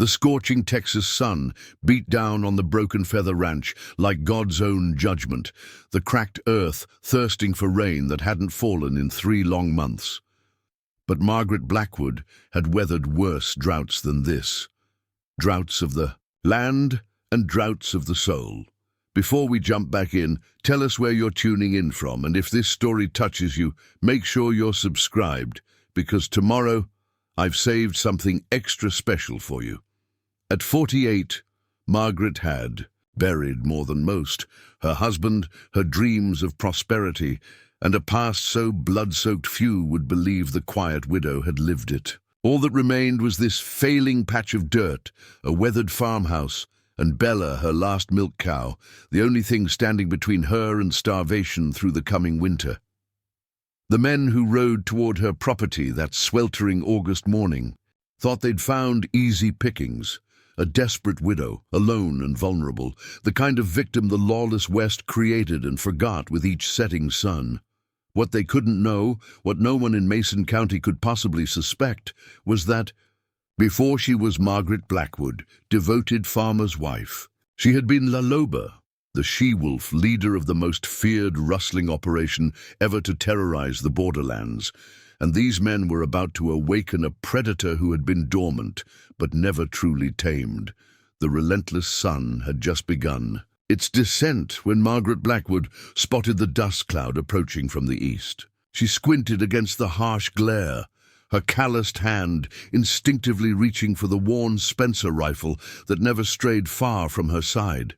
The scorching Texas sun beat down on the Broken Feather Ranch like God's own judgment, the cracked earth thirsting for rain that hadn't fallen in 3 long months. But Margaret Blackwood had weathered worse droughts than this. Droughts of the land and droughts of the soul. Before we jump back in, tell us where you're tuning in from, and if this story touches you, make sure you're subscribed, because tomorrow I've saved something extra special for you. At 48, Margaret had buried more than most, her husband, her dreams of prosperity, and a past so blood-soaked few would believe the quiet widow had lived it. All that remained was this failing patch of dirt, a weathered farmhouse, and Bella, her last milk cow, the only thing standing between her and starvation through the coming winter. The men who rode toward her property that sweltering August morning thought they'd found easy pickings, a desperate widow, alone and vulnerable, the kind of victim the lawless West created and forgot with each setting sun. What they couldn't know, what no one in Mason County could possibly suspect, was that before she was Margaret Blackwood, devoted farmer's wife, she had been La Loba, the she-wolf leader of the most feared rustling operation ever to terrorize the borderlands, and these men were about to awaken a predator who had been dormant, but never truly tamed. The relentless sun had just begun its descent when Margaret Blackwood spotted the dust cloud approaching from the east. She squinted against the harsh glare, her calloused hand instinctively reaching for the worn Spencer rifle that never strayed far from her side.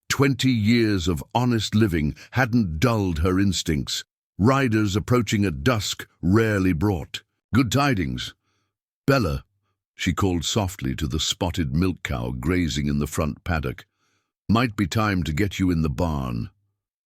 20 years of honest living hadn't dulled her instincts. Riders approaching at dusk rarely brought good tidings. "Bella," she called softly to the spotted milk cow grazing in the front paddock. "Might be time to get you in the barn."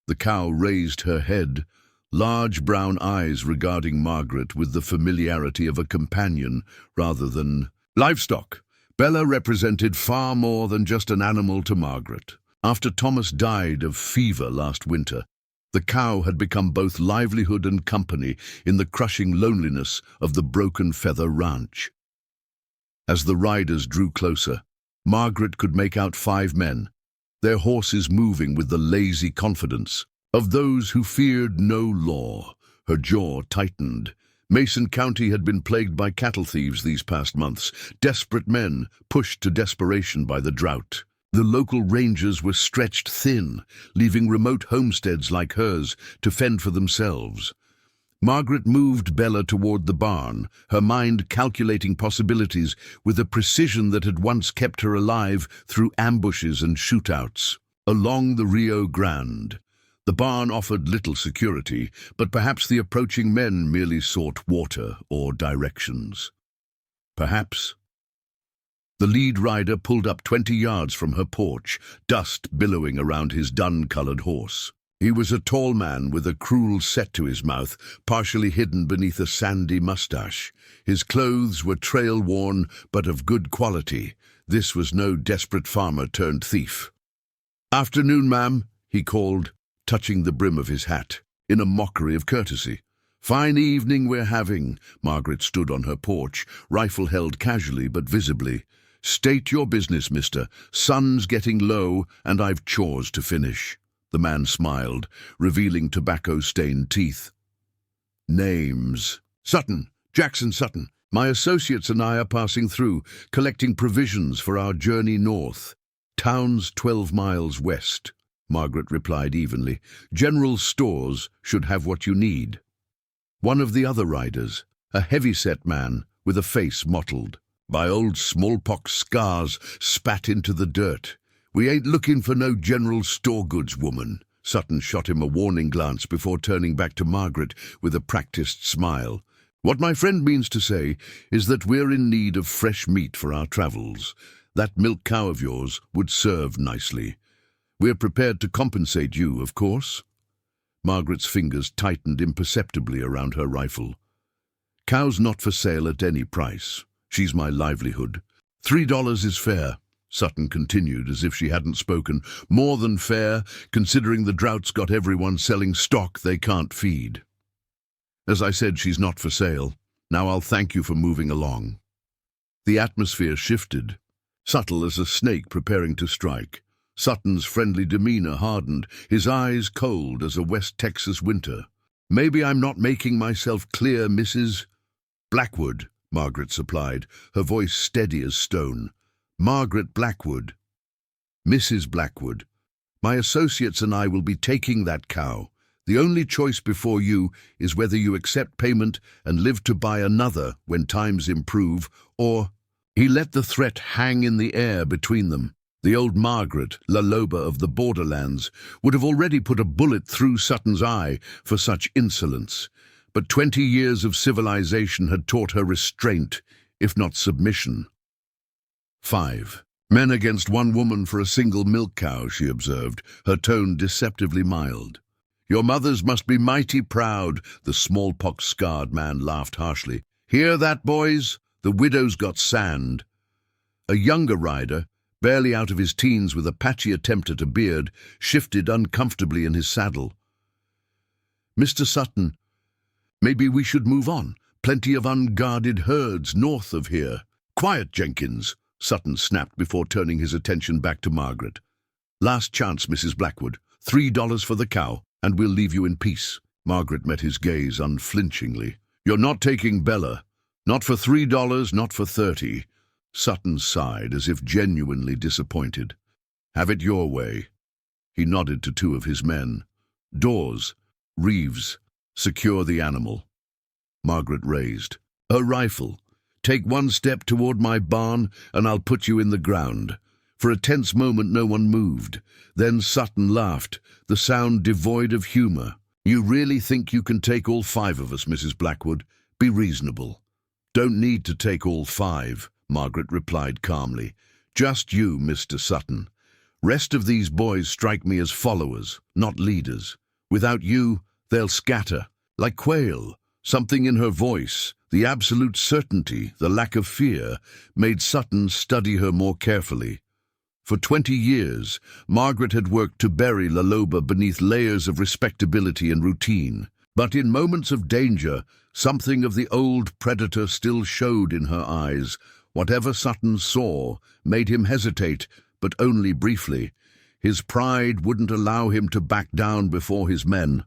The cow raised her head, large brown eyes regarding Margaret with the familiarity of a companion rather than livestock. Bella represented far more than just an animal to Margaret. After Thomas died of fever last winter, the cow had become both livelihood and company in the crushing loneliness of the Broken Feather Ranch. As the riders drew closer, Margaret could make out 5 men, their horses moving with the lazy confidence of those who feared no law. Her jaw tightened. Mason County had been plagued by cattle thieves these past months, desperate men pushed to desperation by the drought. The local rangers were stretched thin, leaving remote homesteads like hers to fend for themselves. Margaret moved Bella toward the barn, her mind calculating possibilities with a precision that had once kept her alive through ambushes and shootouts. Along the Rio Grande, the barn offered little security, but perhaps the approaching men merely sought water or directions. Perhaps. The lead rider pulled up 20 yards from her porch, dust billowing around his dun-colored horse. He was a tall man with a cruel set to his mouth, partially hidden beneath a sandy mustache. His clothes were trail-worn, but of good quality. This was no desperate farmer turned thief. "Afternoon, ma'am," he called, touching the brim of his hat, in a mockery of courtesy. "Fine evening we're having." Margaret stood on her porch, rifle held casually but visibly. "State your business, mister. Sun's getting low, and I've chores to finish." The man smiled, revealing tobacco-stained teeth. "Names." "Sutton, Jackson Sutton. My associates and I are passing through, collecting provisions for our journey north." "Town's 12 miles west," Margaret replied evenly. "General stores should have what you need." One of the other riders, a heavy-set man with a face mottled by old smallpox scars, spat into the dirt. "We ain't looking for no general store goods, woman." Sutton shot him a warning glance before turning back to Margaret with a practiced smile. "What my friend means to say is that we're in need of fresh meat for our travels. That milk cow of yours would serve nicely. We're prepared to compensate you, of course." Margaret's fingers tightened imperceptibly around her rifle. "Cow's not for sale at any price. She's my livelihood. $3 is fair," Sutton continued as if she hadn't spoken. "More than fair, considering the drought's got everyone selling stock they can't feed. As I said, she's not for sale. Now I'll thank you for moving along." The atmosphere shifted. subtle as a snake preparing to strike. Sutton's friendly demeanor hardened, his eyes cold as a West Texas winter. "Maybe I'm not making myself clear, Mrs. Blackwood," Margaret supplied, her voice steady as stone. "Margaret Blackwood. Mrs. Blackwood. My associates and I will be taking that cow. The only choice before you is whether you accept payment and live to buy another when times improve, or—" He let the threat hang in the air between them. The old Margaret, La Loba of the borderlands, would have already put a bullet through Sutton's eye for such insolence. But 20 years of civilization had taught her restraint, if not submission. 5. "Men against one woman for a single milk cow," she observed, her tone deceptively mild. "Your mothers must be mighty proud," the smallpox-scarred man laughed harshly. "Hear that, boys? The widow's got sand." A younger rider, barely out of his teens with a patchy attempt at a beard, shifted uncomfortably in his saddle. "Mr. Sutton, maybe we should move on. Plenty of unguarded herds north of here." "Quiet, Jenkins," Sutton snapped before turning his attention back to Margaret. "Last chance, Mrs. Blackwood. $3 for the cow, and we'll leave you in peace." Margaret met his gaze unflinchingly. "You're not taking Bella. Not for $3, not for 30. Sutton sighed, as if genuinely disappointed. "Have it your way." He nodded to 2 of his men. "Dawes, Reeves, secure the animal." Margaret raised. "A rifle. Take 1 step toward my barn, and I'll put you in the ground." For a tense moment no one moved. Then Sutton laughed, the sound devoid of humor. "You really think you can take all 5 of us, Mrs. Blackwood? Be reasonable." "Don't need to take all 5, Margaret replied calmly. "Just you, Mr. Sutton. Rest of these boys strike me as followers, not leaders. Without you, they'll scatter, like quail." Something in her voice, the absolute certainty, the lack of fear, made Sutton study her more carefully. For 20 years, Margaret had worked to bury La Loba beneath layers of respectability and routine. But in moments of danger, something of the old predator still showed in her eyes. Whatever Sutton saw made him hesitate, but only briefly. His pride wouldn't allow him to back down before his men.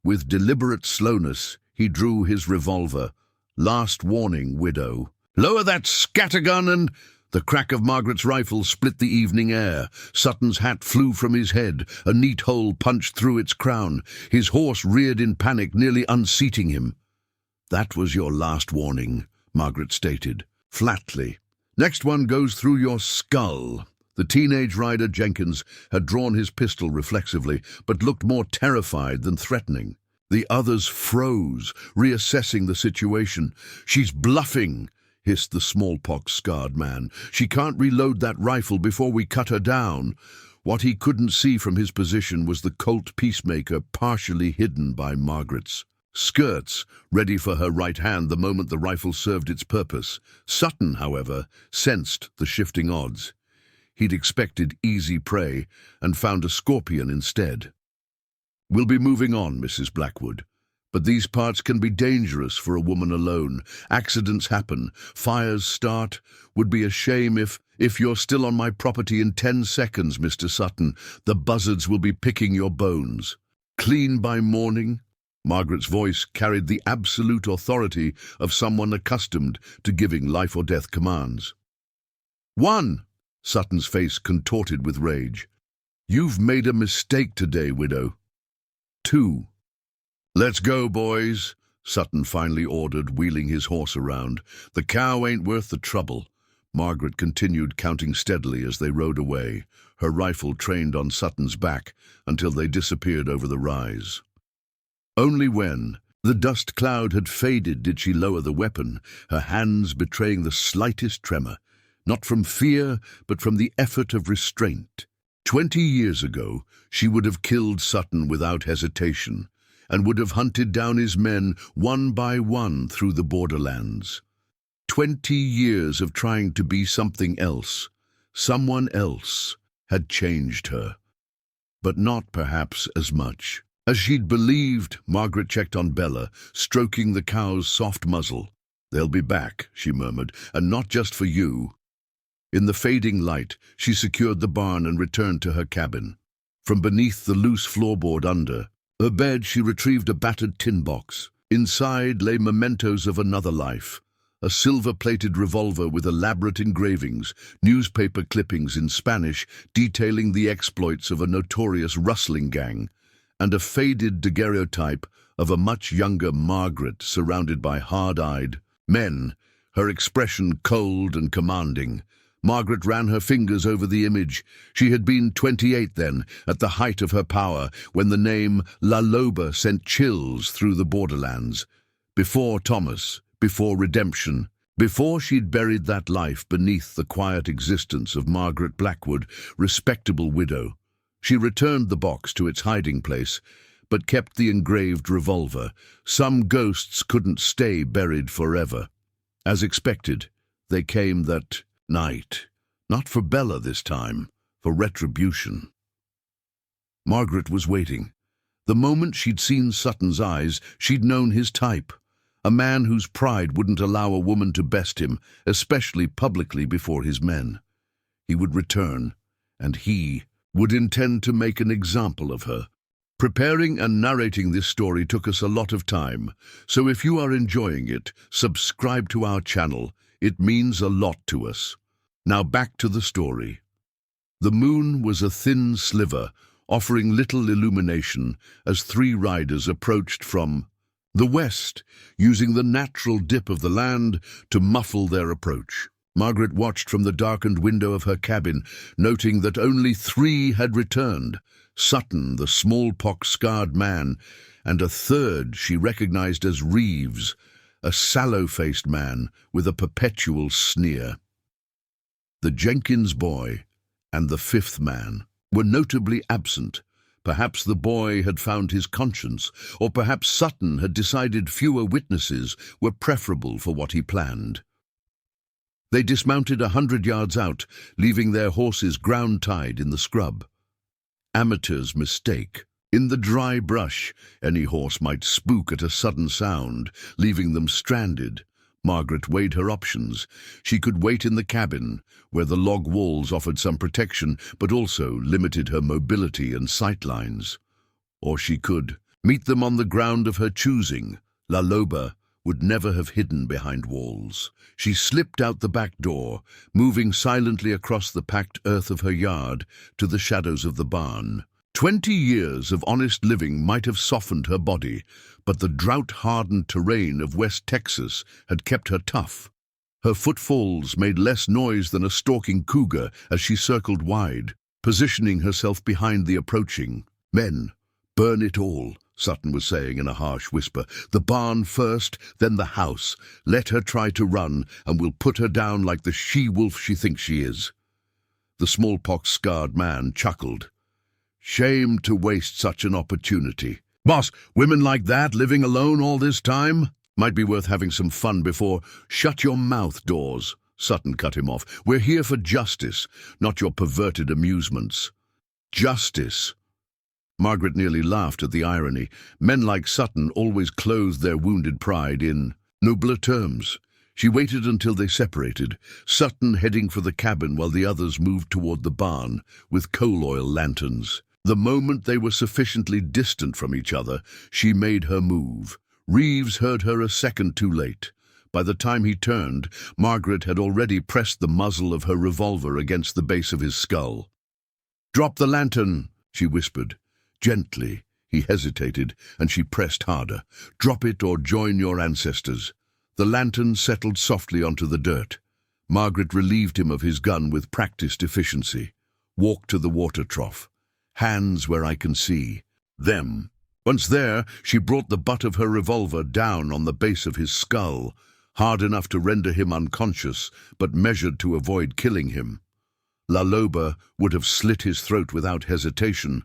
With deliberate slowness, he drew his revolver. "Last warning, widow. Lower that scattergun and—" The crack of Margaret's rifle split the evening air. Sutton's hat flew from his head. A neat hole punched through its crown. His horse reared in panic, nearly unseating him. "That was your last warning," Margaret stated, flatly. "Next one goes through your skull." The teenage rider Jenkins had drawn his pistol reflexively, but looked more terrified than threatening. The others froze, reassessing the situation. "She's bluffing," hissed the smallpox-scarred man. "She can't reload that rifle before we cut her down." What he couldn't see from his position was the Colt Peacemaker partially hidden by Margaret's skirts, ready for her right hand the moment the rifle served its purpose. Sutton, however, sensed the shifting odds. He'd expected easy prey and found a scorpion instead. "We'll be moving on, Mrs. Blackwood. But these parts can be dangerous for a woman alone. Accidents happen. Fires start. Would be a shame if you're still on my property in 10 seconds, Mr. Sutton. The buzzards will be picking your bones." "Clean by morning?" Margaret's voice carried the absolute authority of someone accustomed to giving life-or-death commands. "1!" Sutton's face contorted with rage. "You've made a mistake today, widow." 2. "Let's go, boys," Sutton finally ordered, wheeling his horse around. "The cow ain't worth the trouble." Margaret continued counting steadily as they rode away, her rifle trained on Sutton's back until they disappeared over the rise. Only when the dust cloud had faded did she lower the weapon, her hands betraying the slightest tremor, not from fear, but from the effort of restraint. 20 years ago, she would have killed Sutton without hesitation, and would have hunted down his men one by one through the borderlands. 20 years of trying to be something else, someone else, had changed her. But not perhaps as much as she'd believed. Margaret checked on Bella, stroking the cow's soft muzzle. "They'll be back," she murmured, "and not just for you." In the fading light, she secured the barn and returned to her cabin. From beneath the loose floorboard under her bed, she retrieved a battered tin box. Inside lay mementos of another life. A silver-plated revolver with elaborate engravings, newspaper clippings in Spanish detailing the exploits of a notorious rustling gang, and a faded daguerreotype of a much younger Margaret surrounded by hard-eyed men, her expression cold and commanding. Margaret ran her fingers over the image. She had been 28 then, at the height of her power, when the name La Loba sent chills through the borderlands. Before Thomas, before redemption, before she'd buried that life beneath the quiet existence of Margaret Blackwood, respectable widow. She returned the box to its hiding place, but kept the engraved revolver. Some ghosts couldn't stay buried forever. As expected, they came that night. Not for Bella this time, for retribution. Margaret was waiting. The moment she'd seen Sutton's eyes, she'd known his type. A man whose pride wouldn't allow a woman to best him, especially publicly before his men. He would return, and he would intend to make an example of her. Preparing and narrating this story took us a lot of time, so if you are enjoying it, subscribe to our channel. It means a lot to us. Now back to the story. The moon was a thin sliver, offering little illumination as three riders approached from the west, using the natural dip of the land to muffle their approach. Margaret watched from the darkened window of her cabin, noting that only three had returned: Sutton, the smallpox-scarred man, and a third she recognized as Reeves, a sallow-faced man with a perpetual sneer. The Jenkins boy and the fifth man were notably absent. Perhaps the boy had found his conscience, or perhaps Sutton had decided fewer witnesses were preferable for what he planned. They dismounted 100 yards out, leaving their horses ground-tied in the scrub. Amateur's mistake. In the dry brush, any horse might spook at a sudden sound, leaving them stranded. Margaret weighed her options. She could wait in the cabin, where the log walls offered some protection, but also limited her mobility and sightlines. Or she could meet them on the ground of her choosing. La Loba would never have hidden behind walls. She slipped out the back door, moving silently across the packed earth of her yard to the shadows of the barn. 20 years of honest living might have softened her body, but the drought-hardened terrain of West Texas had kept her tough. Her footfalls made less noise than a stalking cougar as she circled wide, positioning herself behind the approaching men. "Burn it all," Sutton was saying in a harsh whisper. "The barn first, then the house. Let her try to run, and we'll put her down like the she-wolf she thinks she is." The smallpox-scarred man chuckled. "Shame to waste such an opportunity. Boss, women like that living alone all this time? Might be worth having some fun before—" "Shut your mouth, Dawes," Sutton cut him off. "We're here for justice, not your perverted amusements." Justice. Margaret nearly laughed at the irony. Men like Sutton always clothed their wounded pride in nobler terms. She waited until they separated, Sutton heading for the cabin while the others moved toward the barn with coal oil lanterns. The moment they were sufficiently distant from each other, she made her move. Reeves heard her a second too late. By the time he turned, Margaret had already pressed the muzzle of her revolver against the base of his skull. "Drop the lantern," she whispered. Gently, he hesitated, and she pressed harder. "Drop it or join your ancestors." The lantern settled softly onto the dirt. Margaret relieved him of his gun with practiced efficiency. "Walk to the water trough. Hands where I can see them." Once there, she brought the butt of her revolver down on the base of his skull, hard enough to render him unconscious, but measured to avoid killing him. La Loba would have slit his throat without hesitation,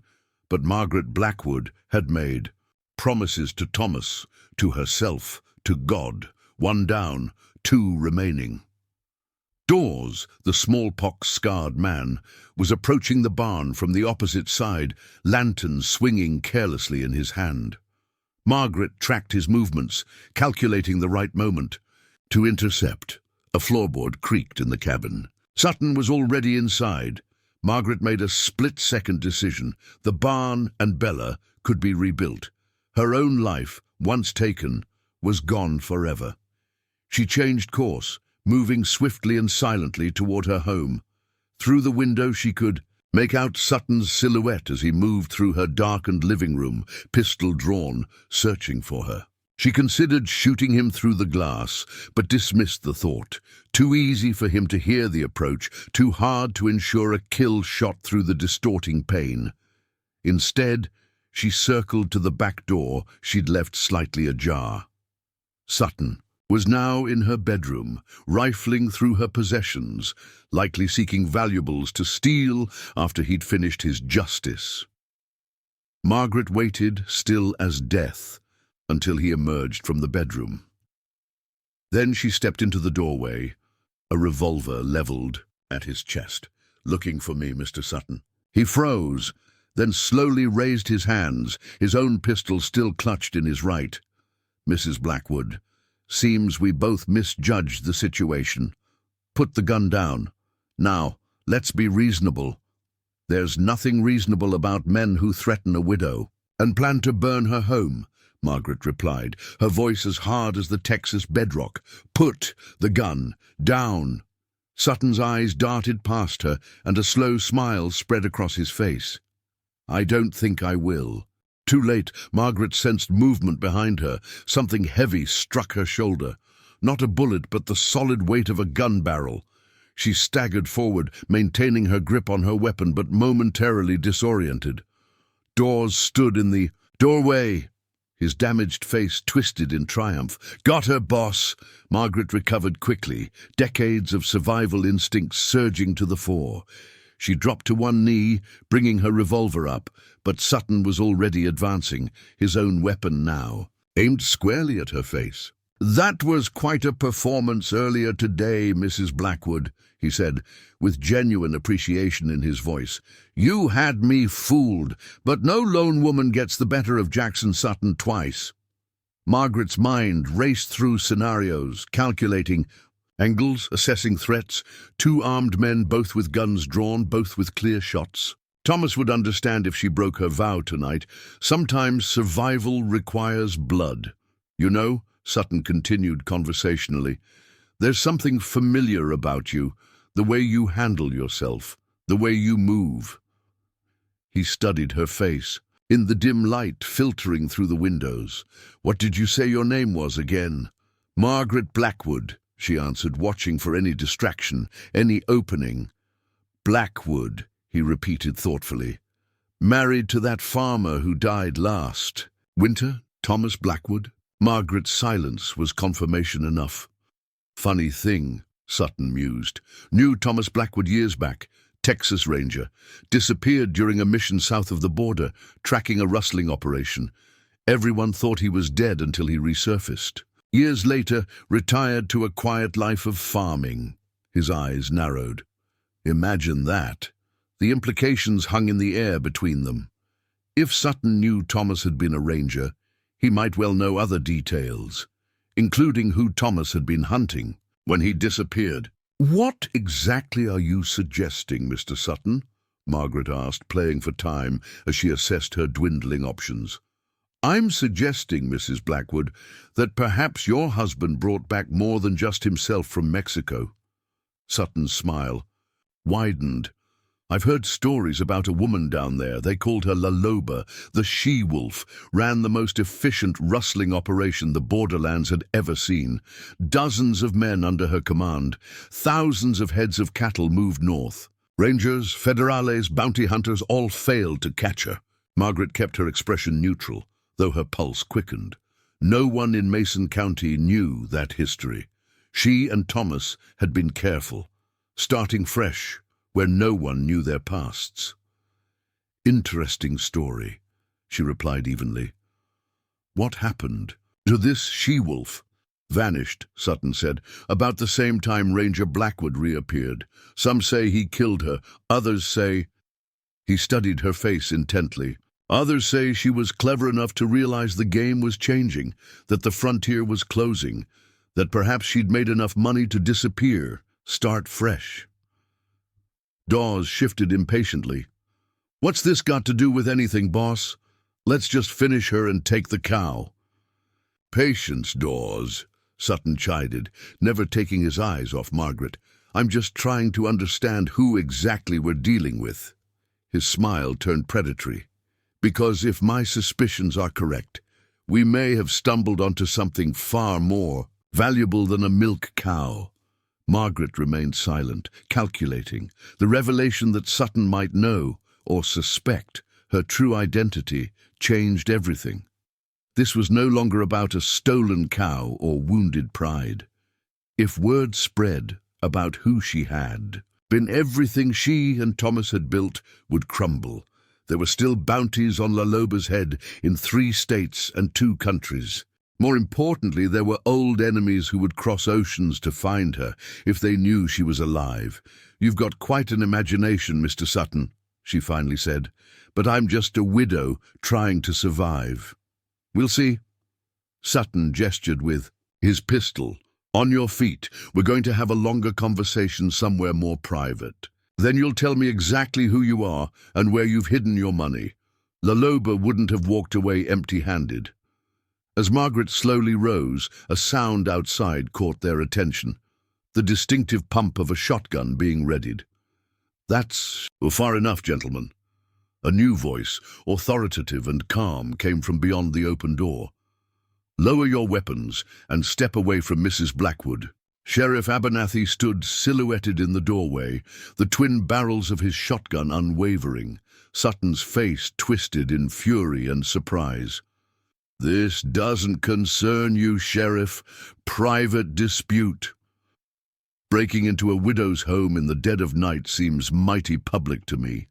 but Margaret Blackwood had made promises to Thomas, to herself, to God. One down, two remaining. Dawes, the smallpox-scarred man, was approaching the barn from the opposite side, lantern swinging carelessly in his hand. Margaret tracked his movements, calculating the right moment to intercept. A floorboard creaked in the cabin. Sutton was already inside. Margaret made a split-second decision. The barn and Bella could be rebuilt. Her own life, once taken, was gone forever. She changed course, moving swiftly and silently toward her home. Through the window she could make out Sutton's silhouette as he moved through her darkened living room, pistol drawn, searching for her. She considered shooting him through the glass, but dismissed the thought. Too easy for him to hear the approach, too hard to ensure a kill shot through the distorting pain. Instead, she circled to the back door she'd left slightly ajar. Sutton was now in her bedroom, rifling through her possessions, likely seeking valuables to steal after he'd finished his justice. Margaret waited, still as death, until he emerged from the bedroom. Then she stepped into the doorway, a revolver leveled at his chest. "Looking for me, Mr. Sutton." He froze, then slowly raised his hands, his own pistol still clutched in his right. "Mrs. Blackwood, seems we both misjudged the situation. Put the gun down. Now, let's be reasonable. There's nothing reasonable about men who threaten a widow and plan to burn her home," Margaret replied, her voice as hard as the Texas bedrock. "Put the gun down." Sutton's eyes darted past her, and a slow smile spread across his face. "I don't think I will." Too late, Margaret sensed movement behind her. Something heavy struck her shoulder. Not a bullet, but the solid weight of a gun barrel. She staggered forward, maintaining her grip on her weapon, but momentarily disoriented. Dawes stood in the doorway, his damaged face twisted in triumph. "Got her, boss!" Margaret recovered quickly, decades of survival instincts surging to the fore. She dropped to one knee, bringing her revolver up, but Sutton was already advancing, his own weapon now, aimed squarely at her face. "That was quite a performance earlier today, Mrs. Blackwood," he said, with genuine appreciation in his voice. "You had me fooled, but no lone woman gets the better of Jackson Sutton twice." Margaret's mind raced through scenarios, calculating angles, assessing threats, two armed men, both with guns drawn, both with clear shots. Thomas would understand if she broke her vow tonight. Sometimes survival requires blood. "You know," Sutton continued conversationally, "there's something familiar about you, the way you handle yourself, the way you move." He studied her face, in the dim light filtering through the windows. "What did you say your name was again?" "Margaret Blackwood," she answered, watching for any distraction, any opening. "Blackwood," he repeated thoughtfully. "Married to that farmer who died last winter, Thomas Blackwood?" Margaret's silence was confirmation enough. "Funny thing," Sutton mused. "Knew Thomas Blackwood years back, Texas Ranger. Disappeared during a mission south of the border, tracking a rustling operation. Everyone thought he was dead until he resurfaced. Years later, retired to a quiet life of farming." His eyes narrowed. Imagine that. The implications hung in the air between them. If Sutton knew Thomas had been a ranger, he might well know other details, including who Thomas had been hunting when he disappeared. "What exactly are you suggesting, Mr. Sutton?" Margaret asked, playing for time as she assessed her dwindling options. "I'm suggesting, Mrs. Blackwood, that perhaps your husband brought back more than just himself from Mexico." Sutton's smile widened. "I've heard stories about a woman down there. They called her La Loba, the she-wolf, ran the most efficient rustling operation the borderlands had ever seen. Dozens of men under her command. Thousands of heads of cattle moved north. Rangers, federales, bounty hunters all failed to catch her." Margaret kept her expression neutral, though her pulse quickened. No one in Mason County knew that history. She and Thomas had been careful, starting fresh where no one knew their pasts. "Interesting story," she replied evenly. "What happened to this she-wolf?" "Vanished," Sutton said, "about the same time Ranger Blackwood reappeared. Some say he killed her, others say—" He studied her face intently. "Others say she was clever enough to realize the game was changing, that the frontier was closing, that perhaps she'd made enough money to disappear, start fresh." Dawes shifted impatiently. "What's this got to do with anything, boss? Let's just finish her and take the cow." "Patience, Dawes," Sutton chided, never taking his eyes off Margaret. "I'm just trying to understand who exactly we're dealing with." His smile turned predatory. "Because if my suspicions are correct, we may have stumbled onto something far more valuable than a milk cow." Margaret remained silent, calculating. The revelation that Sutton might know, or suspect, her true identity changed everything. This was no longer about a stolen cow or wounded pride. If word spread about who she had been, everything she and Thomas had built would crumble. There were still bounties on La Loba's head in 3 states and 2 countries. More importantly, there were old enemies who would cross oceans to find her if they knew she was alive. "You've got quite an imagination, Mr. Sutton," she finally said, "but I'm just a widow trying to survive." "We'll see." Sutton gestured with his pistol. "On your feet. We're going to have a longer conversation somewhere more private. Then you'll tell me exactly who you are and where you've hidden your money. La Loba wouldn't have walked away empty-handed." As Margaret slowly rose, a sound outside caught their attention, the distinctive pump of a shotgun being readied. "That's far enough, gentlemen." A new voice, authoritative and calm, came from beyond the open door. "Lower your weapons and step away from Mrs. Blackwood." Sheriff Abernathy stood silhouetted in the doorway, the twin barrels of his shotgun unwavering. Sutton's face twisted in fury and surprise. "This doesn't concern you, Sheriff. Private dispute." "Breaking into a widow's home in the dead of night seems mighty public to me."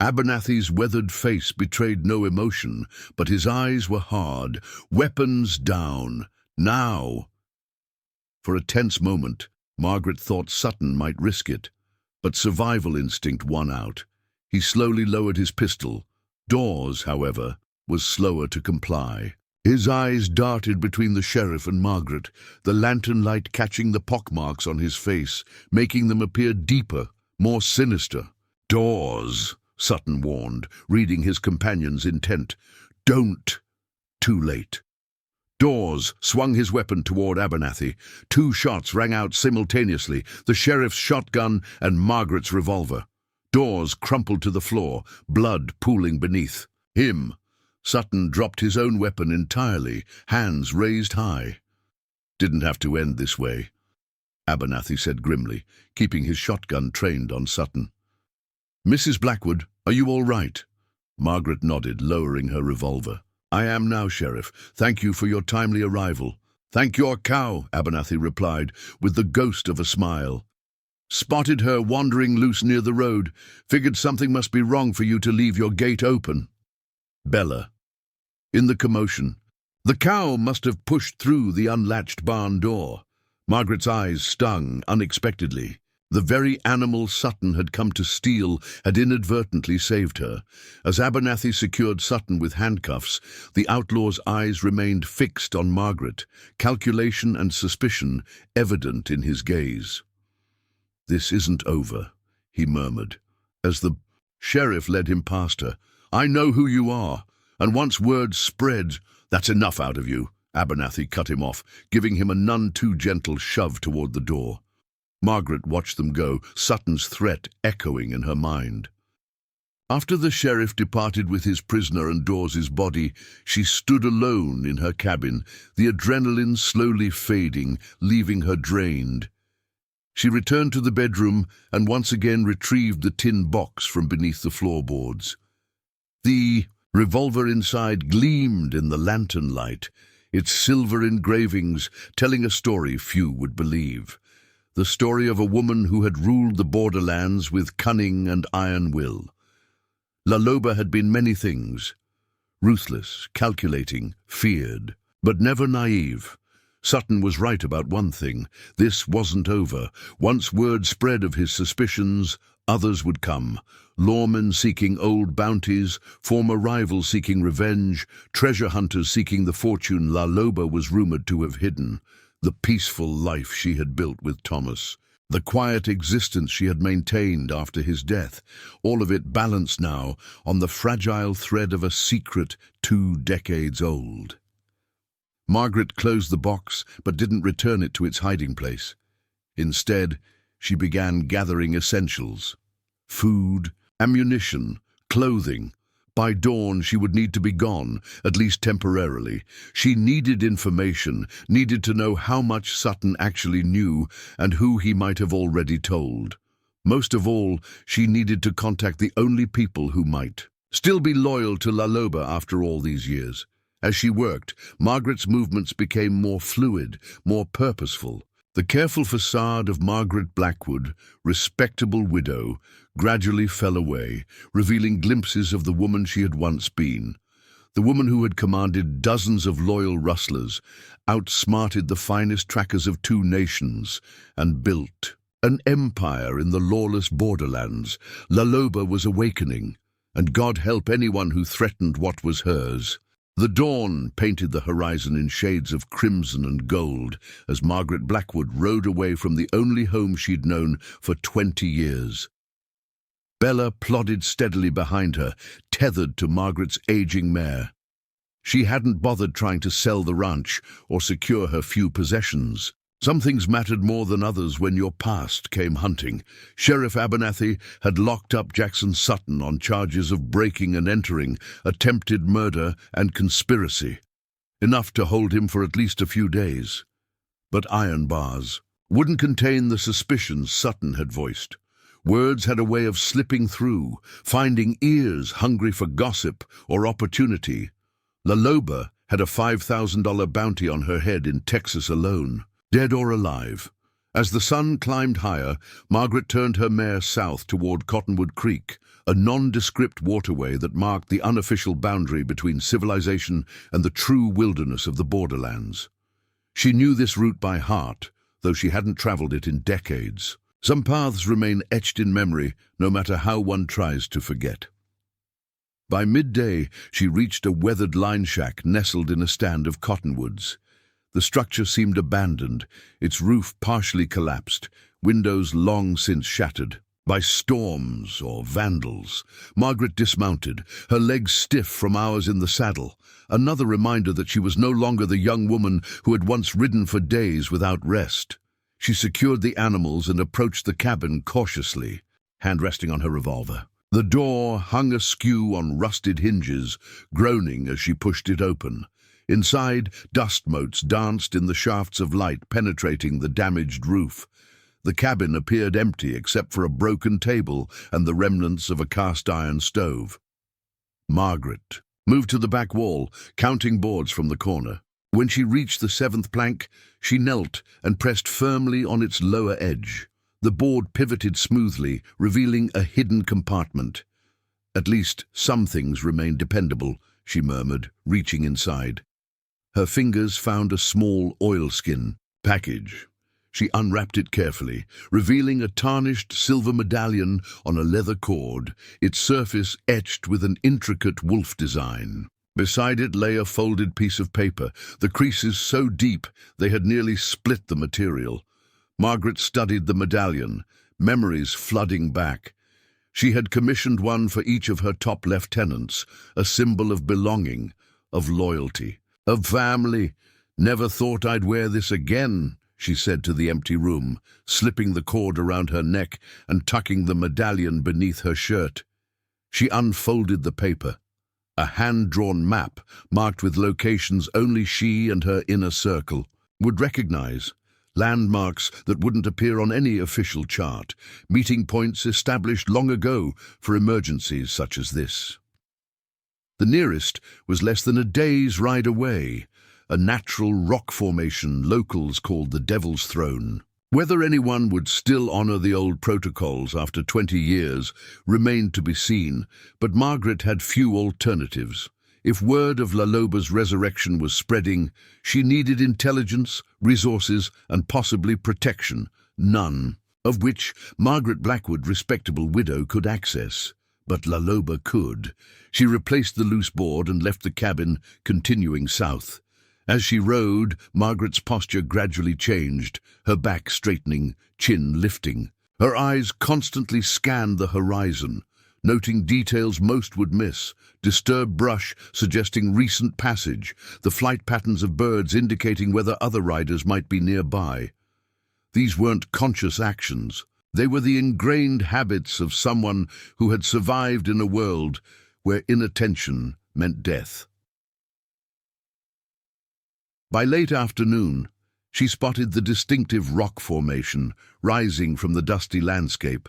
Abernathy's weathered face betrayed no emotion, but his eyes were hard. "Weapons down. Now." For a tense moment, Margaret thought Sutton might risk it, but survival instinct won out. He slowly lowered his pistol. Dawes, however, was slower to comply. His eyes darted between the sheriff and Margaret, the lantern light catching the pockmarks on his face, making them appear deeper, more sinister. "Dawes," Sutton warned, reading his companion's intent. "Don't." Too late. Dawes swung his weapon toward Abernathy. 2 shots rang out simultaneously, the sheriff's shotgun and Margaret's revolver. Dawes crumpled to the floor, blood pooling beneath him. Sutton dropped his own weapon entirely, hands raised high. "Didn't have to end this way," Abernathy said grimly, keeping his shotgun trained on Sutton. "Mrs. Blackwood, are you all right?" Margaret nodded, lowering her revolver. "I am now, Sheriff. Thank you for your timely arrival." "Thank your cow," Abernathy replied, with the ghost of a smile. "Spotted her wandering loose near the road. Figured something must be wrong for you to leave your gate open." Bella. In the commotion, the cow must have pushed through the unlatched barn door. Margaret's eyes stung unexpectedly. The very animal Sutton had come to steal had inadvertently saved her. As Abernathy secured Sutton with handcuffs, the outlaw's eyes remained fixed on Margaret, calculation and suspicion evident in his gaze. "This isn't over," he murmured, as the sheriff led him past her. "I know who you are, and once word spread—" "That's enough out of you," Abernathy cut him off, giving him a none-too-gentle shove toward the door. Margaret watched them go, Sutton's threat echoing in her mind. After the sheriff departed with his prisoner and Dawes's body, she stood alone in her cabin, the adrenaline slowly fading, leaving her drained. She returned to the bedroom and once again retrieved the tin box from beneath the floorboards. The revolver inside gleamed in the lantern light, its silver engravings telling a story few would believe. The story of a woman who had ruled the borderlands with cunning and iron will. La Loba had been many things. Ruthless, calculating, feared, but never naive. Sutton was right about one thing. This wasn't over. Once word spread of his suspicions, others would come. Lawmen seeking old bounties, former rivals seeking revenge, treasure hunters seeking the fortune La Loba was rumored to have hidden. The peaceful life she had built with Thomas. The quiet existence she had maintained after his death, all of it balanced now on the fragile thread of a secret 2 decades old. Margaret closed the box but didn't return it to its hiding place. Instead, she began gathering essentials: food, ammunition, clothing. By dawn, she would need to be gone, at least temporarily. She needed information, needed to know how much Sutton actually knew and who he might have already told. Most of all, she needed to contact the only people who might still be loyal to La Loba after all these years. As she worked, Margaret's movements became more fluid, more purposeful. The careful facade of Margaret Blackwood, respectable widow, gradually fell away, revealing glimpses of the woman she had once been. The woman who had commanded dozens of loyal rustlers, outsmarted the finest trackers of 2 nations, and built an empire in the lawless borderlands. La Loba was awakening, and God help anyone who threatened what was hers. The dawn painted the horizon in shades of crimson and gold as Margaret Blackwood rode away from the only home she'd known for 20 years. Bella plodded steadily behind her, tethered to Margaret's aging mare. She hadn't bothered trying to sell the ranch or secure her few possessions. Some things mattered more than others when your past came hunting. Sheriff Abernathy had locked up Jackson Sutton on charges of breaking and entering, attempted murder, and conspiracy. Enough to hold him for at least a few days. But iron bars wouldn't contain the suspicions Sutton had voiced. Words had a way of slipping through, finding ears hungry for gossip or opportunity. La Loba had a $5,000 bounty on her head in Texas alone. Dead or alive. As the sun climbed higher, Margaret turned her mare south toward Cottonwood Creek, a nondescript waterway that marked the unofficial boundary between civilization and the true wilderness of the borderlands. She knew this route by heart, though she hadn't traveled it in decades. Some paths remain etched in memory, no matter how one tries to forget. By midday, she reached a weathered line shack nestled in a stand of cottonwoods. The structure seemed abandoned, its roof partially collapsed, windows long since shattered by storms or vandals. Margaret dismounted, her legs stiff from hours in the saddle, another reminder that she was no longer the young woman who had once ridden for days without rest. She secured the animals and approached the cabin cautiously, hand resting on her revolver. The door hung askew on rusted hinges, groaning as she pushed it open. Inside, dust motes danced in the shafts of light penetrating the damaged roof. The cabin appeared empty except for a broken table and the remnants of a cast-iron stove. Margaret moved to the back wall, counting boards from the corner. When she reached the 7th plank, she knelt and pressed firmly on its lower edge. The board pivoted smoothly, revealing a hidden compartment. At least some things remained dependable, she murmured, reaching inside. Her fingers found a small oilskin package. She unwrapped it carefully, revealing a tarnished silver medallion on a leather cord, its surface etched with an intricate wolf design. Beside it lay a folded piece of paper, the creases so deep they had nearly split the material. Margaret studied the medallion, memories flooding back. She had commissioned one for each of her top lieutenants, a symbol of belonging, of loyalty, of family. "Never thought I'd wear this again," she said to the empty room, slipping the cord around her neck and tucking the medallion beneath her shirt. She unfolded the paper. A hand-drawn map, marked with locations only she and her inner circle would recognize. Landmarks that wouldn't appear on any official chart, meeting points established long ago for emergencies such as this. The nearest was less than a day's ride away, a natural rock formation locals called the Devil's Throne. Whether anyone would still honor the old protocols after 20 years remained to be seen, but Margaret had few alternatives. If word of La Loba's resurrection was spreading, she needed intelligence, resources, and possibly protection, none of which Margaret Blackwood, respectable widow, could access. But La Loba could. She replaced the loose board and left the cabin, continuing south. As she rode, Margaret's posture gradually changed, her back straightening, chin lifting. Her eyes constantly scanned the horizon, noting details most would miss: disturbed brush suggesting recent passage, the flight patterns of birds indicating whether other riders might be nearby. These weren't conscious actions. They were the ingrained habits of someone who had survived in a world where inattention meant death. By late afternoon, she spotted the distinctive rock formation rising from the dusty landscape,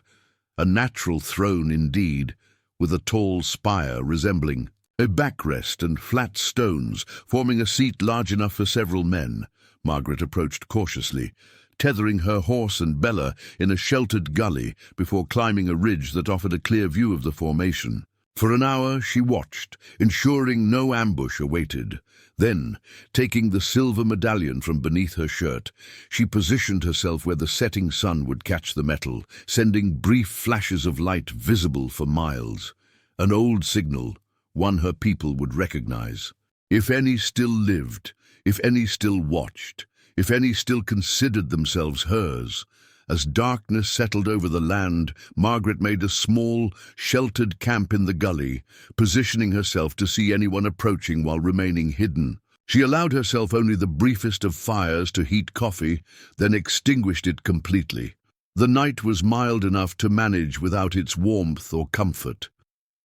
a natural throne indeed, with a tall spire resembling a backrest and flat stones forming a seat large enough for several men. Margaret approached cautiously, tethering her horse and Bella in a sheltered gully before climbing a ridge that offered a clear view of the formation. For an hour she watched, ensuring no ambush awaited. Then, taking the silver medallion from beneath her shirt, she positioned herself where the setting sun would catch the metal, sending brief flashes of light visible for miles. An old signal, one her people would recognize. If any still lived, if any still watched, if any still considered themselves hers. As darkness settled over the land, Margaret made a small, sheltered camp in the gully, positioning herself to see anyone approaching while remaining hidden. She allowed herself only the briefest of fires to heat coffee, then extinguished it completely. The night was mild enough to manage without its warmth or comfort.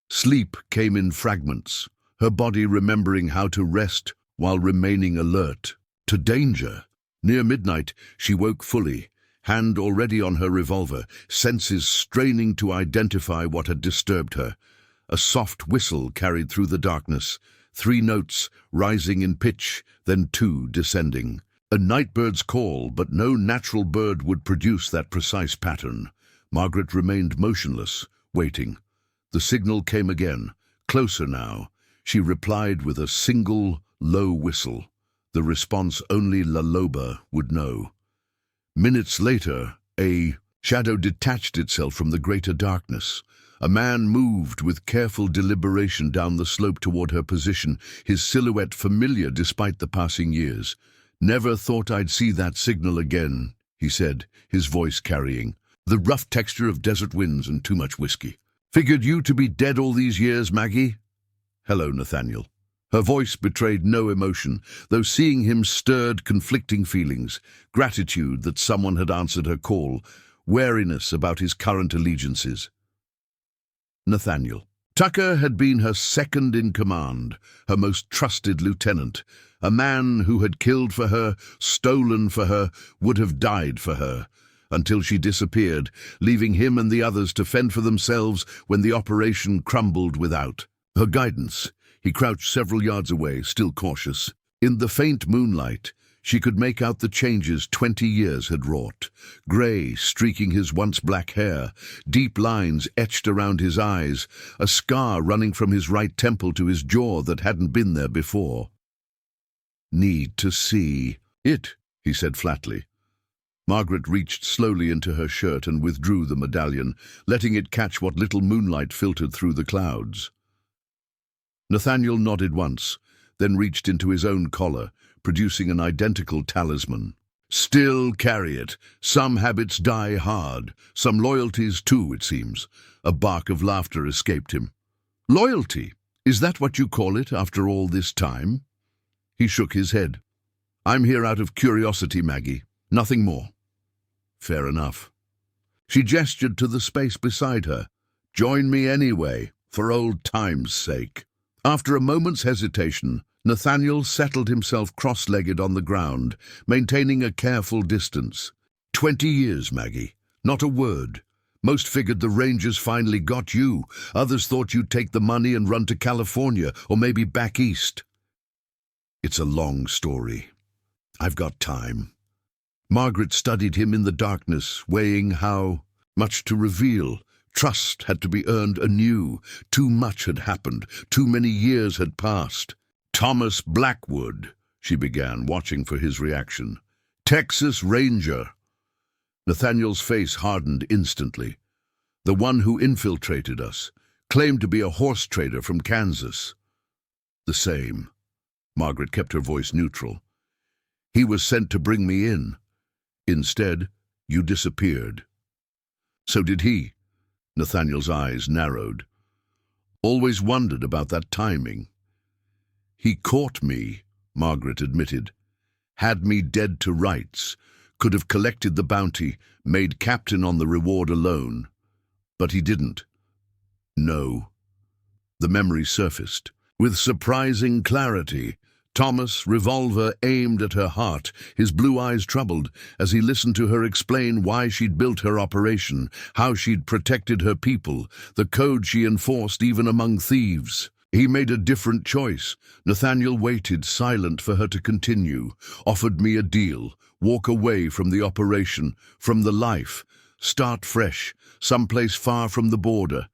Sleep came in fragments, her body remembering how to rest while remaining alert to danger. Near midnight, she woke fully, hand already on her revolver, senses straining to identify what had disturbed her. A soft whistle carried through the darkness, 3 notes rising in pitch, then 2 descending. A nightbird's call, but no natural bird would produce that precise pattern. Margaret remained motionless, waiting. The signal came again, closer now. She replied with a single, low whistle, the response only La Loba would know. Minutes later, a shadow detached itself from the greater darkness. A man moved with careful deliberation down the slope toward her position, his silhouette familiar despite the passing years. "Never thought I'd see that signal again," he said, his voice carrying the rough texture of desert winds and too much whiskey. "Figured you to be dead all these years, Maggie?" "Hello, Nathaniel." Her voice betrayed no emotion, though seeing him stirred conflicting feelings: gratitude that someone had answered her call, wariness about his current allegiances. Nathaniel. Tucker had been her second in command, her most trusted lieutenant, a man who had killed for her, stolen for her, would have died for her, until she disappeared, leaving him and the others to fend for themselves when the operation crumbled without her guidance. He crouched several yards away, still cautious. In the faint moonlight, she could make out the changes 20 years had wrought. Grey streaking his once black hair, deep lines etched around his eyes, a scar running from his right temple to his jaw that hadn't been there before. "Need to see it," he said flatly. Margaret reached slowly into her shirt and withdrew the medallion, letting it catch what little moonlight filtered through the clouds. Nathaniel nodded once, then reached into his own collar, producing an identical talisman. "Still carry it. Some habits die hard. Some loyalties too, it seems." A bark of laughter escaped him. "Loyalty? Is that what you call it after all this time?" He shook his head. "I'm here out of curiosity, Maggie. Nothing more." "Fair enough." She gestured to the space beside her. "Join me anyway, for old time's sake." After a moment's hesitation, Nathaniel settled himself cross-legged on the ground, maintaining a careful distance. 20 years, Maggie. Not a word. Most figured the Rangers finally got you. Others thought you'd take the money and run to California, or maybe back east. It's a long story. I've got time. Margaret studied him in the darkness, weighing how much to reveal. Trust had to be earned anew. Too much had happened. Too many years had passed. "Thomas Blackwood," she began, watching for his reaction. "Texas Ranger." Nathaniel's face hardened instantly. "The one who infiltrated us. Claimed to be a horse trader from Kansas." "The same." Margaret kept her voice neutral. He was sent to bring me in. Instead, you disappeared. So did he. Nathaniel's eyes narrowed. Always wondered about that timing. He caught me, Margaret admitted. Had me dead to rights. Could have collected the bounty, made captain on the reward alone. But he didn't. No. The memory surfaced. With surprising clarity, Thomas, revolver aimed at her heart, his blue eyes troubled, as he listened to her explain why she'd built her operation, how she'd protected her people, the code she enforced even among thieves. He made a different choice. Nathaniel waited, silent, for her to continue, offered me a deal, walk away from the operation, from the life, start fresh, someplace far from the border.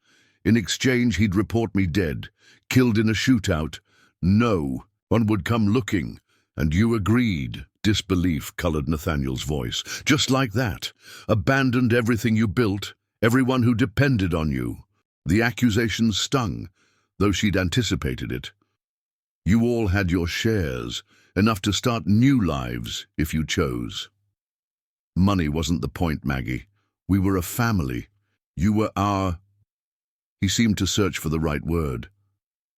In exchange, he'd report me dead, killed in a shootout. No, one would come looking, and you agreed. Disbelief colored Nathaniel's voice. Just like that. Abandoned everything you built, everyone who depended on you. The accusations stung, though she'd anticipated it. You all had your shares, enough to start new lives if you chose. Money wasn't the point, Maggie. We were a family. You were our... He seemed to search for the right word.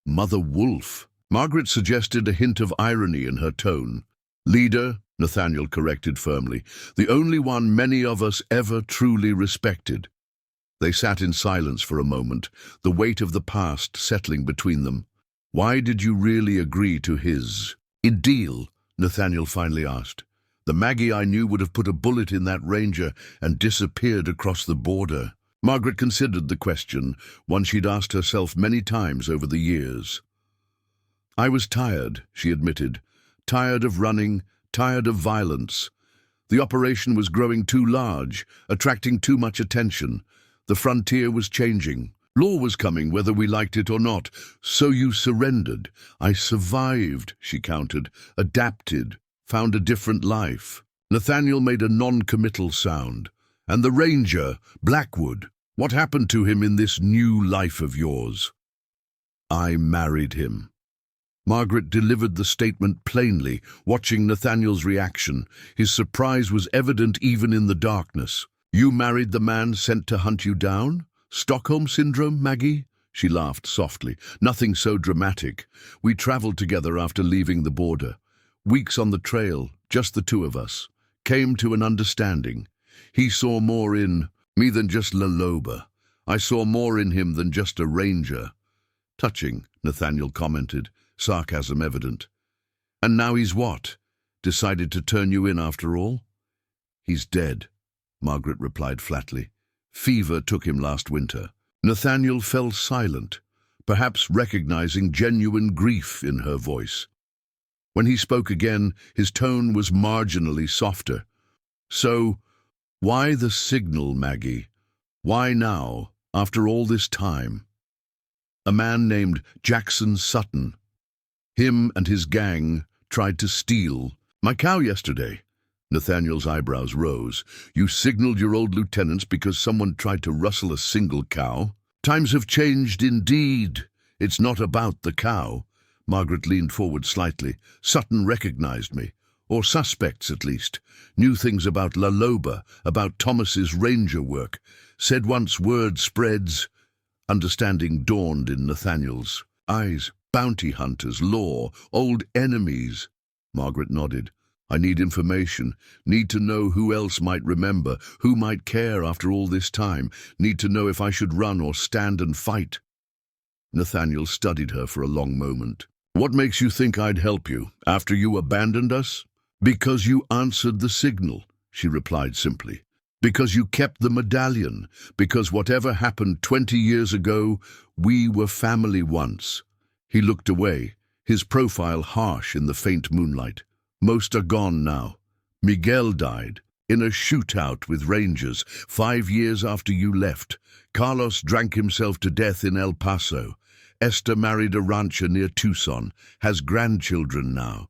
Mother Wolf. Margaret suggested a hint of irony in her tone. Leader, Nathaniel corrected firmly, the only one many of us ever truly respected. They sat in silence for a moment, the weight of the past settling between them. Why did you really agree to his deal? Nathaniel finally asked. The Maggie I knew would have put a bullet in that ranger and disappeared across the border. Margaret considered the question, one she'd asked herself many times over the years. I was tired, she admitted. Tired of running, tired of violence. The operation was growing too large, attracting too much attention. The frontier was changing. Law was coming, whether we liked it or not. So you surrendered. I survived, she countered, adapted, found a different life. Nathaniel made a non-committal sound. And the ranger, Blackwood, what happened to him in this new life of yours? I married him. Margaret delivered the statement plainly, watching Nathaniel's reaction. His surprise was evident even in the darkness. You married the man sent to hunt you down? Stockholm Syndrome, Maggie? She laughed softly. Nothing so dramatic. We traveled together after leaving the border. Weeks on the trail, just the two of us. Came to an understanding. He saw more in me than just Laloba. I saw more in him than just a ranger. Touching, Nathaniel commented, sarcasm evident. And now he's what? Decided to turn you in after all? He's dead, Margaret replied flatly. Fever took him last winter. Nathaniel fell silent, perhaps recognizing genuine grief in her voice. When he spoke again, his tone was marginally softer. So, why the signal, Maggie? Why now, after all this time? A man named Jackson Sutton. Him and his gang tried to steal my cow yesterday. Nathaniel's eyebrows rose. You signaled your old lieutenants because someone tried to rustle a single cow? Times have changed indeed. It's not about the cow. Margaret leaned forward slightly. Sutton recognized me. Or suspects, at least. Knew things about Laloba, about Thomas's ranger work. Said once word spreads. Understanding dawned in Nathaniel's eyes. Bounty hunters, law, old enemies. Margaret nodded. I need information. Need to know who else might remember, who might care after all this time. Need to know if I should run or stand and fight. Nathaniel studied her for a long moment. What makes you think I'd help you, after you abandoned us? Because you answered the signal, she replied simply. Because you kept the medallion. Because whatever happened 20 years ago, we were family once. He looked away, his profile harsh in the faint moonlight. Most are gone now. Miguel died in a shootout with Rangers 5 years after you left. Carlos drank himself to death in El Paso. Esther married a rancher near Tucson, has grandchildren now.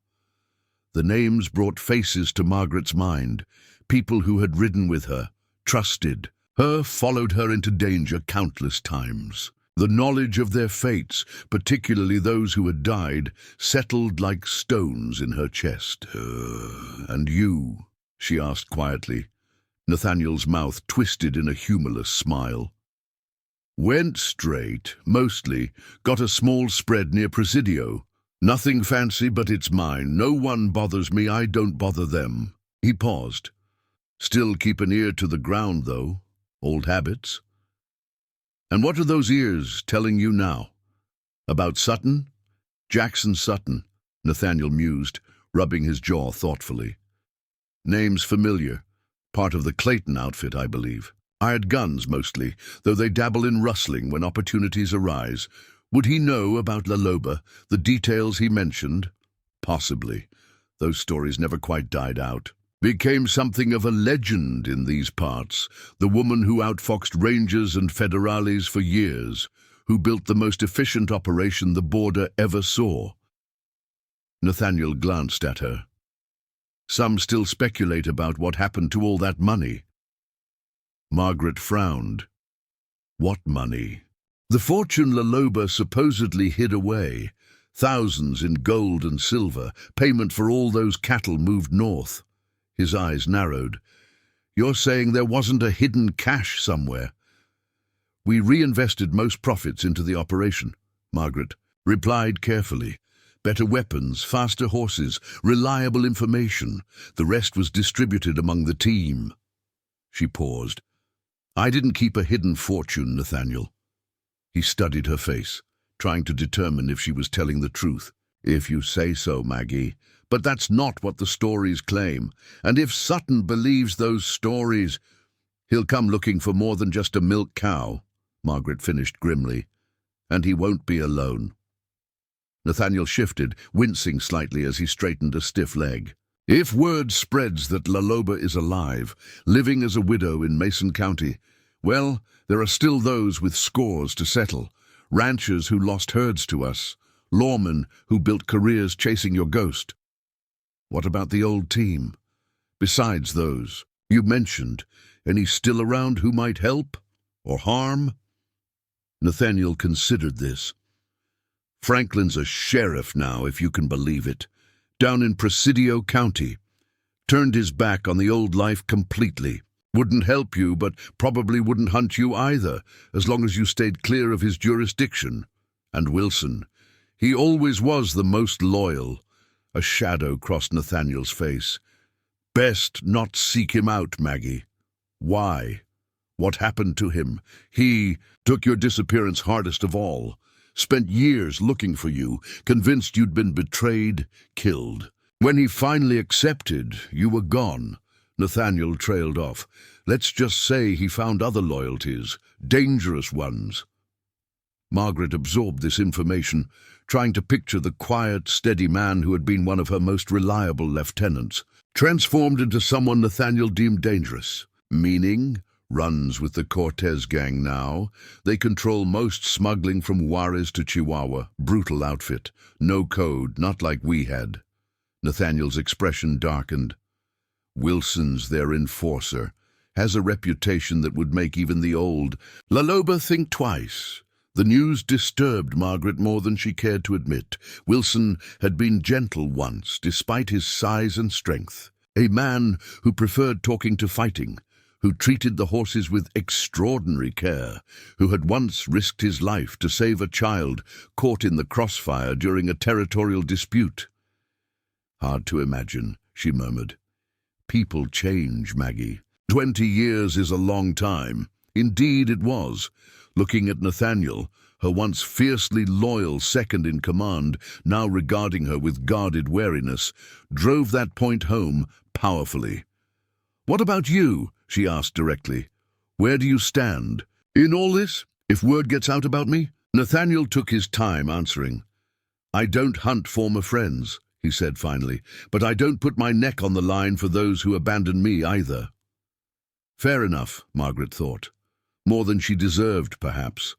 The names brought faces to Margaret's mind, people who had ridden with her, trusted her, followed her into danger countless times. The knowledge of their fates, particularly those who had died, settled like stones in her chest. And you? She asked quietly. Nathaniel's mouth twisted in a humorless smile. Went straight, mostly. Got a small spread near Presidio. Nothing fancy, but it's mine. No one bothers me, I don't bother them. He paused. Still keep an ear to the ground, though. Old habits. And what are those ears telling you now? About Sutton? Jackson Sutton, Nathaniel mused, rubbing his jaw thoughtfully. Name's familiar. Part of the Clayton outfit, I believe. Hired guns, mostly, though they dabble in rustling when opportunities arise. Would he know about La Loba, the details he mentioned? Possibly. Those stories never quite died out. Became something of a legend in these parts, the woman who outfoxed Rangers and Federales for years, who built the most efficient operation the border ever saw. Nathaniel glanced at her. Some still speculate about what happened to all that money. Margaret frowned. What money? The fortune La Loba supposedly hid away. Thousands in gold and silver, payment for all those cattle moved north. His eyes narrowed. You're saying there wasn't a hidden cache somewhere? We reinvested most profits into the operation, Margaret replied carefully. Better weapons, faster horses, reliable information. The rest was distributed among the team. She paused. I didn't keep a hidden fortune, Nathaniel. He studied her face, trying to determine if she was telling the truth. If you say so, Maggie. But that's not what the stories claim. And if Sutton believes those stories, he'll come looking for more than just a milk cow, Margaret finished grimly. And he won't be alone. Nathaniel shifted, wincing slightly as he straightened a stiff leg. If word spreads that La Loba is alive, living as a widow in Mason County, well, there are still those with scores to settle. Ranchers who lost herds to us. Lawmen who built careers chasing your ghost. What about the old team? Besides those you mentioned, any still around who might help or harm? Nathaniel considered this. Franklin's a sheriff now, if you can believe it. Down in Presidio County. Turned his back on the old life completely. Wouldn't help you, but probably wouldn't hunt you either, as long as you stayed clear of his jurisdiction. And Wilson. He always was the most loyal. A shadow crossed Nathaniel's face. Best not seek him out, Maggie. Why? What happened to him? He took your disappearance hardest of all. Spent years looking for you, convinced you'd been betrayed, killed. When he finally accepted, you were gone. Nathaniel trailed off. Let's just say he found other loyalties, dangerous ones. Margaret absorbed this information, trying to picture the quiet, steady man who had been one of her most reliable lieutenants, transformed into someone Nathaniel deemed dangerous. Meaning? Runs with the Cortez gang now. They control most smuggling from Juarez to Chihuahua. Brutal outfit. No code, not like we had. Nathaniel's expression darkened. Wilson's their enforcer. Has a reputation that would make even the old La Loba think twice. The news disturbed Margaret more than she cared to admit. Wilson had been gentle once, despite his size and strength. A man who preferred talking to fighting, who treated the horses with extraordinary care, who had once risked his life to save a child caught in the crossfire during a territorial dispute. Hard to imagine, she murmured. People change, Maggie. 20 years is a long time. Indeed it was. Looking at Nathaniel, her once fiercely loyal second-in-command, now regarding her with guarded wariness, drove that point home powerfully. What about you? She asked directly. Where do you stand? In all this, if word gets out about me? Nathaniel took his time answering. I don't hunt former friends, he said finally, but I don't put my neck on the line for those who abandon me either. Fair enough, Margaret thought. More than she deserved, perhaps.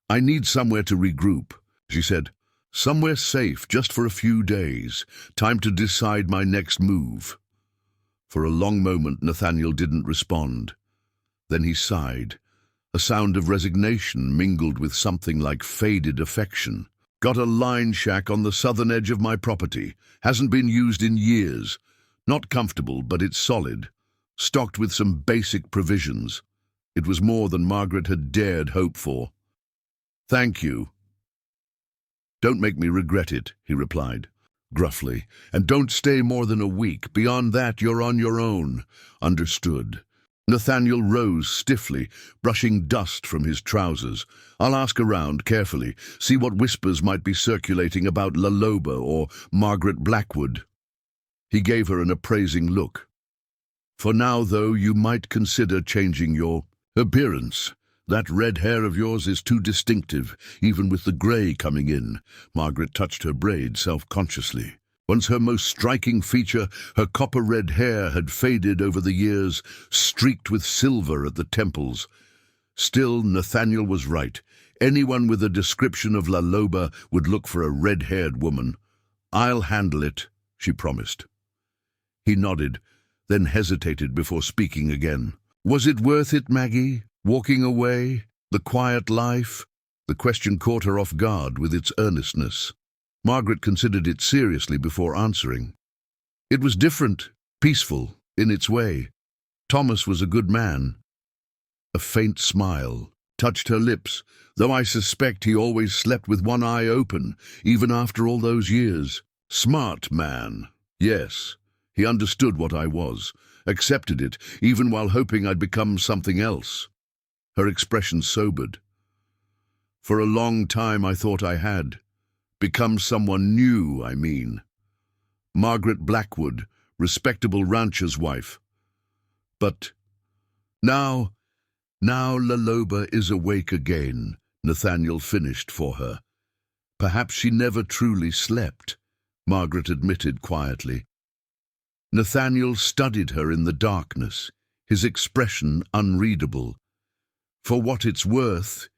I need somewhere to regroup, she said. Somewhere safe, just for a few days. Time to decide my next move. For a long moment, Nathaniel didn't respond. Then he sighed, A sound of resignation mingled with something like faded affection. Got a line shack on the southern edge of my property. Hasn't been used in years. Not comfortable, but it's solid. Stocked with some basic provisions. It was more than Margaret had dared hope for. Thank you. Don't make me regret it, he replied, gruffly. And don't stay more than a week. Beyond that, you're on your own. Understood. Nathaniel rose stiffly, brushing dust from his trousers. I'll ask around carefully, see what whispers might be circulating about La Loba or Margaret Blackwood. He gave her an appraising look. For now, though, you might consider changing your appearance. That red hair of yours is too distinctive, even with the grey coming in. Margaret touched her braid self-consciously. Once her most striking feature, her copper-red hair had faded over the years, streaked with silver at the temples. Still, Nathaniel was right. Anyone with a description of La Loba would look for a red-haired woman. I'll handle it, she promised. He nodded, then hesitated before speaking again. Was it worth it, Maggie? Walking away? The quiet life? The question caught her off guard with its earnestness. Margaret considered it seriously before answering. It was different, peaceful, in its way. Thomas was a good man. A faint smile touched her lips, though I suspect he always slept with one eye open, even after all those years. Smart man, yes. He understood what I was, accepted it, even while hoping I'd become something else. Her expression sobered. For a long time I thought I had. Become someone new, I mean. Margaret Blackwood, respectable rancher's wife. But now La Loba is awake again, Nathaniel finished for her. Perhaps she never truly slept, Margaret admitted quietly. Nathaniel studied her in the darkness, his expression unreadable. For what it's worth,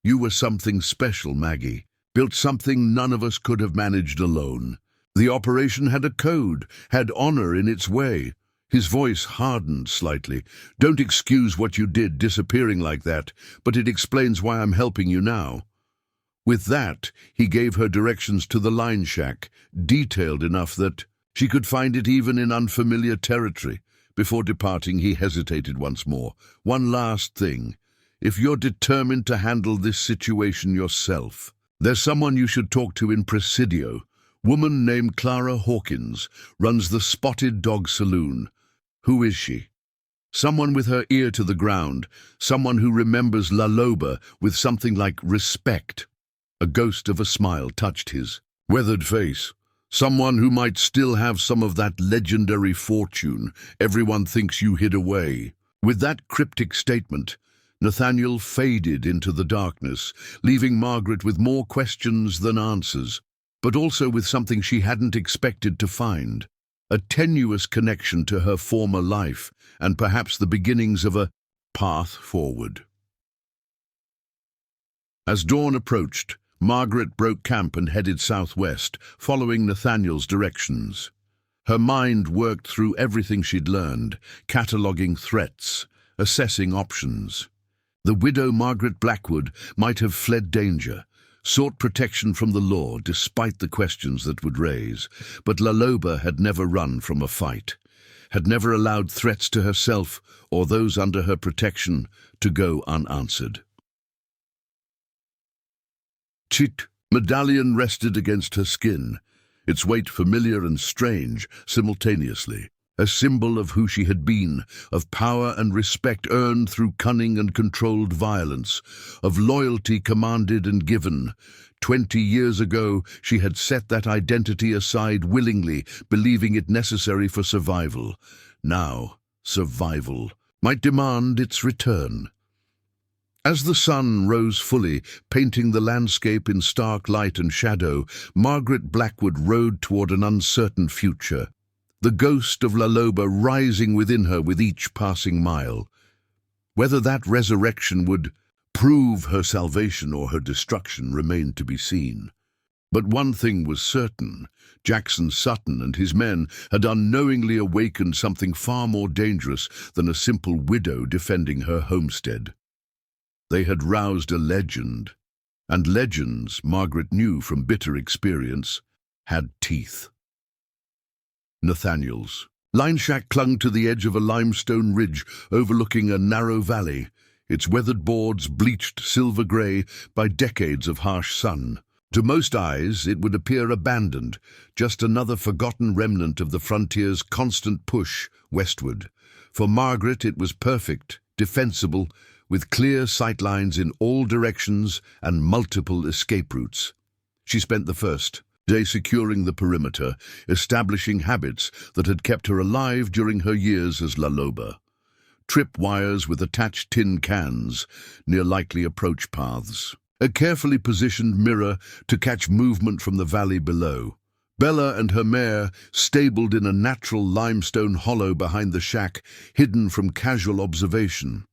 you were something special, Maggie. Built something none of us could have managed alone. The operation had a code, had honor in its way. His voice hardened slightly. Don't excuse what you did disappearing like that, but it explains why I'm helping you now. With that, he gave her directions to the line shack, detailed enough that she could find it even in unfamiliar territory. Before departing, he hesitated once more. One last thing. If you're determined to handle this situation yourself, there's someone you should talk to in Presidio. Woman named Clara Hawkins runs the Spotted Dog Saloon. Who is she? Someone with her ear to the ground, someone who remembers La Loba with something like respect. A ghost of a smile touched his weathered face. Someone who might still have some of that legendary fortune everyone thinks you hid away. With that cryptic statement, Nathaniel faded into the darkness, leaving Margaret with more questions than answers, but also with something she hadn't expected to find. A tenuous connection to her former life, and perhaps the beginnings of a path forward. As dawn approached, Margaret broke camp and headed southwest, following Nathaniel's directions. Her mind worked through everything she'd learned, cataloguing threats, assessing options. The widow Margaret Blackwood might have fled danger, sought protection from the law despite the questions that would raise, but La Loba had never run from a fight, had never allowed threats to herself or those under her protection to go unanswered. Chit, medallion rested against her skin, its weight familiar and strange simultaneously. A symbol of who she had been, of power and respect earned through cunning and controlled violence, of loyalty commanded and given. 20 years ago, she had set that identity aside willingly, believing it necessary for survival. Now, survival might demand its return. As the sun rose fully, painting the landscape in stark light and shadow, Margaret Blackwood rode toward an uncertain future. The ghost of La Loba rising within her with each passing mile. Whether that resurrection would prove her salvation or her destruction remained to be seen. But one thing was certain. Jackson Sutton and his men had unknowingly awakened something far more dangerous than a simple widow defending her homestead. They had roused a legend, and legends, Margaret knew from bitter experience, had teeth. Nathaniel's line shack clung to the edge of a limestone ridge overlooking a narrow valley, its weathered boards bleached silver-grey by decades of harsh sun. To most eyes, it would appear abandoned, just another forgotten remnant of the frontier's constant push westward. For Margaret, it was perfect, defensible, with clear sightlines in all directions and multiple escape routes. She spent the first day securing the perimeter, establishing habits that had kept her alive during her years as La Loba. Trip wires with attached tin cans near likely approach paths. A carefully positioned mirror to catch movement from the valley below. Bella and her mare stabled in a natural limestone hollow behind the shack, hidden from casual observation.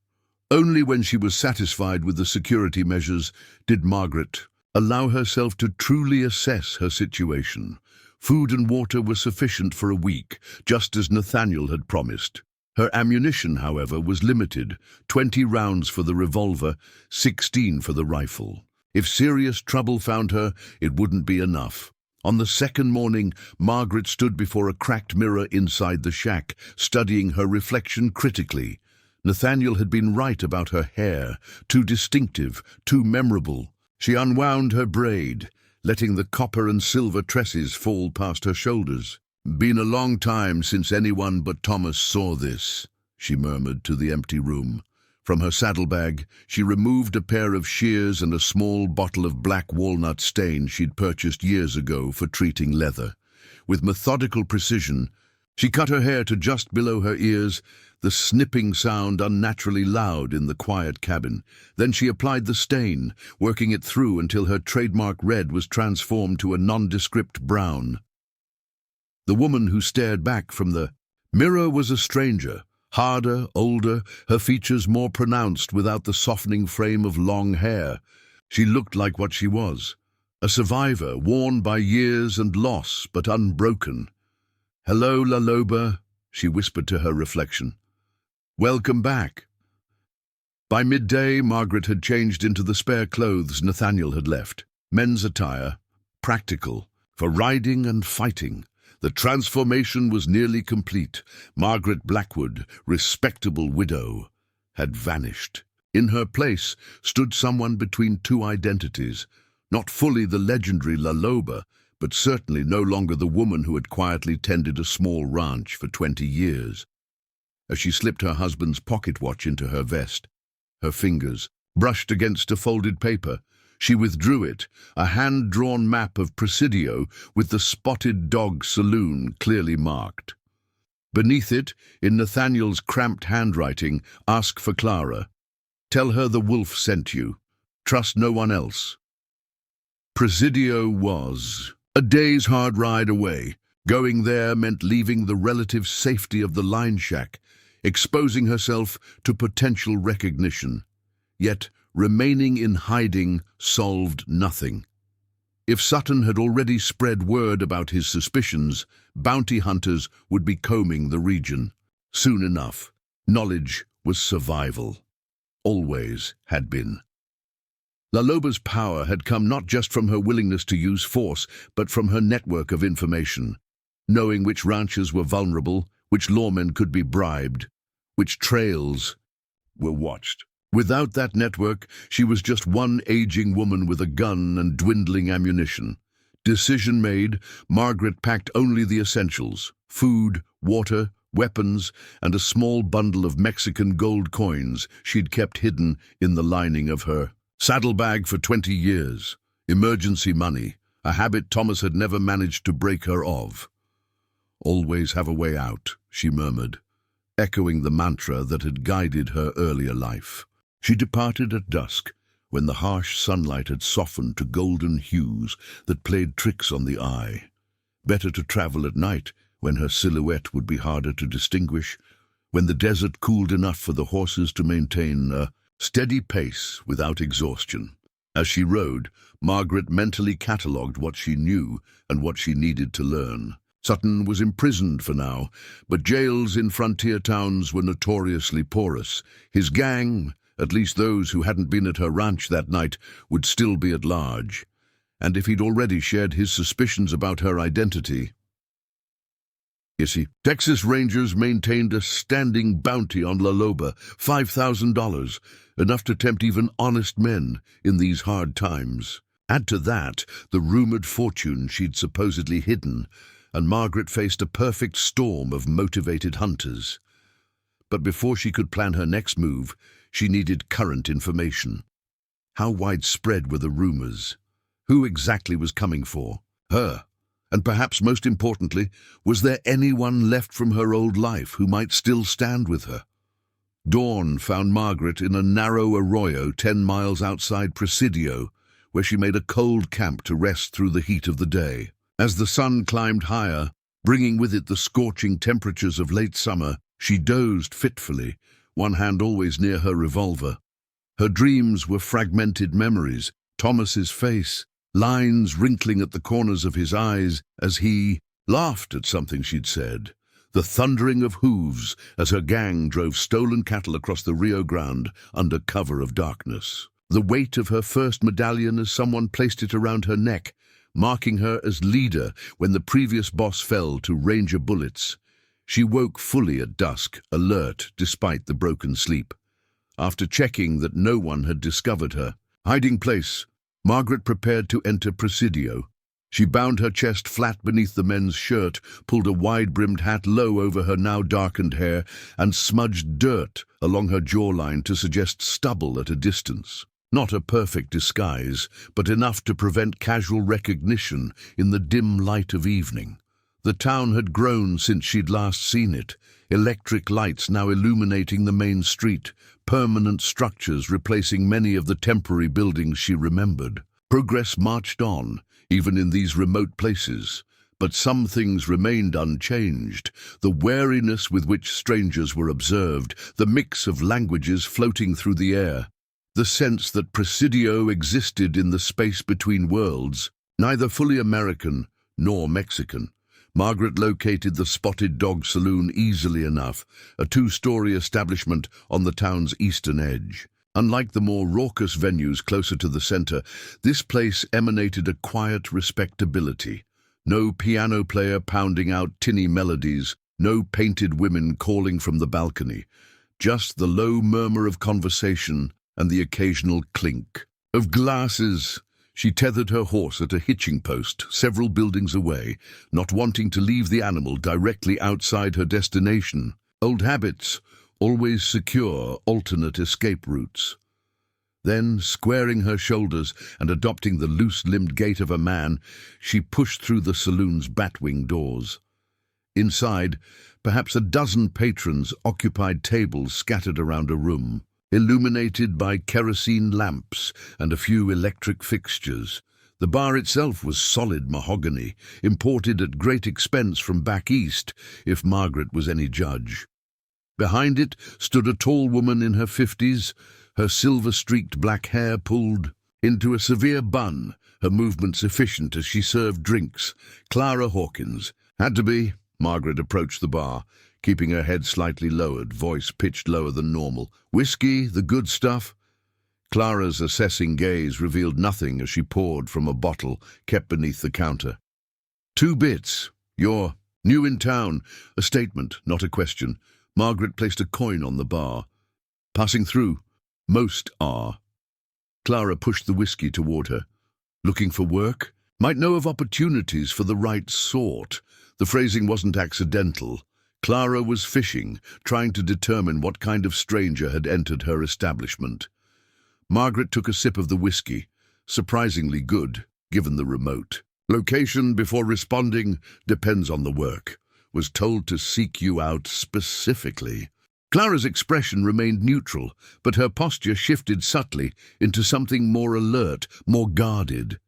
Only when she was satisfied with the security measures did Margaret allow herself to truly assess her situation. Food and water were sufficient for a week, just as Nathaniel had promised. Her ammunition, however, was limited, 20 rounds for the revolver, 16 for the rifle. If serious trouble found her, it wouldn't be enough. On the second morning, Margaret stood before a cracked mirror inside the shack, studying her reflection critically. Nathaniel had been right about her hair, too distinctive, too memorable. She unwound her braid, letting the copper and silver tresses fall past her shoulders. "Been a long time since anyone but Thomas saw this," she murmured to the empty room. From her saddlebag, she removed a pair of shears and a small bottle of black walnut stain she'd purchased years ago for treating leather. With methodical precision, she cut her hair to just below her ears, the snipping sound unnaturally loud in the quiet cabin. Then she applied the stain, working it through until her trademark red was transformed to a nondescript brown. The woman who stared back from the mirror was a stranger, harder, older, her features more pronounced without the softening frame of long hair. She looked like what she was, a survivor, worn by years and loss, but unbroken. "Hello, La Loba," she whispered to her reflection. "Welcome back." By midday, Margaret had changed into the spare clothes Nathaniel had left. Men's attire, practical, for riding and fighting. The transformation was nearly complete. Margaret Blackwood, respectable widow, had vanished. In her place stood someone between two identities, not fully the legendary La Loba, but certainly no longer the woman who had quietly tended a small ranch for 20 years. As she slipped her husband's pocket watch into her vest, her fingers brushed against a folded paper. She withdrew it, a hand-drawn map of Presidio with the Spotted Dog Saloon clearly marked. Beneath it, in Nathaniel's cramped handwriting, "Ask for Clara. Tell her the wolf sent you. Trust no one else." Presidio was a day's hard ride away. Going there meant leaving the relative safety of the line shack, exposing herself to potential recognition. Yet, remaining in hiding solved nothing. If Sutton had already spread word about his suspicions, bounty hunters would be combing the region. Soon enough, knowledge was survival. Always had been. La Loba's power had come not just from her willingness to use force, but from her network of information, knowing which ranchers were vulnerable, which lawmen could be bribed, which trails were watched. Without that network, she was just one aging woman with a gun and dwindling ammunition. Decision made, Margaret packed only the essentials: food, water, weapons, and a small bundle of Mexican gold coins she'd kept hidden in the lining of her saddlebag for 20 years. Emergency money, a habit Thomas had never managed to break her of. "Always have a way out," she murmured, echoing the mantra that had guided her earlier life. She departed at dusk, when the harsh sunlight had softened to golden hues that played tricks on the eye. Better to travel at night, when her silhouette would be harder to distinguish, when the desert cooled enough for the horses to maintain a steady pace without exhaustion. As she rode, Margaret mentally catalogued what she knew and what she needed to learn. Sutton was imprisoned for now, but jails in frontier towns were notoriously porous. His gang, At least those who hadn't been at her ranch that night would still be at large. And if he'd already shared his suspicions about her identity... You see, Texas Rangers maintained a standing bounty on La Loba, $5,000, enough to tempt even honest men in these hard times. Add to that the rumored fortune she'd supposedly hidden, and Margaret faced a perfect storm of motivated hunters. But before she could plan her next move, she needed current information. How widespread were the rumors? Who exactly was coming for her? And perhaps most importantly, was there anyone left from her old life who might still stand with her? Dawn found Margaret in a narrow arroyo 10 miles outside Presidio, where she made a cold camp to rest through the heat of the day. As the sun climbed higher, bringing with it the scorching temperatures of late summer, she dozed fitfully, one hand always near her revolver. Her dreams were fragmented memories, Thomas's face, lines wrinkling at the corners of his eyes as he laughed at something she'd said, the thundering of hooves as her gang drove stolen cattle across the Rio Grande under cover of darkness. The weight of her first medallion as someone placed it around her neck, marking her as leader when the previous boss fell to Ranger bullets. She woke fully at dusk, alert despite the broken sleep. After checking that no one had discovered her hiding place, Margaret prepared to enter Presidio. She bound her chest flat beneath the men's shirt, pulled a wide-brimmed hat low over her now darkened hair, and smudged dirt along her jawline to suggest stubble at a distance. Not a perfect disguise, but enough to prevent casual recognition in the dim light of evening. The town had grown since she'd last seen it, electric lights now illuminating the main street, permanent structures replacing many of the temporary buildings she remembered. Progress marched on, even in these remote places, but some things remained unchanged. The wariness with which strangers were observed, the mix of languages floating through the air, the sense that Presidio existed in the space between worlds, neither fully American nor Mexican. Margaret located the Spotted Dog Saloon easily enough, a 2-story establishment on the town's eastern edge. Unlike the more raucous venues closer to the center, this place emanated a quiet respectability. No piano player pounding out tinny melodies, no painted women calling from the balcony, just the low murmur of conversation and the occasional clink of glasses. She tethered her horse at a hitching post several buildings away, not wanting to leave the animal directly outside her destination. Old habits, always secure alternate escape routes. Then, squaring her shoulders and adopting the loose-limbed gait of a man, she pushed through the saloon's batwing doors. Inside, perhaps a dozen patrons occupied tables scattered around a room, illuminated by kerosene lamps and a few electric fixtures. The bar itself was solid mahogany, imported at great expense from back east, if Margaret was any judge. Behind it stood a tall woman in her 50s, her silver-streaked black hair pulled into a severe bun, her movements efficient as she served drinks. Clara Hawkins. Had to be. Margaret approached the bar, keeping her head slightly lowered, voice pitched lower than normal. Whiskey, the good stuff? Clara's assessing gaze revealed nothing as she poured from a bottle kept beneath the counter. 2 bits. You're new in town. A statement, not a question. Margaret placed a coin on the bar. Passing through. Most are. Clara pushed the whiskey toward her. Looking for work? Might know of opportunities for the right sort. The phrasing wasn't accidental. Clara was fishing, trying to determine what kind of stranger had entered her establishment. Margaret took a sip of the whiskey, surprisingly good, given the remote. Location before responding depends on the work. Was told to seek you out specifically. Clara's expression remained neutral, but her posture shifted subtly into something more alert, more guarded.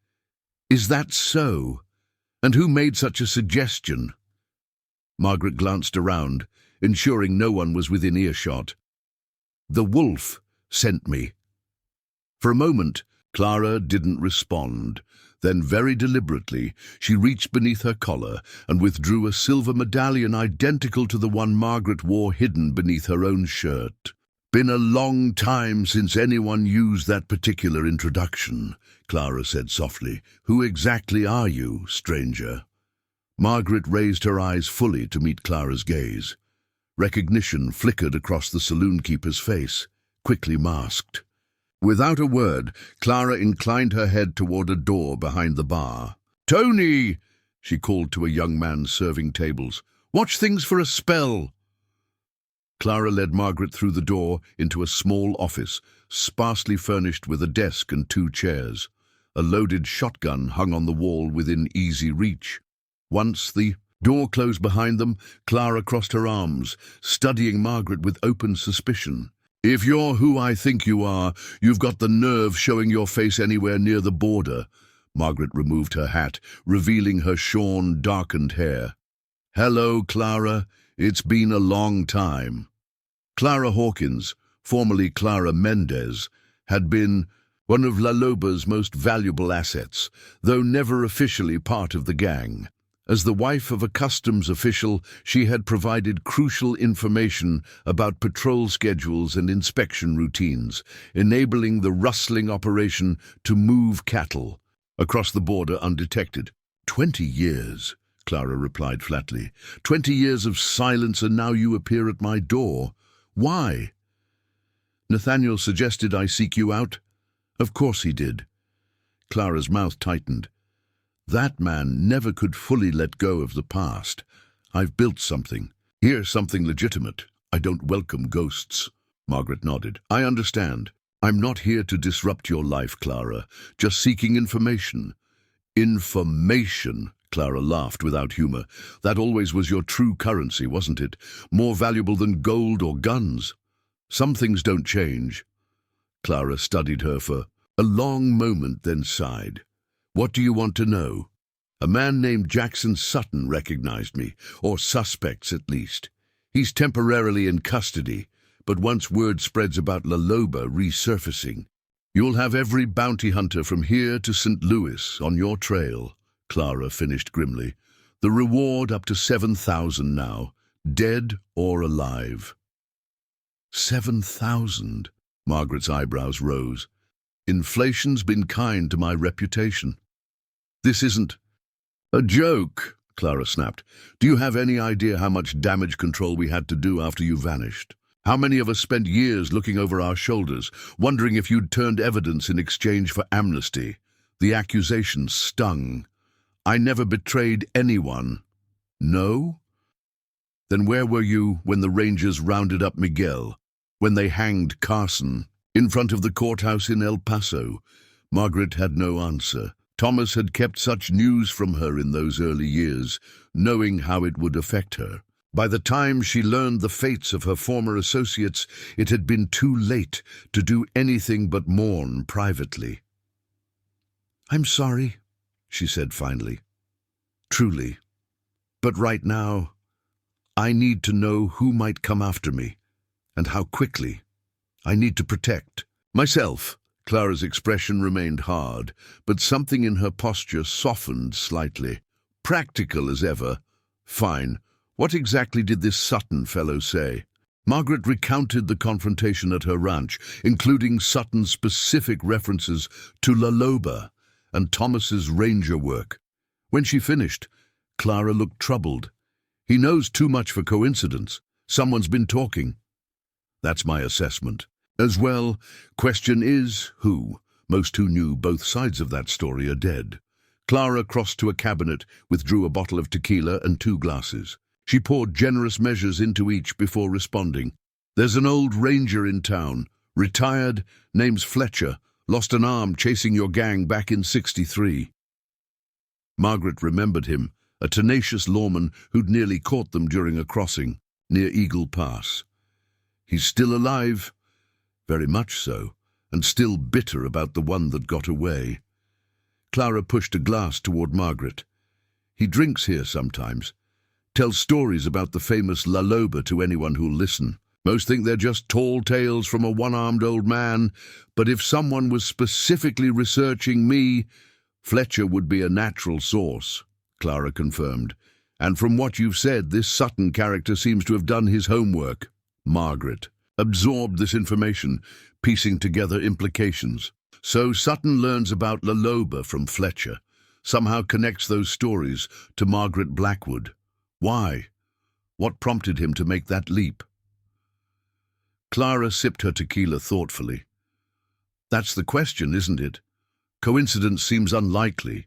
Is that so? And who made such a suggestion? Margaret glanced around, ensuring no one was within earshot. The wolf sent me. For a moment, Clara didn't respond. Then, very deliberately, she reached beneath her collar and withdrew a silver medallion identical to the one Margaret wore hidden beneath her own shirt. Been a long time since anyone used that particular introduction, Clara said softly. Who exactly are you, stranger? Margaret raised her eyes fully to meet Clara's gaze. Recognition flickered across the saloon-keeper's face, quickly masked. Without a word, Clara inclined her head toward a door behind the bar. "Tony!" she called to a young man serving tables. "Watch things for a spell." Clara led Margaret through the door into a small office, sparsely furnished with a desk and 2 chairs. A loaded shotgun hung on the wall within easy reach. Once the door closed behind them, Clara crossed her arms, studying Margaret with open suspicion. "If you're who I think you are, you've got the nerve showing your face anywhere near the border." Margaret removed her hat, revealing her shorn, darkened hair. "Hello, Clara. It's been a long time." Clara Hawkins, formerly Clara Mendez, had been one of La Loba's most valuable assets, though never officially part of the gang. As the wife of a customs official, she had provided crucial information about patrol schedules and inspection routines, enabling the rustling operation to move cattle across the border undetected. 20 years, Clara replied flatly. 20 years of silence, and now you appear at my door. Why? Nathaniel suggested I seek you out? Of course he did. Clara's mouth tightened. That man never could fully let go of the past. I've built something. Here's something legitimate. I don't welcome ghosts. Margaret nodded. I understand. I'm not here to disrupt your life, Clara. Just seeking information. Information, Clara laughed without humor. That always was your true currency, wasn't it? More valuable than gold or guns. Some things don't change. Clara studied her for a long moment, then sighed. What do you want to know? A man named Jackson Sutton recognized me, or suspects at least. He's temporarily in custody, but once word spreads about La Loba resurfacing, you'll have every bounty hunter from here to St. Louis on your trail, Clara finished grimly. The reward up to 7,000 now, dead or alive. 7,000? Margaret's eyebrows rose. Inflation's been kind to my reputation. This isn't a joke, Clara snapped. Do you have any idea how much damage control we had to do after you vanished? How many of us spent years looking over our shoulders, wondering if you'd turned evidence in exchange for amnesty? The accusations stung. I never betrayed anyone. No? Then where were you when the Rangers rounded up Miguel? When they hanged Carson? In front of the courthouse in El Paso? Margaret had no answer. Thomas had kept such news from her in those early years, knowing how it would affect her. By the time she learned the fates of her former associates, it had been too late to do anything but mourn privately. I'm sorry, she said finally. Truly. But right now, I need to know who might come after me, and how quickly. I need to protect myself. Clara's expression remained hard, but something in her posture softened slightly. Practical as ever. Fine. What exactly did this Sutton fellow say? Margaret recounted the confrontation at her ranch, including Sutton's specific references to La Loba and Thomas's ranger work. When she finished, Clara looked troubled. He knows too much for coincidence. Someone's been talking. That's my assessment. As well, question is, who? Most who knew both sides of that story are dead. Clara crossed to a cabinet, withdrew a bottle of tequila and 2 glasses. She poured generous measures into each before responding. There's an old ranger in town, retired, name's Fletcher, lost an arm chasing your gang back in '63. Margaret remembered him, a tenacious lawman who'd nearly caught them during a crossing near Eagle Pass. He's still alive. Very much so, and still bitter about the one that got away. Clara pushed a glass toward Margaret. He drinks here sometimes. Tells stories about the famous La Loba to anyone who'll listen. Most think they're just tall tales from a one-armed old man, but if someone was specifically researching me, Fletcher would be a natural source, Clara confirmed. And from what you've said, this Sutton character seems to have done his homework. Margaret. absorbed this information, piecing together implications. So Sutton learns about La Loba from Fletcher, somehow connects those stories to Margaret Blackwood. Why? What prompted him to make that leap? Clara sipped her tequila thoughtfully. That's the question, isn't it? Coincidence seems unlikely.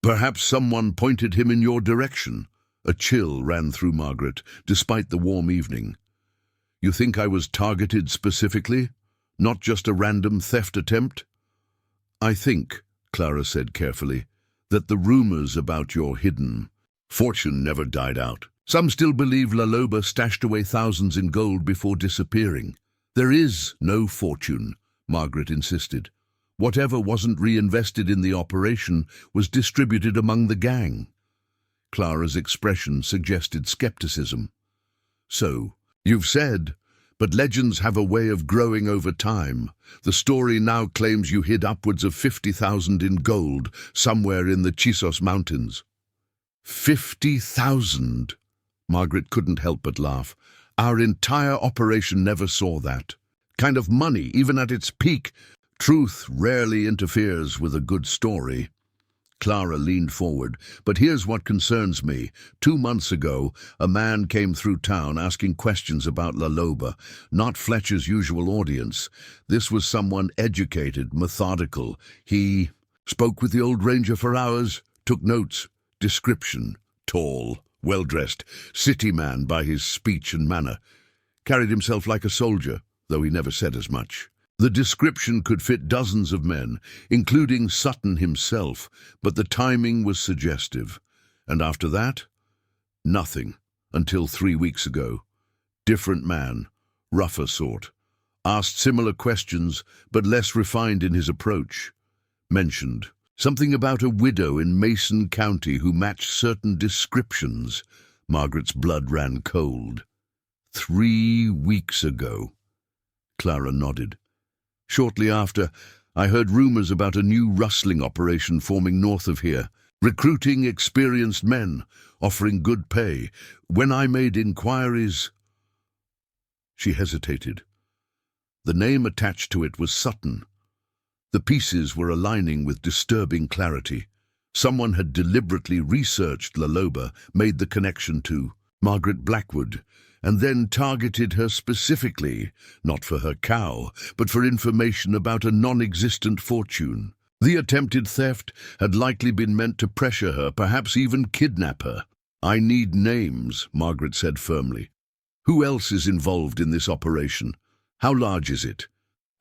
Perhaps someone pointed him in your direction. A chill ran through Margaret, despite the warm evening. You think I was targeted specifically? Not just a random theft attempt? I think, Clara said carefully, that the rumors about your hidden fortune never died out. Some still believe La Loba stashed away thousands in gold before disappearing. There is no fortune, Margaret insisted. Whatever wasn't reinvested in the operation was distributed among the gang. Clara's expression suggested skepticism. So, you've said, but legends have a way of growing over time. The story now claims you hid upwards of 50,000 in gold somewhere in the Chisos Mountains. 50,000? Margaret couldn't help but laugh. Our entire operation never saw that. Kind of money, even at its peak. Truth rarely interferes with a good story. Clara leaned forward. But here's what concerns me. 2 months ago, a man came through town asking questions about La Loba, not Fletcher's usual audience. This was someone educated, methodical. He spoke with the old ranger for hours, took notes. Description: tall, well-dressed, city man by his speech and manner. Carried himself like a soldier, though he never said as much. The description could fit dozens of men, including Sutton himself, but the timing was suggestive. And after that, nothing, until 3 weeks ago. Different man, rougher sort. Asked similar questions, but less refined in his approach. Mentioned something about a widow in Mason County who matched certain descriptions. Margaret's blood ran cold. 3 weeks ago. Clara nodded. Shortly after, I heard rumors about a new rustling operation forming north of here, recruiting experienced men, offering good pay. When I made inquiries... She hesitated. The name attached to it was Sutton. The pieces were aligning with disturbing clarity. Someone had deliberately researched La Loba, made the connection to Margaret Blackwood, and then targeted her specifically, not for her cow, but for information about a non-existent fortune. The attempted theft had likely been meant to pressure her, perhaps even kidnap her. I need names, Margaret said firmly. Who else is involved in this operation? How large is it?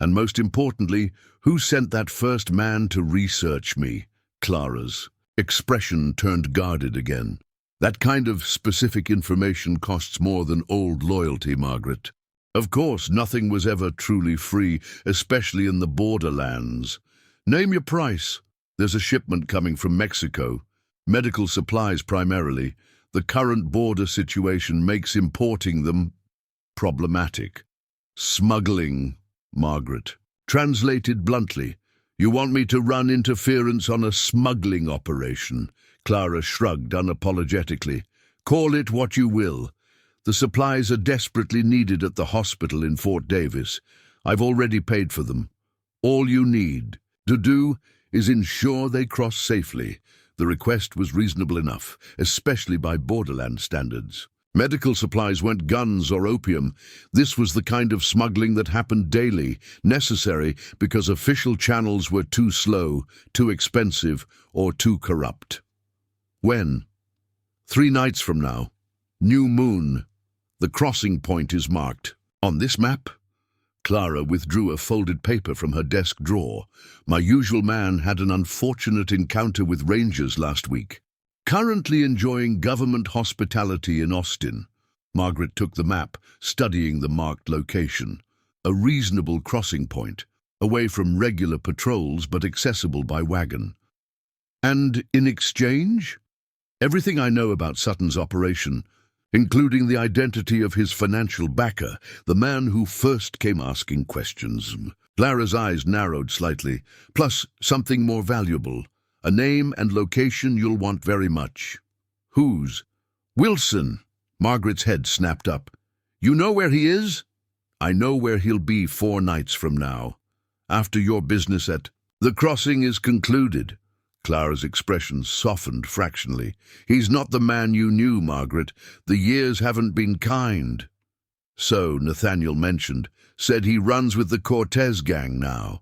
And most importantly, who sent that first man to research me? Clara's expression turned guarded again. That kind of specific information costs more than old loyalty, Margaret. Of course, nothing was ever truly free, especially in the borderlands. Name your price. There's a shipment coming from Mexico. Medical supplies primarily. The current border situation makes importing them problematic. Smuggling, Margaret. Translated bluntly, you want me to run interference on a smuggling operation? Clara shrugged unapologetically. Call it what you will. The supplies are desperately needed at the hospital in Fort Davis. I've already paid for them. All you need to do is ensure they cross safely. The request was reasonable enough, especially by borderland standards. Medical supplies weren't guns or opium. This was the kind of smuggling that happened daily, necessary because official channels were too slow, too expensive, or too corrupt. When? 3 nights from now. New moon. The crossing point is marked. On this map? Clara withdrew a folded paper from her desk drawer. My usual man had an unfortunate encounter with rangers last week. Currently enjoying government hospitality in Austin. Margaret took the map, studying the marked location. A reasonable crossing point, away from regular patrols but accessible by wagon. And in exchange? Everything I know about Sutton's operation, including the identity of his financial backer, the man who first came asking questions. Clara's eyes narrowed slightly, plus something more valuable. A name and location you'll want very much. Whose? Wilson. Margaret's head snapped up. You know where he is? I know where he'll be 4 nights from now, after your business at... The crossing is concluded. Clara's expression softened fractionally. He's not the man you knew, Margaret. The years haven't been kind. So, Nathaniel mentioned, said he runs with the Cortez gang now.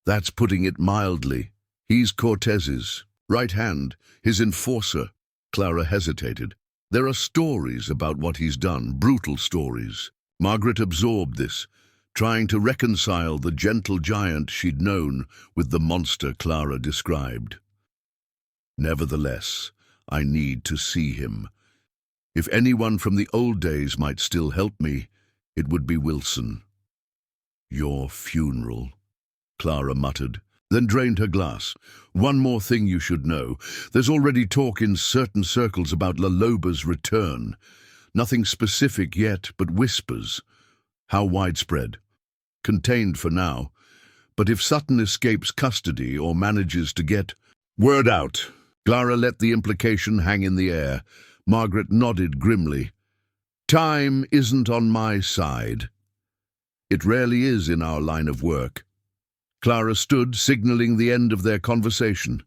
That's putting it mildly. He's Cortez's right hand, his enforcer. Clara hesitated. There are stories about what he's done, brutal stories. Margaret absorbed this, trying to reconcile the gentle giant she'd known with the monster Clara described. Nevertheless, I need to see him. If anyone from the old days might still help me, it would be Wilson. Your funeral, Clara muttered, then drained her glass. One more thing you should know. There's already talk in certain circles about La Loba's return. Nothing specific yet, but whispers. How widespread? Contained for now. But if Sutton escapes custody or manages to get... Word out. Clara let the implication hang in the air. Margaret nodded grimly. Time isn't on my side. It rarely is in our line of work. Clara stood, signaling the end of their conversation.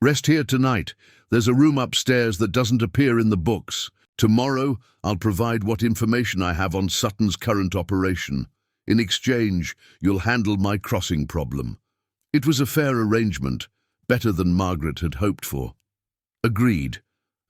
Rest here tonight. There's a room upstairs that doesn't appear in the books. Tomorrow, I'll provide what information I have on Sutton's current operation. In exchange, you'll handle my crossing problem. It was a fair arrangement, better than Margaret had hoped for. Agreed,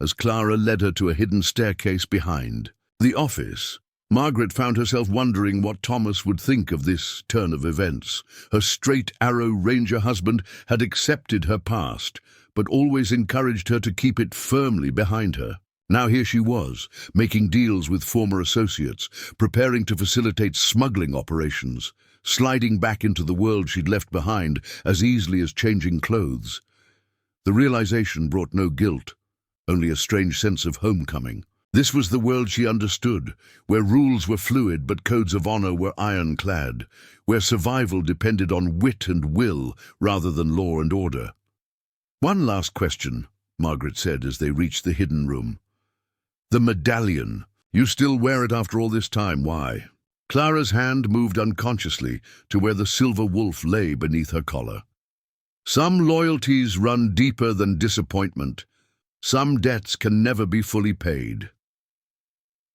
as Clara led her to a hidden staircase behind. The office. Margaret found herself wondering what Thomas would think of this turn of events. Her straight-arrow ranger husband had accepted her past, but always encouraged her to keep it firmly behind her. Now here she was, making deals with former associates, preparing to facilitate smuggling operations, sliding back into the world she'd left behind as easily as changing clothes. The realization brought no guilt, only a strange sense of homecoming. This was the world she understood, where rules were fluid but codes of honor were ironclad, where survival depended on wit and will rather than law and order. One last question, Margaret said as they reached the hidden room. The medallion. You still wear it after all this time, why? Clara's hand moved unconsciously to where the silver wolf lay beneath her collar. Some loyalties run deeper than disappointment. Some debts can never be fully paid.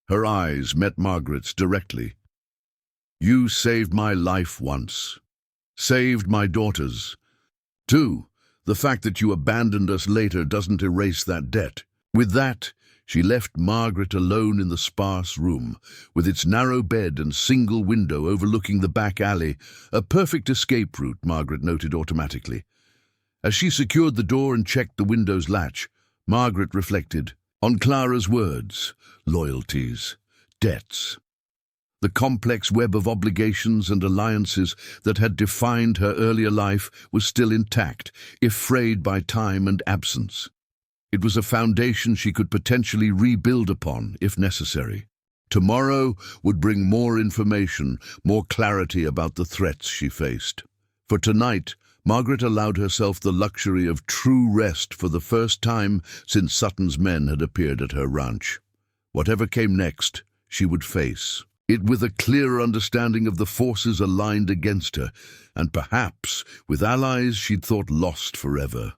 Her eyes met Margaret's directly. You saved my life once. Saved my daughter's. 2. The fact that you abandoned us later doesn't erase that debt. With that, she left Margaret alone in the sparse room, with its narrow bed and single window overlooking the back alley, a perfect escape route, Margaret noted automatically. As she secured the door and checked the window's latch, Margaret reflected on Clara's words, loyalties, debts. The complex web of obligations and alliances that had defined her earlier life was still intact, if frayed by time and absence. It was a foundation she could potentially rebuild upon, if necessary. Tomorrow would bring more information, more clarity about the threats she faced. For tonight, Margaret allowed herself the luxury of true rest for the first time since Sutton's men had appeared at her ranch. Whatever came next, she would face it with a clearer understanding of the forces aligned against her, and perhaps with allies she'd thought lost forever.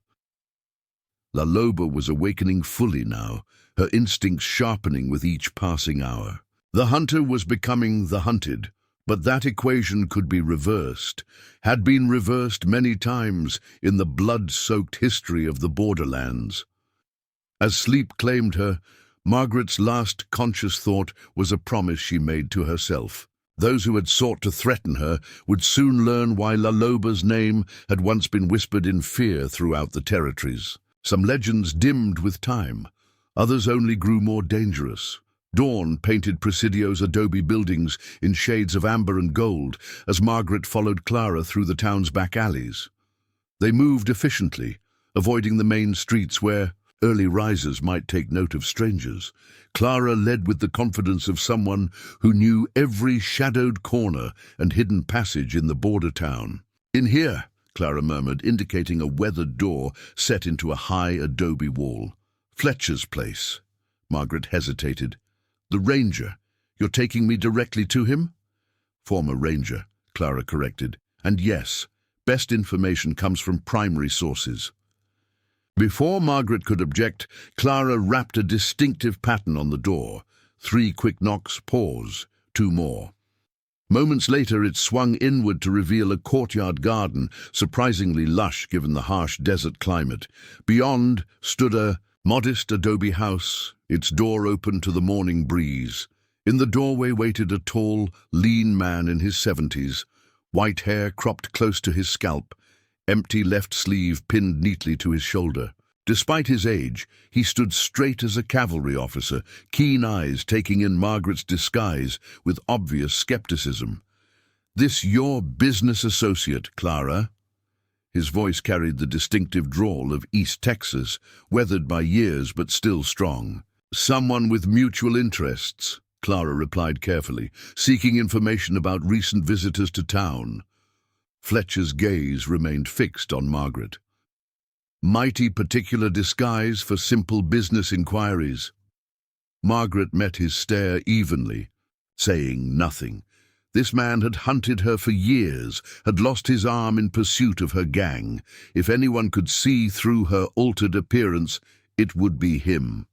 La Loba was awakening fully now, her instincts sharpening with each passing hour. The hunter was becoming the hunted, but that equation could be reversed, had been reversed many times in the blood-soaked history of the borderlands. As sleep claimed her, Margaret's last conscious thought was a promise she made to herself. Those who had sought to threaten her would soon learn why La Loba's name had once been whispered in fear throughout the territories. Some legends dimmed with time, others only grew more dangerous. Dawn painted Presidio's adobe buildings in shades of amber and gold as Margaret followed Clara through the town's back alleys. They moved efficiently, avoiding the main streets where early risers might take note of strangers. Clara led with the confidence of someone who knew every shadowed corner and hidden passage in the border town. "In here," Clara murmured, indicating a weathered door set into a high adobe wall. "Fletcher's place." Margaret hesitated. "The ranger. You're taking me directly to him?" Former ranger, Clara corrected. And yes, best information comes from primary sources. Before Margaret could object, Clara rapped a distinctive pattern on the door. 3 quick knocks, pause, 2 more. Moments later, it swung inward to reveal a courtyard garden, surprisingly lush given the harsh desert climate. Beyond stood a modest adobe house, its door open to the morning breeze. In the doorway waited a tall, lean man in his 70s, white hair cropped close to his scalp, empty left sleeve pinned neatly to his shoulder. Despite his age, he stood straight as a cavalry officer, keen eyes taking in Margaret's disguise with obvious skepticism. "This your business associate, Clara?" His voice carried the distinctive drawl of East Texas, weathered by years but still strong. "Someone with mutual interests," Clara replied carefully, "seeking information about recent visitors to town." Fletcher's gaze remained fixed on Margaret. "Mighty particular disguise for simple business inquiries." Margaret met his stare evenly, saying nothing. This man had hunted her for years, had lost his arm in pursuit of her gang. If anyone could see through her altered appearance, it would be him.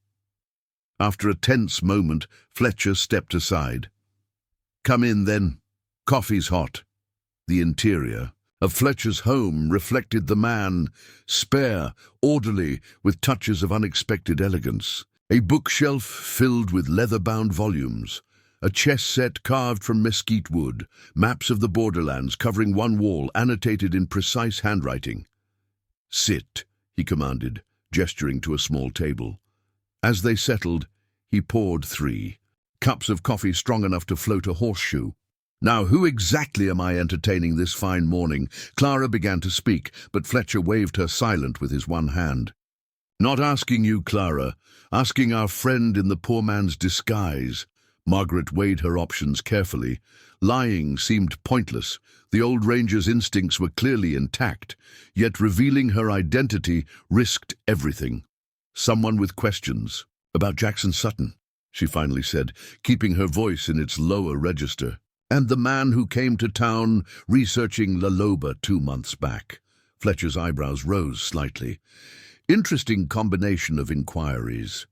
After a tense moment, Fletcher stepped aside. "Come in, then. Coffee's hot." The interior of Fletcher's home reflected the man, spare, orderly, with touches of unexpected elegance. A bookshelf filled with leather-bound volumes, a chess set carved from mesquite wood, maps of the borderlands covering one wall, annotated in precise handwriting. "Sit," he commanded, gesturing to a small table. As they settled, he poured 3 cups of coffee strong enough to float a horseshoe. "Now, who exactly am I entertaining this fine morning?" Clara began to speak, but Fletcher waved her silent with his one hand. "Not asking you, Clara. Asking our friend in the poor man's disguise." Margaret weighed her options carefully. Lying seemed pointless. The old ranger's instincts were clearly intact, yet revealing her identity risked everything. "Someone with questions about Jackson Sutton," she finally said, keeping her voice in its lower register. "And the man who came to town researching La Loba 2 months back." Fletcher's eyebrows rose slightly. Interesting combination of inquiries.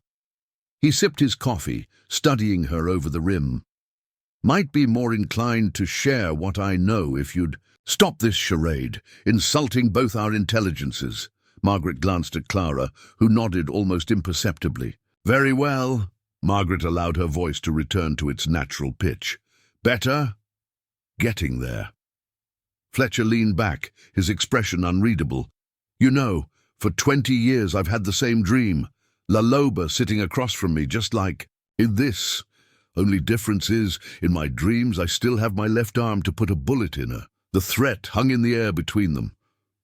He sipped his coffee, studying her over the rim. "Might be more inclined to share what I know if you'd stop this charade, insulting both our intelligences." Margaret glanced at Clara, who nodded almost imperceptibly. "Very well." Margaret allowed her voice to return to its natural pitch. "Better?" "Getting there." Fletcher leaned back, his expression unreadable. "You know, for 20 years I've had the same dream. La Loba sitting across from me, just like in this. Only difference is, in my dreams I still have my left arm to put a bullet in her." The threat hung in the air between them.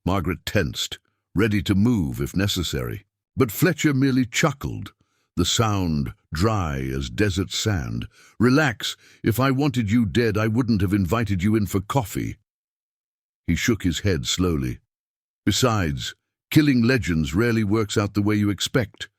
Margaret tensed, ready to move if necessary. But Fletcher merely chuckled, the sound dry as desert sand. "Relax. If I wanted you dead, I wouldn't have invited you in for coffee." He shook his head slowly. "Besides, killing legends rarely works out the way you expect.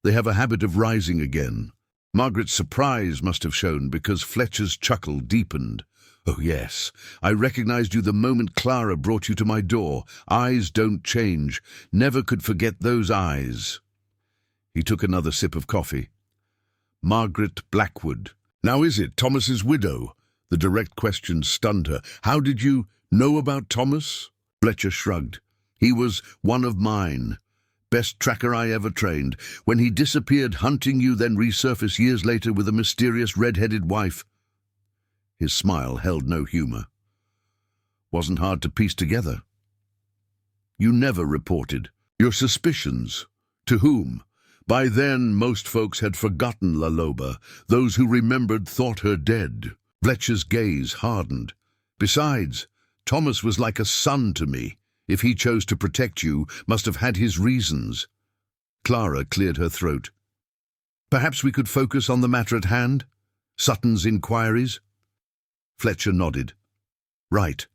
They have a habit of rising again." Margaret's surprise must have shown, because Fletcher's chuckle deepened. "Oh yes, I recognized you the moment Clara brought you to my door. Eyes don't change. Never could forget those eyes." He took another sip of coffee. "Margaret Blackwood. Now is it Thomas's widow?" The direct question stunned her. "How did you know about Thomas?" Fletcher shrugged. "He was one of mine. Best tracker I ever trained. When he disappeared hunting you, then resurfaced years later with a mysterious red-headed wife." His smile held no humor. "Wasn't hard to piece together." "You never reported your suspicions. To whom?" By then, most folks had forgotten La Loba. Those who remembered thought her dead. Fletcher's gaze hardened. "Besides, Thomas was like a son to me. If he chose to protect you, must have had his reasons." Clara cleared her throat. "Perhaps we could focus on the matter at hand? Sutton's inquiries?" Fletcher nodded. "Right.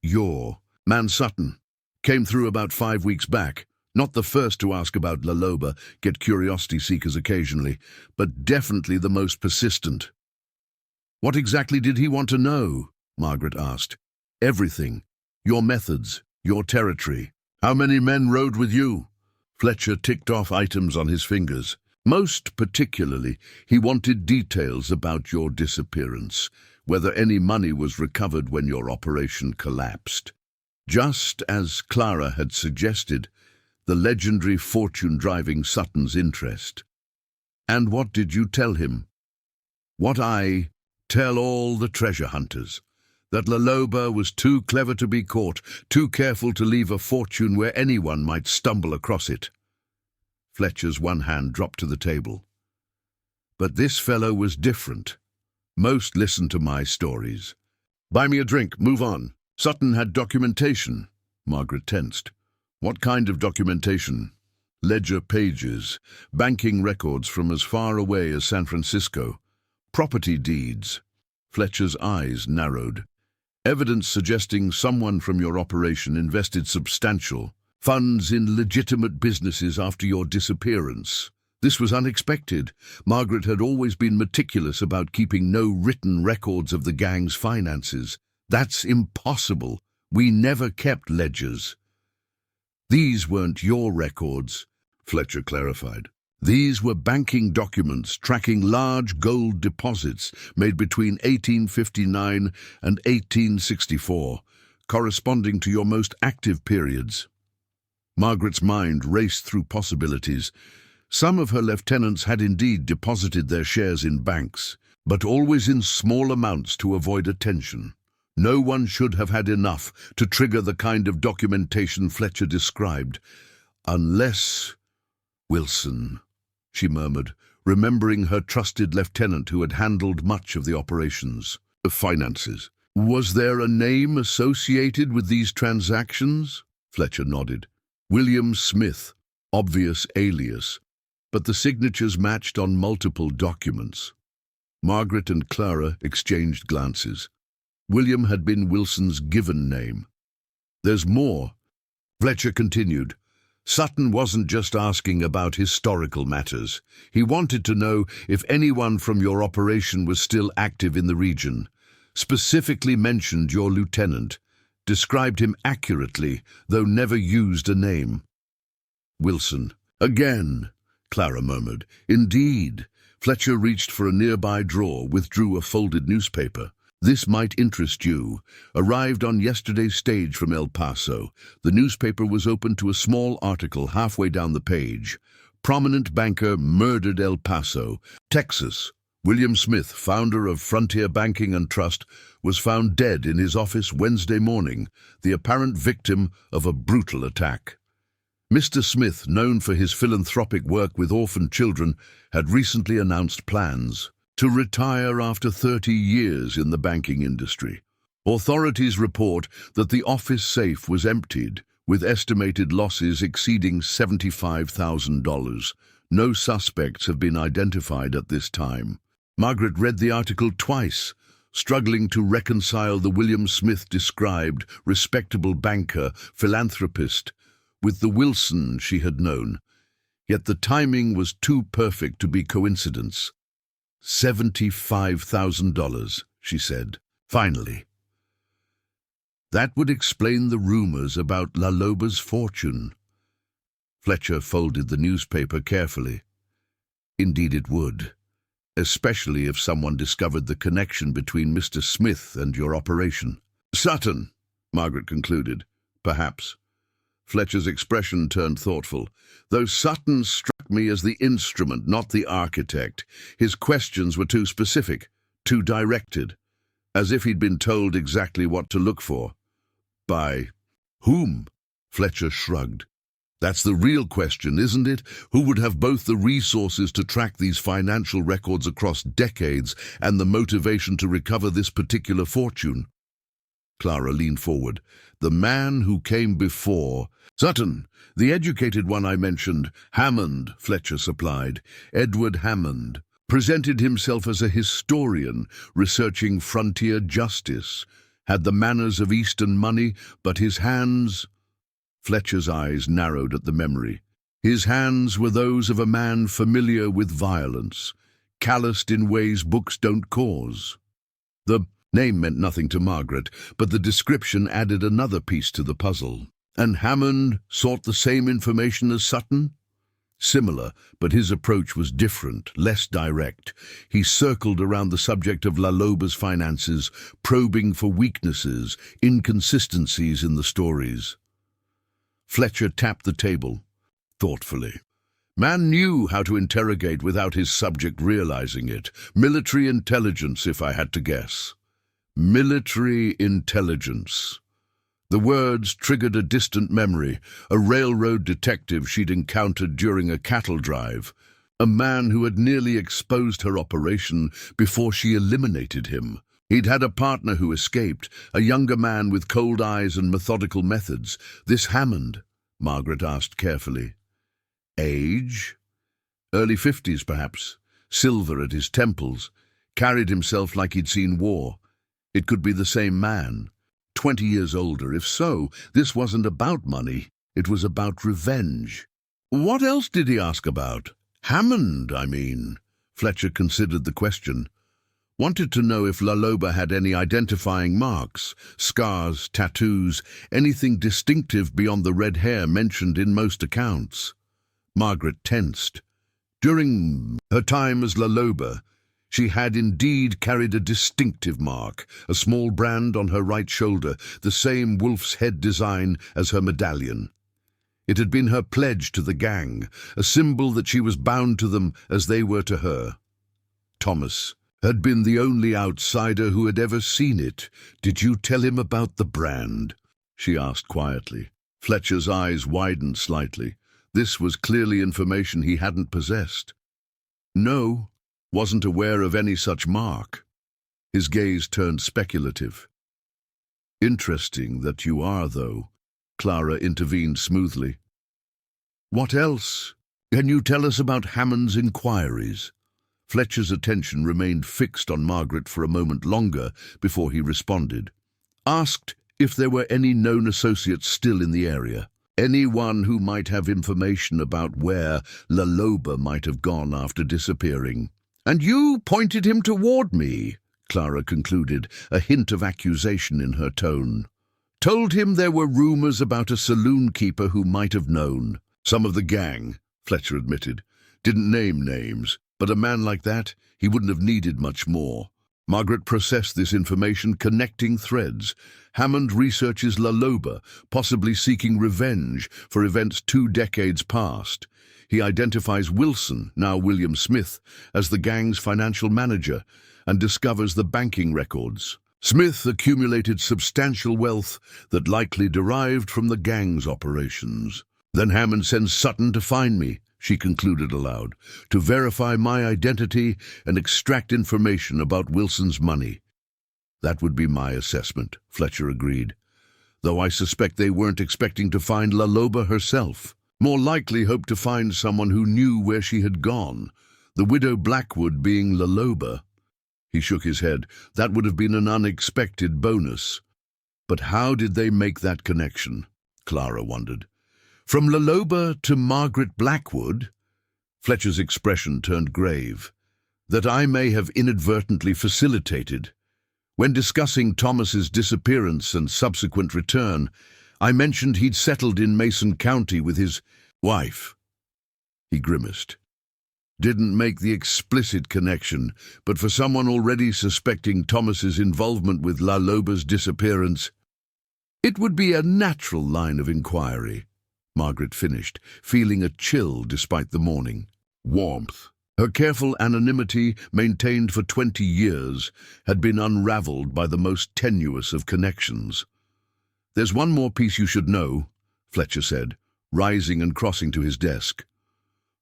Your man Sutton came through about 5 weeks back. Not the first to ask about La Loba, get curiosity seekers occasionally, but definitely the most persistent." "What exactly did he want to know?" Margaret asked. Everything. Your methods, your territory. How many men rode with you? Fletcher ticked off items on his fingers. Most particularly, he wanted details about your disappearance, whether any money was recovered when your operation collapsed. Just as Clara had suggested, the legendary fortune driving Sutton's interest. And what did you tell him? What I tell all the treasure hunters, that La Loba was too clever to be caught, too careful to leave a fortune where anyone might stumble across it. Fletcher's one hand dropped to the table. But this fellow was different. Most listened to my stories. Buy me a drink, move on. Sutton had documentation. Margaret tensed. What kind of documentation? Ledger pages, banking records from as far away as San Francisco, property deeds. Fletcher's eyes narrowed. Evidence suggesting someone from your operation invested substantial funds in legitimate businesses after your disappearance. This was unexpected. Margaret had always been meticulous about keeping no written records of the gang's finances. That's impossible. We never kept ledgers. These weren't your records, Fletcher clarified. These were banking documents tracking large gold deposits made between 1859 and 1864, corresponding to your most active periods. Margaret's mind raced through possibilities. Some of her lieutenants had indeed deposited their shares in banks, but always in small amounts to avoid attention. No one should have had enough to trigger the kind of documentation Fletcher described. Unless... Wilson, she murmured, remembering her trusted lieutenant who had handled much of the operations, the finances. Was there a name associated with these transactions? Fletcher nodded. William Smith, obvious alias, but the signatures matched on multiple documents. Margaret and Clara exchanged glances. William had been Wilson's given name. There's more, Fletcher continued. Sutton wasn't just asking about historical matters. He wanted to know if anyone from your operation was still active in the region. Specifically mentioned your lieutenant. Described him accurately, though never used a name. Wilson. Again, Clara murmured. Indeed. Fletcher reached for a nearby drawer, withdrew a folded newspaper. This might interest you. Arrived on yesterday's stage from El Paso. The newspaper was opened to a small article halfway down the page. Prominent banker murdered El Paso, Texas. William Smith, founder of Frontier Banking and Trust, was found dead in his office Wednesday morning, the apparent victim of a brutal attack. Mr. Smith, known for his philanthropic work with orphan children, had recently announced plans to retire after 30 years in the banking industry. Authorities report that the office safe was emptied, with estimated losses exceeding $75,000. No suspects have been identified at this time. Margaret read the article twice, struggling to reconcile the William Smith described respectable banker, philanthropist, with the Wilson she had known. Yet the timing was too perfect to be coincidence. $75,000, she said, finally. That would explain the rumors about La Loba's fortune. Fletcher folded the newspaper carefully. Indeed it would, especially if someone discovered the connection between Mr. Smith and your operation. Sutton, Margaret concluded. Perhaps. Fletcher's expression turned thoughtful. Though Sutton struck me as the instrument, not the architect. His questions were too specific, too directed, as if he'd been told exactly what to look for. By whom? Fletcher shrugged. That's the real question, isn't it? Who would have both the resources to track these financial records across decades and the motivation to recover this particular fortune? Clara leaned forward. The man who came before. Sutton, the educated one I mentioned, Hammond, Fletcher supplied. Edward Hammond presented himself as a historian researching frontier justice. Had the manners of Eastern money, but his hands... Fletcher's eyes narrowed at the memory. His hands were those of a man familiar with violence, calloused in ways books don't cause. The Name meant nothing to Margaret, but the description added another piece to the puzzle. And Hammond sought the same information as Sutton? Similar, but his approach was different, less direct. He circled around the subject of La Loba's finances, probing for weaknesses, inconsistencies in the stories. Fletcher tapped the table, thoughtfully. Man knew how to interrogate without his subject realizing it. Military intelligence, if I had to guess. Military intelligence. The words triggered a distant memory, a railroad detective she'd encountered during a cattle drive, a man who had nearly exposed her operation before she eliminated him. He'd had a partner who escaped, a younger man with cold eyes and methodical methods. This Hammond, Margaret asked carefully. Age? Early 50s, perhaps. Silver at his temples. Carried himself like he'd seen war. It could be the same man. 20 years older. If so, this wasn't about money. It was about revenge. What else did he ask about? Hammond, I mean. Fletcher considered the question. Wanted to know if La Loba had any identifying marks, scars, tattoos, anything distinctive beyond the red hair mentioned in most accounts. Margaret tensed. During her time as La Loba, she had indeed carried a distinctive mark, a small brand on her right shoulder, the same wolf's head design as her medallion. It had been her pledge to the gang, a symbol that she was bound to them as they were to her. Thomas had been the only outsider who had ever seen it. Did you tell him about the brand? She asked quietly. Fletcher's eyes widened slightly. This was clearly information he hadn't possessed. No. Wasn't aware of any such mark. His gaze turned speculative. Interesting that you are, though, Clara intervened smoothly. What else? Can you tell us about Hammond's inquiries? Fletcher's attention remained fixed on Margaret for a moment longer before he responded. Asked if there were any known associates still in the area. Anyone who might have information about where La Loba might have gone after disappearing. And you pointed him toward me, Clara concluded, a hint of accusation in her tone. Told him there were rumors about a saloon keeper who might have known. Some of the gang, Fletcher admitted. Didn't name names, but a man like that, he wouldn't have needed much more. Margaret processed this information, connecting threads. Hammond researches La Loba, possibly seeking revenge for events 2 decades past. He identifies Wilson, now William Smith, as the gang's financial manager and discovers the banking records. Smith accumulated substantial wealth that likely derived from the gang's operations. Then Hammond sends Sutton to find me, she concluded aloud, to verify my identity and extract information about Wilson's money. That would be my assessment, Fletcher agreed, though I suspect they weren't expecting to find La Loba herself. More likely hoped to find someone who knew where she had gone, the widow Blackwood being La Loba. He shook his head. That would have been an unexpected bonus. But how did they make that connection? Clara wondered. From La Loba to Margaret Blackwood? Fletcher's expression turned grave. That I may have inadvertently facilitated. When discussing Thomas's disappearance and subsequent return, I mentioned he'd settled in Mason County with his wife. He grimaced. Didn't make the explicit connection, but for someone already suspecting Thomas's involvement with La Loba's disappearance, it would be a natural line of inquiry, Margaret finished, feeling a chill despite the morning. Warmth. Her careful anonymity, maintained for 20 years, had been unraveled by the most tenuous of connections. There's one more piece you should know, Fletcher said, rising and crossing to his desk.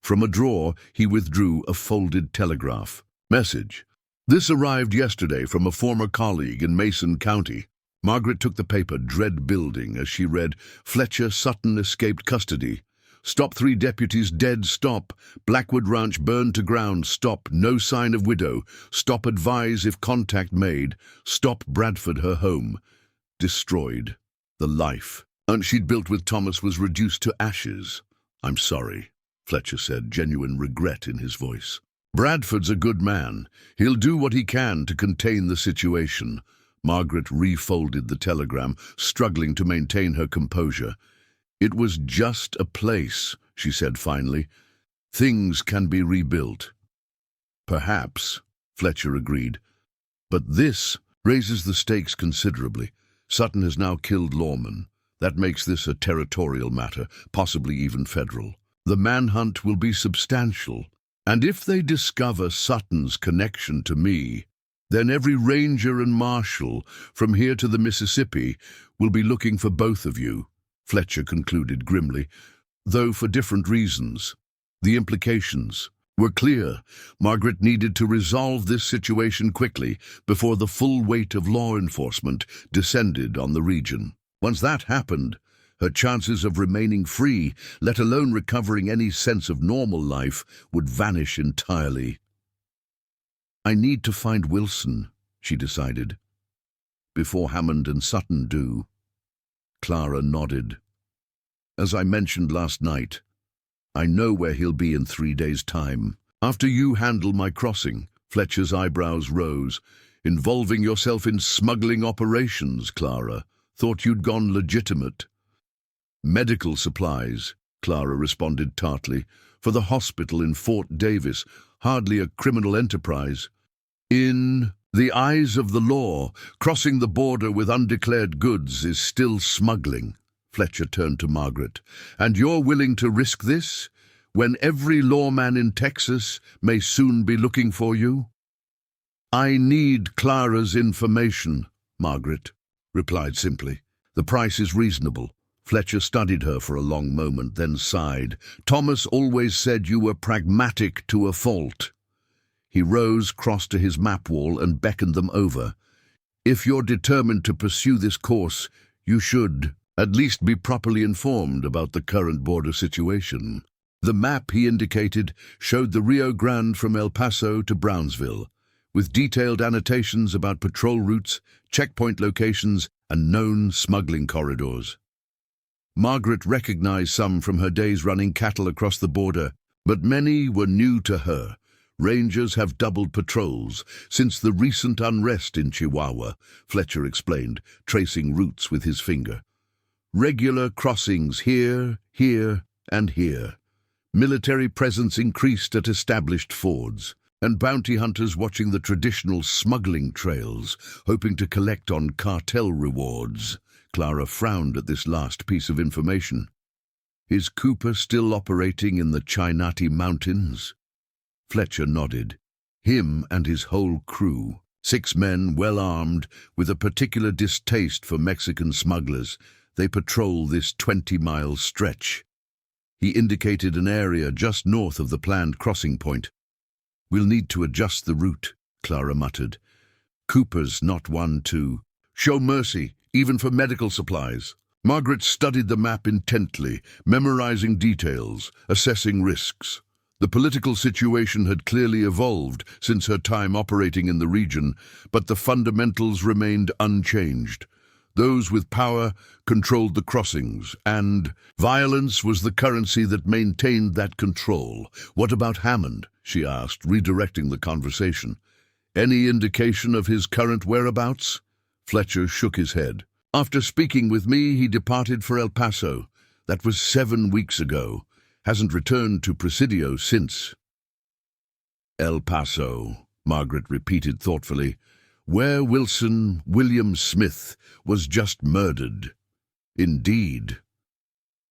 From a drawer, he withdrew a folded telegraph. Message. This arrived yesterday from a former colleague in Mason County. Margaret took the paper, dread building, as she read, Fletcher Sutton escaped custody. Stop 3 deputies dead, stop. Blackwood Ranch burned to ground, stop. No sign of widow. Stop advise if contact made. Stop Bradford her home. Destroyed. The life she'd built with Thomas was reduced to ashes. I'm sorry, Fletcher said, genuine regret in his voice. Bradford's a good man. He'll do what he can to contain the situation. Margaret refolded the telegram, struggling to maintain her composure. "It was just a place," she said finally. "Things can be rebuilt." "Perhaps," Fletcher agreed. "But this raises the stakes considerably. Sutton has now killed lawmen. That makes this a territorial matter, possibly even federal. The manhunt will be substantial, and if they discover Sutton's connection to me, then every ranger and marshal from here to the Mississippi will be looking for both of you," Fletcher concluded grimly, "though for different reasons. The implications were clear. Margaret needed to resolve this situation quickly before the full weight of law enforcement descended on the region. Once that happened, her chances of remaining free, let alone recovering any sense of normal life, would vanish entirely. "I need to find Wilson," she decided, "before Hammond and Sutton do." Clara nodded. "As I mentioned last night, I know where he'll be in 3 days' time. After you handle my crossing," Fletcher's eyebrows rose. "Involving yourself in smuggling operations, Clara. Thought you'd gone legitimate." "Medical supplies," Clara responded tartly, "for the hospital in Fort Davis. Hardly a criminal enterprise." "In the eyes of the law, crossing the border with undeclared goods is still smuggling." Fletcher turned to Margaret. "And you're willing to risk this, when every lawman in Texas may soon be looking for you?" "I need Clara's information," Margaret replied simply. "The price is reasonable." Fletcher studied her for a long moment, then sighed. "Thomas always said you were pragmatic to a fault." He rose, crossed to his map wall, and beckoned them over. "If you're determined to pursue this course, you should at least be properly informed about the current border situation." The map he indicated showed the Rio Grande from El Paso to Brownsville, with detailed annotations about patrol routes, checkpoint locations, and known smuggling corridors. Margaret recognized some from her days running cattle across the border, but many were new to her. "Rangers have doubled patrols since the recent unrest in Chihuahua," Fletcher explained, tracing routes with his finger. "Regular crossings here, here, and here. Military presence increased at established fords, and bounty hunters watching the traditional smuggling trails, hoping to collect on cartel rewards." Clara frowned at this last piece of information. "Is Cooper still operating in the Chinati Mountains?" Fletcher nodded. "Him and his whole crew, 6 men well armed, with a particular distaste for Mexican smugglers. They patrol this 20-mile stretch." He indicated an area just north of the planned crossing point. "We'll need to adjust the route," Clara muttered. "Cooper's not one to show mercy, even for medical supplies." Margaret studied the map intently, memorizing details, assessing risks. The political situation had clearly evolved since her time operating in the region, but the fundamentals remained unchanged. Those with power controlled the crossings, and violence was the currency that maintained that control. "What about Hammond?" she asked, redirecting the conversation. "Any indication of his current whereabouts?" Fletcher shook his head. "After speaking with me, he departed for El Paso. That was 7 weeks ago. Hasn't returned to Presidio since." "El Paso," Margaret repeated thoughtfully, "where William Smith was just murdered." "Indeed."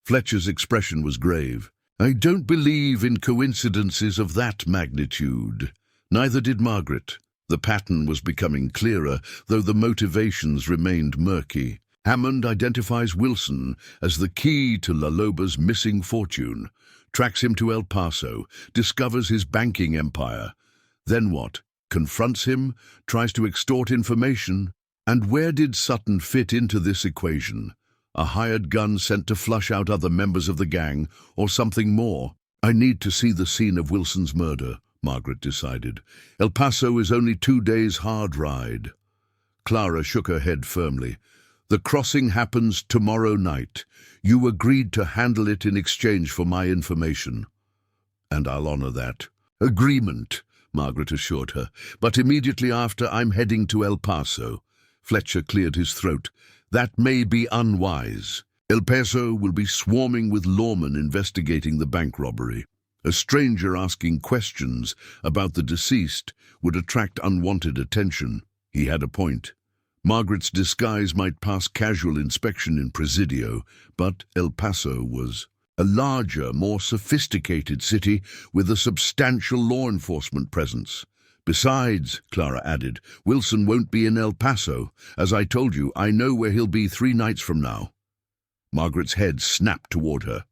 Fletcher's expression was grave. "I don't believe in coincidences of that magnitude." Neither did Margaret. The pattern was becoming clearer, though the motivations remained murky. Hammond identifies Wilson as the key to La Loba's missing fortune, tracks him to El Paso, discovers his banking empire. Then what? Confronts him, tries to extort information. And where did Sutton fit into this equation? A hired gun sent to flush out other members of the gang, or something more? "I need to see the scene of Wilson's murder," Margaret decided. "El Paso is only 2 days' hard ride." Clara shook her head firmly. "The crossing happens tomorrow night. You agreed to handle it in exchange for my information." "And I'll honor that." "Agreement," Margaret assured her. "But immediately after, I'm heading to El Paso. Fletcher cleared his throat. That may be unwise. El Paso will be swarming with lawmen investigating the bank robbery. A stranger asking questions about the deceased would attract unwanted attention. He had a point. Margaret's disguise might pass casual inspection in Presidio, but El Paso was a larger, more sophisticated city with a substantial law enforcement presence. Besides, Clara added, Wilson won't be in El Paso. As I told you, I know where he'll be 3 nights from now. Margaret's head snapped toward her.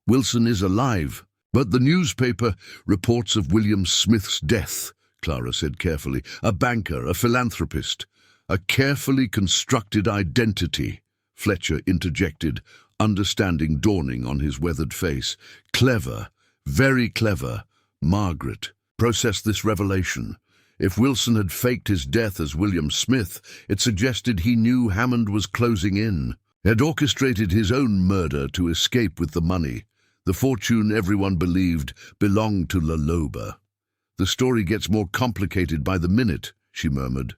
Wilson is alive, but the newspaper reports of William Smith's death, Clara said carefully. A banker, a philanthropist. A carefully constructed identity, Fletcher interjected, understanding dawning on his weathered face. Clever, very clever. Margaret processed this revelation. If Wilson had faked his death as William Smith, it suggested he knew Hammond was closing in, had orchestrated his own murder to escape with the money. The fortune everyone believed belonged to La Loba. The story gets more complicated by the minute, she murmured.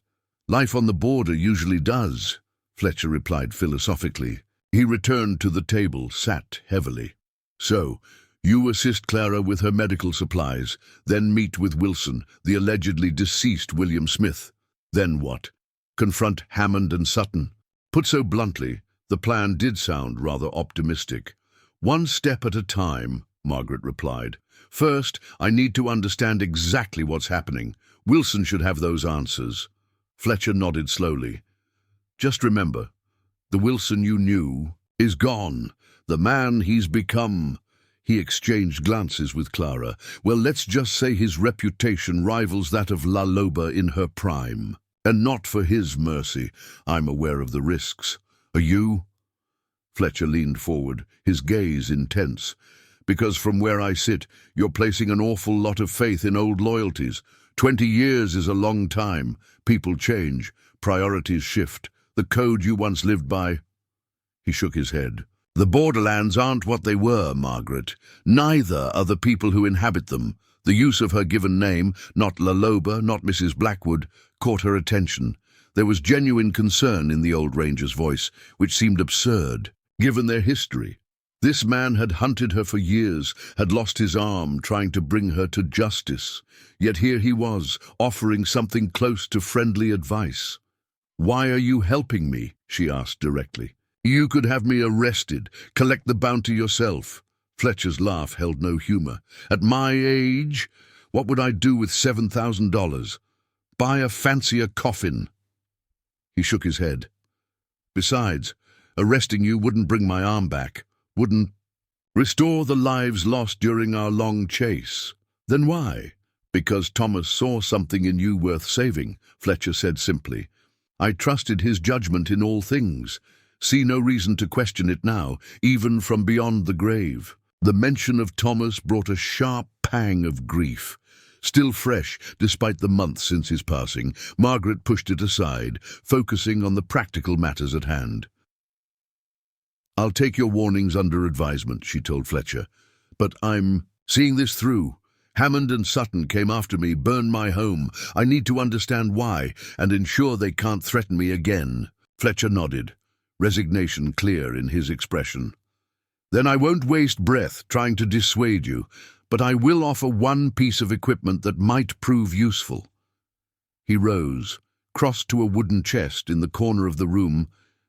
Life on the border usually does, Fletcher replied philosophically. He returned to the table, sat heavily. So, you assist Clara with her medical supplies, then meet with Wilson, the allegedly deceased William Smith. Then what? Confront Hammond and Sutton? Put so bluntly, the plan did sound rather optimistic. One step at a time, Margaret replied. First, I need to understand exactly what's happening. Wilson should have those answers. Fletcher nodded slowly. Just remember, the Wilson you knew is gone. The man he's become. He exchanged glances with Clara. Well, let's just say his reputation rivals that of La Loba in her prime. And not for his mercy. I'm aware of the risks. Are you? Fletcher leaned forward, his gaze intense. Because from where I sit, you're placing an awful lot of faith in old loyalties. 20 years is a long time. People change. Priorities shift. The code you once lived by. He shook his head. The borderlands aren't what they were, Margaret. Neither are the people who inhabit them. The use of her given name, not La Loba, not Mrs. Blackwood, caught her attention. There was genuine concern in the old ranger's voice, which seemed absurd, given their history. This man had hunted her for years, had lost his arm trying to bring her to justice. Yet here he was, offering something close to friendly advice. Why are you helping me? She asked directly. You could have me arrested, collect the bounty yourself. Fletcher's laugh held no humor. At my age, what would I do with $7,000? Buy a fancier coffin. He shook his head. Besides, arresting you wouldn't bring my arm back. Wouldn't restore the lives lost during our long chase. Then why? Because Thomas saw something in you worth saving, Fletcher said simply. I trusted his judgment in all things. See no reason to question it now, even from beyond the grave. The mention of Thomas brought a sharp pang of grief. Still fresh, despite the months since his passing, Margaret pushed it aside, focusing on the practical matters at hand. I'll take your warnings under advisement, she told Fletcher. But I'm seeing this through. Hammond and Sutton came after me, burned my home. I need to understand why, and ensure they can't threaten me again. Fletcher nodded, resignation clear in his expression. Then I won't waste breath trying to dissuade you, but I will offer one piece of equipment that might prove useful. He rose, crossed to a wooden chest in the corner of the room,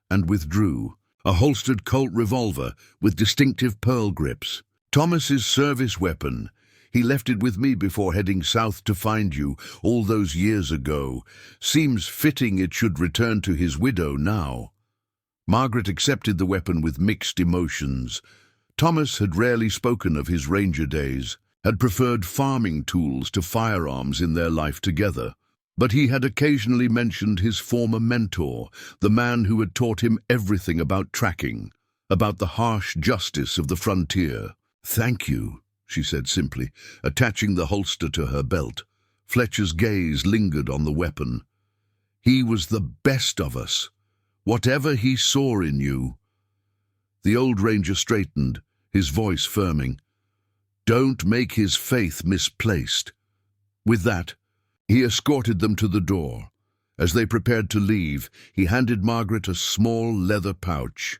and withdrew. A holstered Colt revolver with distinctive pearl grips. Thomas's service weapon. He left it with me before heading south to find you all those years ago. Seems fitting it should return to his widow now. Margaret accepted the weapon with mixed emotions. Thomas had rarely spoken of his ranger days, had preferred farming tools to firearms in their life together. But he had occasionally mentioned his former mentor, the man who had taught him everything about tracking, about the harsh justice of the frontier. Thank you, she said simply, attaching the holster to her belt. Fletcher's gaze lingered on the weapon. He was the best of us. Whatever he saw in you. The old ranger straightened, his voice firming. Don't make his faith misplaced. With that, he escorted them to the door. As they prepared to leave, he handed Margaret a small leather pouch.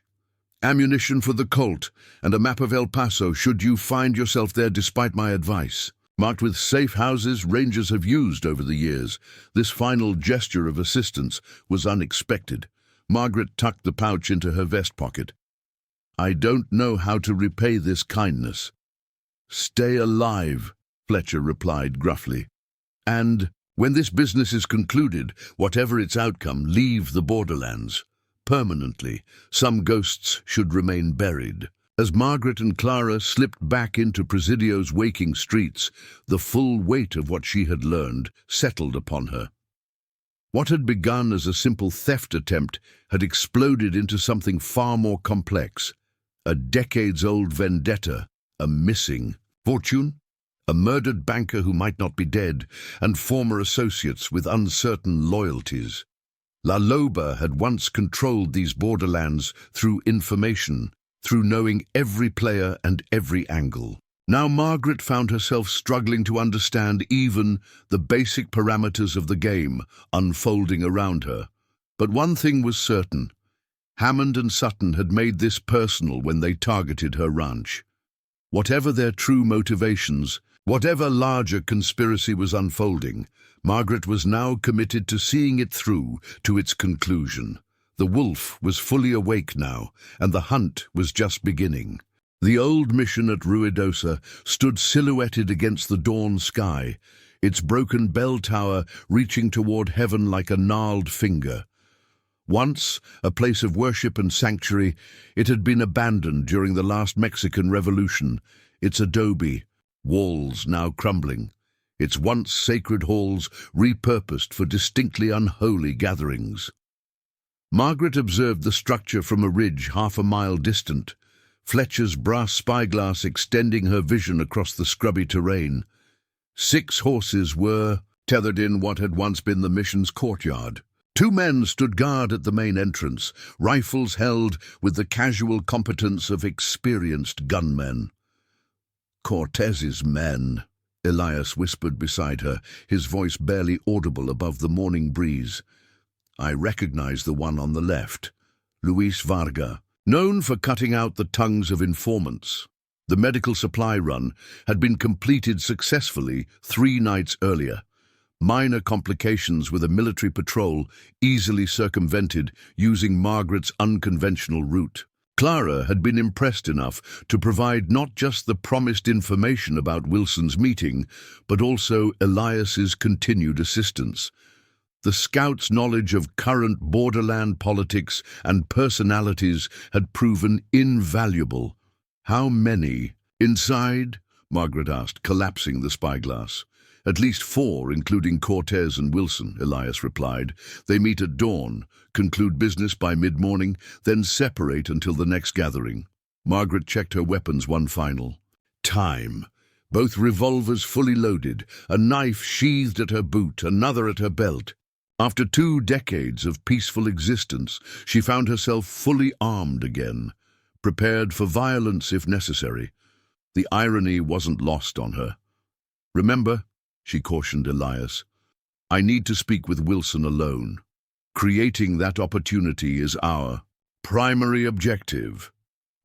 "Ammunition for the Colt, and a map of El Paso should you find yourself there despite my advice. Marked with safe houses rangers have used over the years. This final gesture of assistance was unexpected." Margaret tucked the pouch into her vest pocket. "I don't know how to repay this kindness." "Stay alive," Fletcher replied gruffly. "And when this business is concluded, whatever its outcome, leave the borderlands. Permanently. Some ghosts should remain buried." As Margaret and Clara slipped back into Presidio's waking streets, the full weight of what she had learned settled upon her. What had begun as a simple theft attempt had exploded into something far more complex. A decades-old vendetta, a missing fortune, a murdered banker who might not be dead, and former associates with uncertain loyalties. La Loba had once controlled these borderlands through information, through knowing every player and every angle. Now Margaret found herself struggling to understand even the basic parameters of the game unfolding around her. But one thing was certain. Hammond and Sutton had made this personal when they targeted her ranch. Whatever their true motivations, whatever larger conspiracy was unfolding, Margaret was now committed to seeing it through to its conclusion. The wolf was fully awake now, and the hunt was just beginning. The old mission at Ruidosa stood silhouetted against the dawn sky, its broken bell tower reaching toward heaven like a gnarled finger. Once a place of worship and sanctuary, it had been abandoned during the last Mexican Revolution, its adobe walls now crumbling, its once sacred halls repurposed for distinctly unholy gatherings. Margaret observed the structure from a ridge half a mile distant, Fletcher's brass spyglass extending her vision across the scrubby terrain. 6 horses were tethered in what had once been the mission's courtyard. 2 men stood guard at the main entrance, rifles held with the casual competence of experienced gunmen. "Cortez's men," Elias whispered beside her, his voice barely audible above the morning breeze. "I recognize the one on the left, Luis Varga, known for cutting out the tongues of informants." The medical supply run had been completed successfully 3 nights earlier. Minor complications with a military patrol easily circumvented using Margaret's unconventional route. Clara had been impressed enough to provide not just the promised information about Wilson's meeting, but also Elias's continued assistance. The scout's knowledge of current borderland politics and personalities had proven invaluable. "How many?" "Inside?" Margaret asked, collapsing the spyglass. "At least 4, including Cortez and Wilson," Elias replied. "They meet at dawn, conclude business by mid-morning, then separate until the next gathering." Margaret checked her weapons one final time. Both revolvers fully loaded, a knife sheathed at her boot, another at her belt. After 2 decades of peaceful existence, she found herself fully armed again, prepared for violence if necessary. The irony wasn't lost on her. "Remember," she cautioned Elias, "I need to speak with Wilson alone. Creating that opportunity is our primary objective."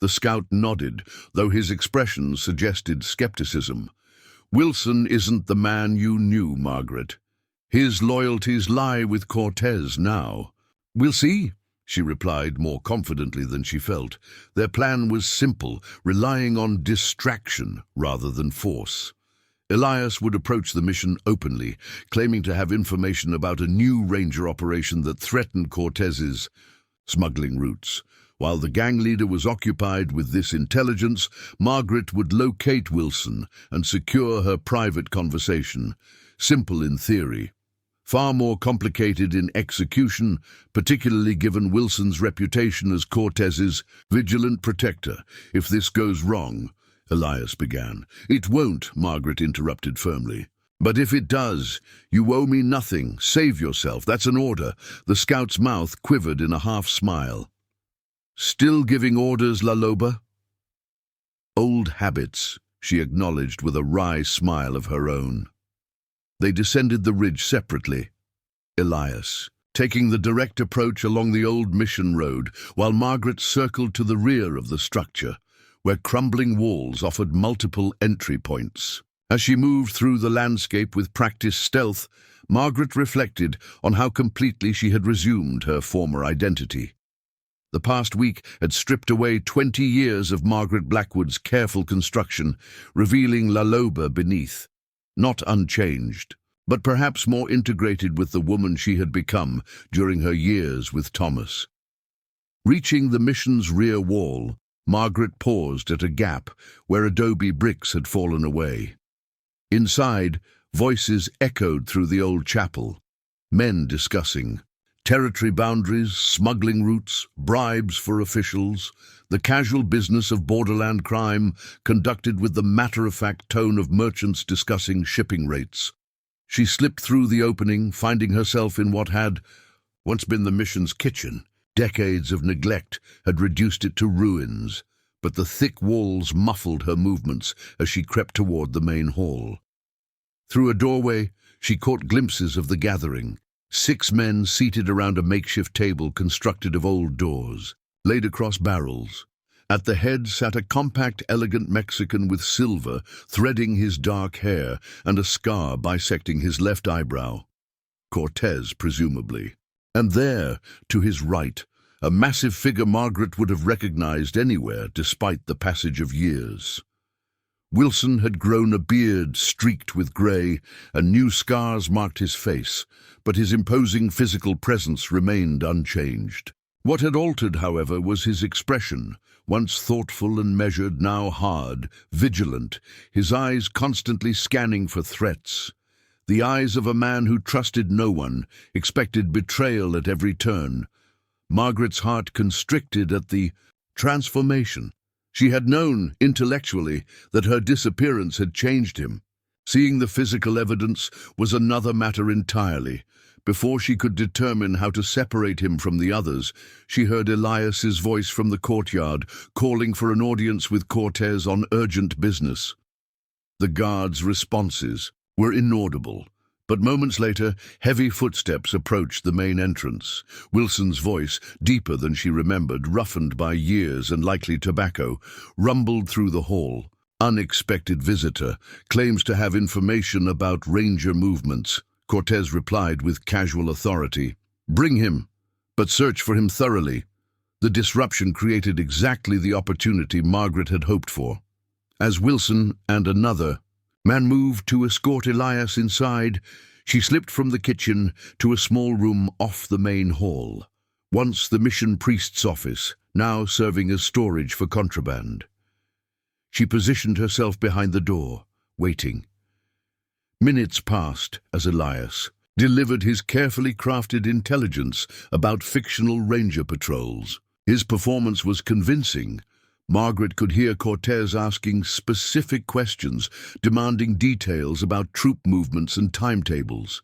The scout nodded, though his expression suggested skepticism. "Wilson isn't the man you knew, Margaret. His loyalties lie with Cortez now." "We'll see," she replied more confidently than she felt. Their plan was simple, relying on distraction rather than force. Elias would approach the mission openly, claiming to have information about a new ranger operation that threatened Cortez's smuggling routes. While the gang leader was occupied with this intelligence, Margaret would locate Wilson and secure her private conversation. Simple in theory, far more complicated in execution, particularly given Wilson's reputation as Cortez's vigilant protector. "If this goes wrong," Elias began. "It won't," Margaret interrupted firmly. "But if it does, you owe me nothing. Save yourself. That's an order." The scout's mouth quivered in a half-smile. "Still giving orders, La Loba?" "Old habits," she acknowledged with a wry smile of her own. They descended the ridge separately. Elias, taking the direct approach along the old mission road, while Margaret circled to the rear of the structure, where crumbling walls offered multiple entry points. As she moved through the landscape with practiced stealth, Margaret reflected on how completely she had resumed her former identity. The past week had stripped away 20 years of Margaret Blackwood's careful construction, revealing La Loba beneath, not unchanged, but perhaps more integrated with the woman she had become during her years with Thomas. Reaching the mission's rear wall, Margaret paused at a gap where adobe bricks had fallen away. Inside, voices echoed through the old chapel, men discussing territory boundaries, smuggling routes, bribes for officials, the casual business of borderland crime conducted with the matter-of-fact tone of merchants discussing shipping rates. She slipped through the opening, finding herself in what had once been the mission's kitchen. Decades of neglect had reduced it to ruins, but the thick walls muffled her movements as she crept toward the main hall. Through a doorway, she caught glimpses of the gathering. 6 men seated around a makeshift table constructed of old doors, laid across barrels. At the head sat a compact, elegant Mexican with silver threading his dark hair and a scar bisecting his left eyebrow. Cortez, presumably. And there, to his right, a massive figure Margaret would have recognized anywhere despite the passage of years. Wilson had grown a beard streaked with grey, and new scars marked his face, but his imposing physical presence remained unchanged. What had altered, however, was his expression, once thoughtful and measured, now hard, vigilant, his eyes constantly scanning for threats. The eyes of a man who trusted no one, expected betrayal at every turn. Margaret's heart constricted at the transformation. She had known, intellectually, that her disappearance had changed him. Seeing the physical evidence was another matter entirely. Before she could determine how to separate him from the others, she heard Elias's voice from the courtyard, calling for an audience with Cortez on urgent business. The guards' responses were inaudible, but moments later, heavy footsteps approached the main entrance. Wilson's voice, deeper than she remembered, roughened by years and likely tobacco, rumbled through the hall. Unexpected visitor, claims to have information about Ranger movements. Cortez replied with casual authority. Bring him, but search for him thoroughly. The disruption created exactly the opportunity Margaret had hoped for. As Wilson and another man moved to escort Elias inside, she slipped from the kitchen to a small room off the main hall, once the mission priest's office, now serving as storage for contraband. She positioned herself behind the door, waiting. Minutes passed as Elias delivered his carefully crafted intelligence about fictional ranger patrols. His performance was convincing. Margaret could hear Cortez asking specific questions, demanding details about troop movements and timetables.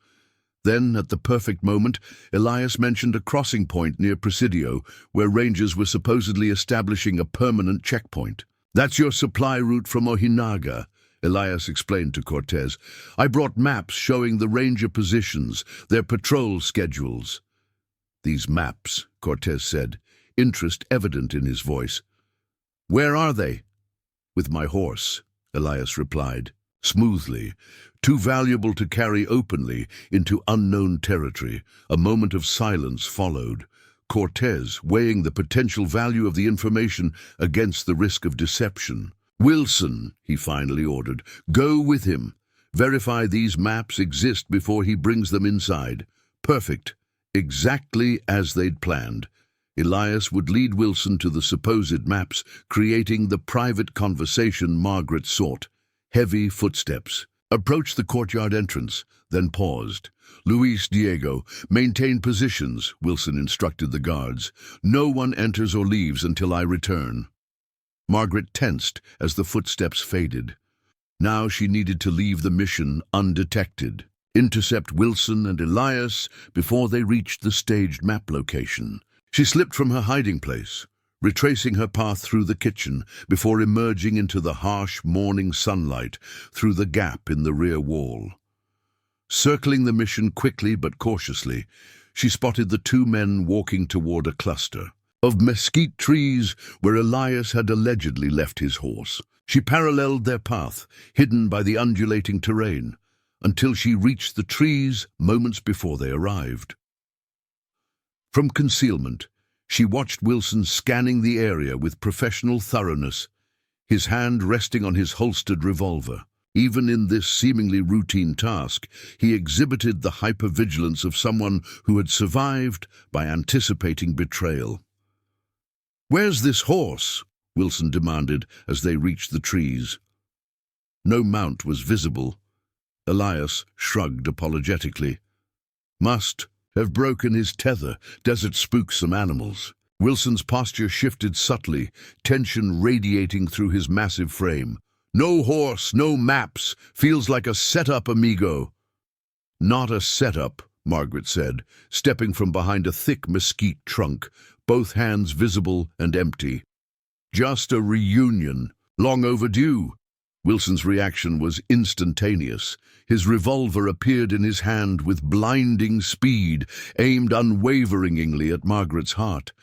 Then, at the perfect moment, Elias mentioned a crossing point near Presidio, where Rangers were supposedly establishing a permanent checkpoint. "That's your supply route from Ojinaga," Elias explained to Cortez. "I brought maps showing the Ranger positions, their patrol schedules." "These maps," Cortez said, interest evident in his voice. "Where are they?" "With my horse," Elias replied, smoothly, too valuable to carry openly into unknown territory. A moment of silence followed, Cortez weighing the potential value of the information against the risk of deception. "Wilson," he finally ordered, "go with him. Verify these maps exist before he brings them inside." Perfect. Exactly as they'd planned. Elias would lead Wilson to the supposed maps, creating the private conversation Margaret sought. Heavy footsteps approached the courtyard entrance, then paused. "Luis Diego, maintain positions," Wilson instructed the guards. "No one enters or leaves until I return." Margaret tensed as the footsteps faded. Now she needed to leave the mission undetected, intercept Wilson and Elias before they reached the staged map location. She slipped from her hiding place, retracing her path through the kitchen before emerging into the harsh morning sunlight through the gap in the rear wall. Circling the mission quickly but cautiously, she spotted the two men walking toward a cluster of mesquite trees where Elias had allegedly left his horse. She paralleled their path, hidden by the undulating terrain, until she reached the trees moments before they arrived. From concealment, she watched Wilson scanning the area with professional thoroughness, his hand resting on his holstered revolver. Even in this seemingly routine task, he exhibited the hypervigilance of someone who had survived by anticipating betrayal. "Where's this horse?" Wilson demanded as they reached the trees. No mount was visible. Elias shrugged apologetically. "Must have broken his tether. Desert spooks some animals." Wilson's posture shifted subtly, tension radiating through his massive frame. "No horse, no maps. Feels like a setup, amigo." "Not a setup," Margaret said, stepping from behind a thick mesquite trunk, both hands visible and empty. "Just a reunion. Long overdue." Wilson's reaction was instantaneous. His revolver appeared in his hand with blinding speed, aimed unwaveringly at Margaret's heart.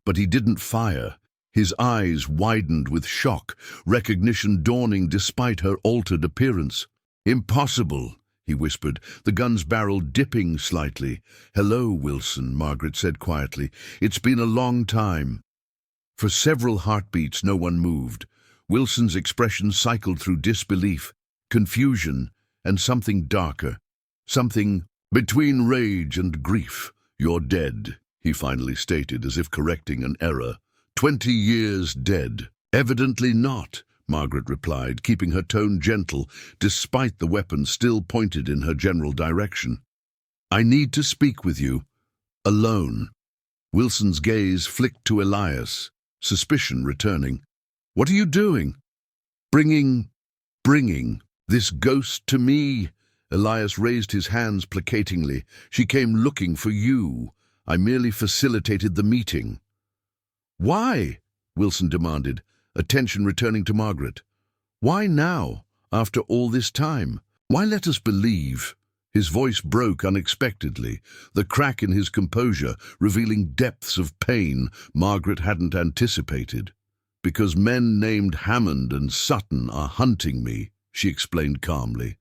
But he didn't fire. His eyes widened with shock, recognition dawning despite her altered appearance. "Impossible," he whispered, the gun's barrel dipping slightly. "Hello, Wilson," Margaret said quietly. "It's been a long time." For several heartbeats, no one moved. Wilson's expression cycled through disbelief, confusion, and something darker. Something between rage and grief. "You're dead," he finally stated, as if correcting an error. 20 years dead." "Evidently not," Margaret replied, keeping her tone gentle, despite the weapon still pointed in her general direction. "I need to speak with you. Alone." Wilson's gaze flicked to Elias, suspicion returning. "What are you doing?" Bringing this ghost to me." Elias raised his hands placatingly. "She came looking for you. I merely facilitated the meeting." "Why?" Wilson demanded, attention returning to Margaret. "Why now, after all this time? Why let us believe?" His voice broke unexpectedly, the crack in his composure revealing depths of pain Margaret hadn't anticipated. "Because men named Hammond and Sutton are hunting me," she explained calmly.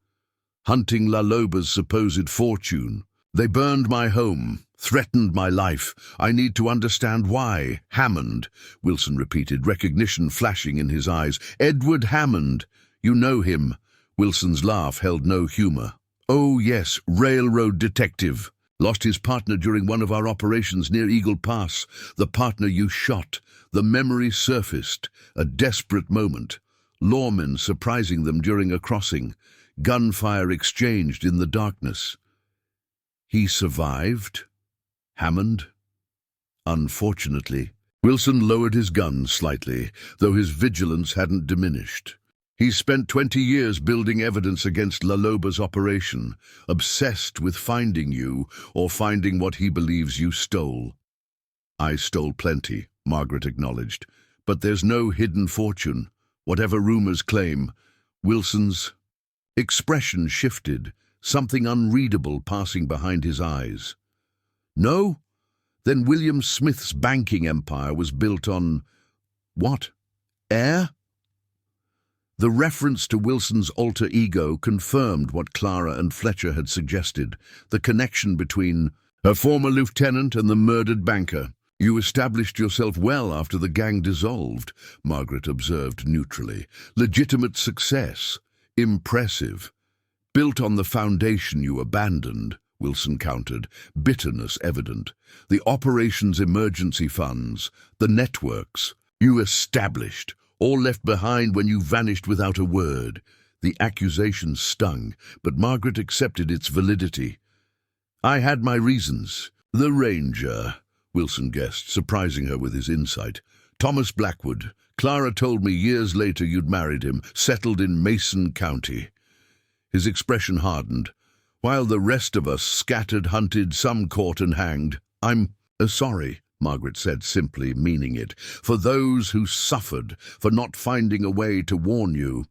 "Hunting La Loba's supposed fortune. They burned my home, threatened my life. I need to understand why." "Hammond," Wilson repeated, recognition flashing in his eyes. "Edward Hammond. You know him." Wilson's laugh held no humor. "Oh yes, railroad detective. Lost his partner during one of our operations near Eagle Pass. The partner you shot." The memory surfaced, a desperate moment. Lawmen surprising them during a crossing. Gunfire exchanged in the darkness. "He survived? Hammond?" "Unfortunately." Wilson lowered his gun slightly, though his vigilance hadn't diminished. "He spent 20 years building evidence against La Loba's operation, obsessed with finding you or finding what he believes you stole." "I stole plenty," Margaret acknowledged, "but there's no hidden fortune, whatever rumors claim." Wilson's expression shifted, something unreadable passing behind his eyes. "No? Then William Smith's banking empire was built on what? Air?" The reference to Wilson's alter ego confirmed what Clara and Fletcher had suggested, the connection between her former lieutenant and the murdered banker. "You established yourself well after the gang dissolved," Margaret observed neutrally. "Legitimate success. Impressive. Built on the foundation you abandoned," Wilson countered, bitterness evident. "The operations emergency funds, the networks, you established, all left behind when you vanished without a word." The accusation stung, but Margaret accepted its validity. "I had my reasons." "The Ranger," Wilson guessed, surprising her with his insight. "Thomas Blackwood. Clara told me years later you'd married him, settled in Mason County." His expression hardened. "While the rest of us scattered, hunted, some caught and hanged. I'm sorry," Margaret said simply, meaning it, "for those who suffered, for not finding a way to warn you."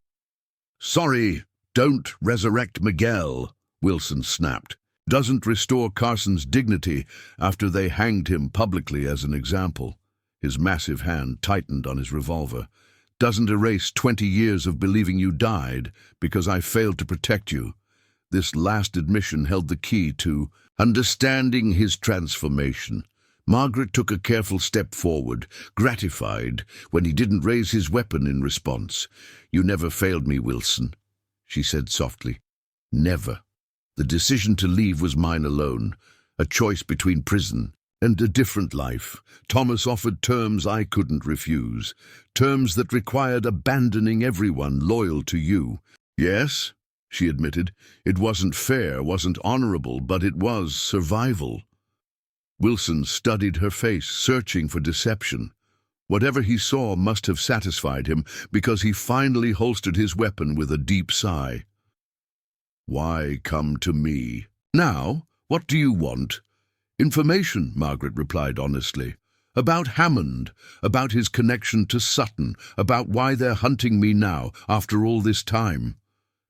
"Sorry, don't resurrect Miguel," Wilson snapped. Doesn't restore Carson's dignity after they hanged him publicly as an example. His massive hand tightened on his revolver. Doesn't erase 20 years of believing you died because I failed to protect you. This last admission held the key to understanding his transformation. Margaret took a careful step forward, gratified when he didn't raise his weapon in response. "You never failed me, Wilson," she said softly. "Never. The decision to leave was mine alone, a choice between prison and a different life. Thomas offered terms I couldn't refuse, terms that required abandoning everyone loyal to you. Yes, she admitted, it wasn't fair, wasn't honorable, but it was survival." Wilson studied her face, searching for deception. Whatever he saw must have satisfied him, because he finally holstered his weapon with a deep sigh. "Why come to me? Now, what do you want?" "Information," Margaret replied honestly. "About Hammond, about his connection to Sutton, about why they're hunting me now, after all this time."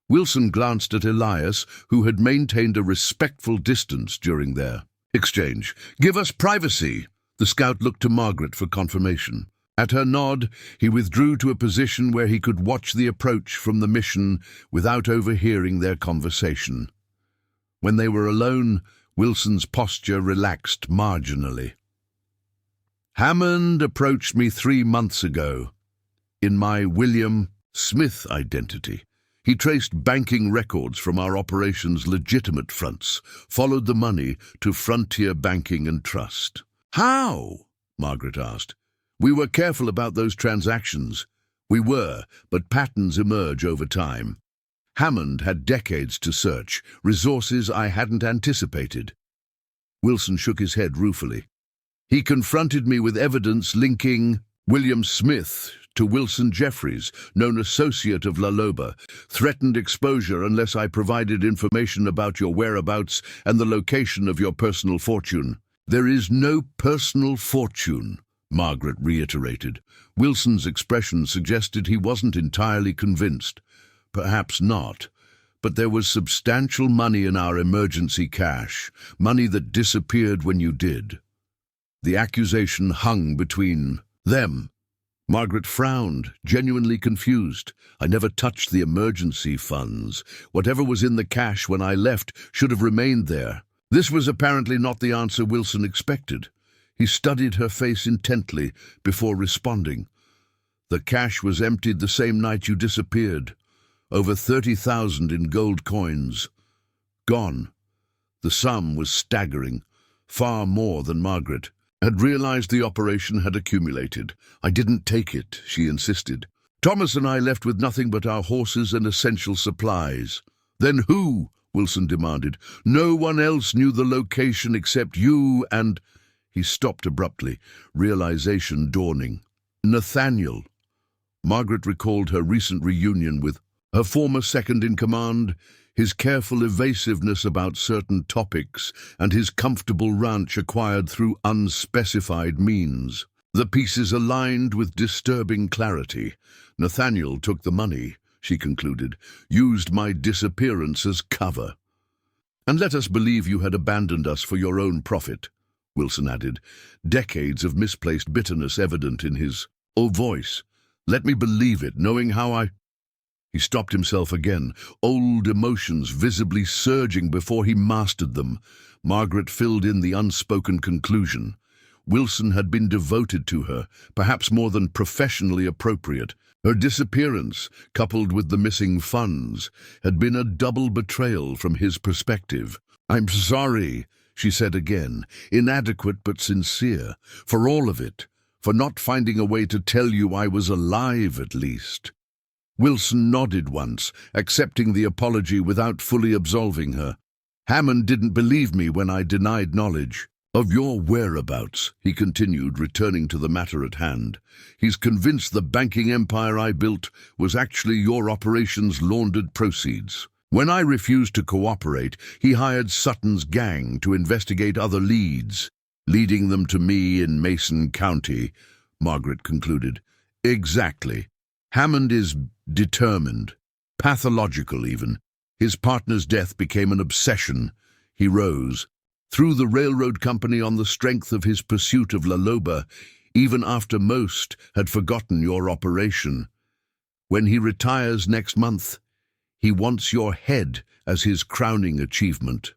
Wilson glanced at Elias, who had maintained a respectful distance during their exchange. "Give us privacy." The scout looked to Margaret for confirmation. At her nod, he withdrew to a position where he could watch the approach from the mission without overhearing their conversation. When they were alone, Wilson's posture relaxed marginally. "Hammond approached me 3 months ago, in my William Smith identity. He traced banking records from our operation's legitimate fronts, followed the money to Frontier Banking and Trust." "How?" Margaret asked. "We were careful about those transactions." "We were, but patterns emerge over time. Hammond had decades to search, resources I hadn't anticipated." Wilson shook his head ruefully. "He confronted me with evidence linking William Smith to Wilson Jeffries, known associate of La Loba, threatened exposure unless I provided information about your whereabouts and the location of your personal fortune." "There is no personal fortune," Margaret reiterated. Wilson's expression suggested he wasn't entirely convinced. "Perhaps not, but there was substantial money in our emergency cash, money that disappeared when you did." The accusation hung between them. Margaret frowned, genuinely confused. "I never touched the emergency funds. Whatever was in the cash when I left should have remained there." This was apparently not the answer Wilson expected. He studied her face intently before responding. "The cash was emptied the same night you disappeared. Over 30,000 in gold coins. Gone." The sum was staggering, far more than Margaret had realized the operation had accumulated. "I didn't take it," she insisted. "Thomas and I left with nothing but our horses and essential supplies." "Then who?" Wilson demanded. "No one else knew the location except you and—" He stopped abruptly, realization dawning. "Nathaniel." Margaret recalled her recent reunion with her former second-in-command, his careful evasiveness about certain topics, and his comfortable ranch acquired through unspecified means. The pieces aligned with disturbing clarity. "Nathaniel took the money," she concluded, "used my disappearance as cover." "And let us believe you had abandoned us for your own profit," Wilson added, decades of misplaced bitterness evident in his voice. "Let me believe it, knowing how I—" He stopped himself again, old emotions visibly surging before he mastered them. Margaret filled in the unspoken conclusion. Wilson had been devoted to her, perhaps more than professionally appropriate. Her disappearance, coupled with the missing funds, had been a double betrayal from his perspective. "I'm sorry," she said again, inadequate but sincere, "for all of it, for not finding a way to tell you I was alive at least." Wilson nodded once, accepting the apology without fully absolving her. "Hammond didn't believe me when I denied knowledge of your whereabouts," he continued, returning to the matter at hand. "He's convinced the banking empire I built was actually your operation's laundered proceeds. When I refused to cooperate, he hired Sutton's gang to investigate other leads, leading them to me in Mason County," Margaret concluded. "Exactly. Hammond is determined, pathological even. His partner's death became an obsession. He rose. Through the railroad company on the strength of his pursuit of La Loba, even after most had forgotten your operation. When he retires next month, he wants your head as his crowning achievement.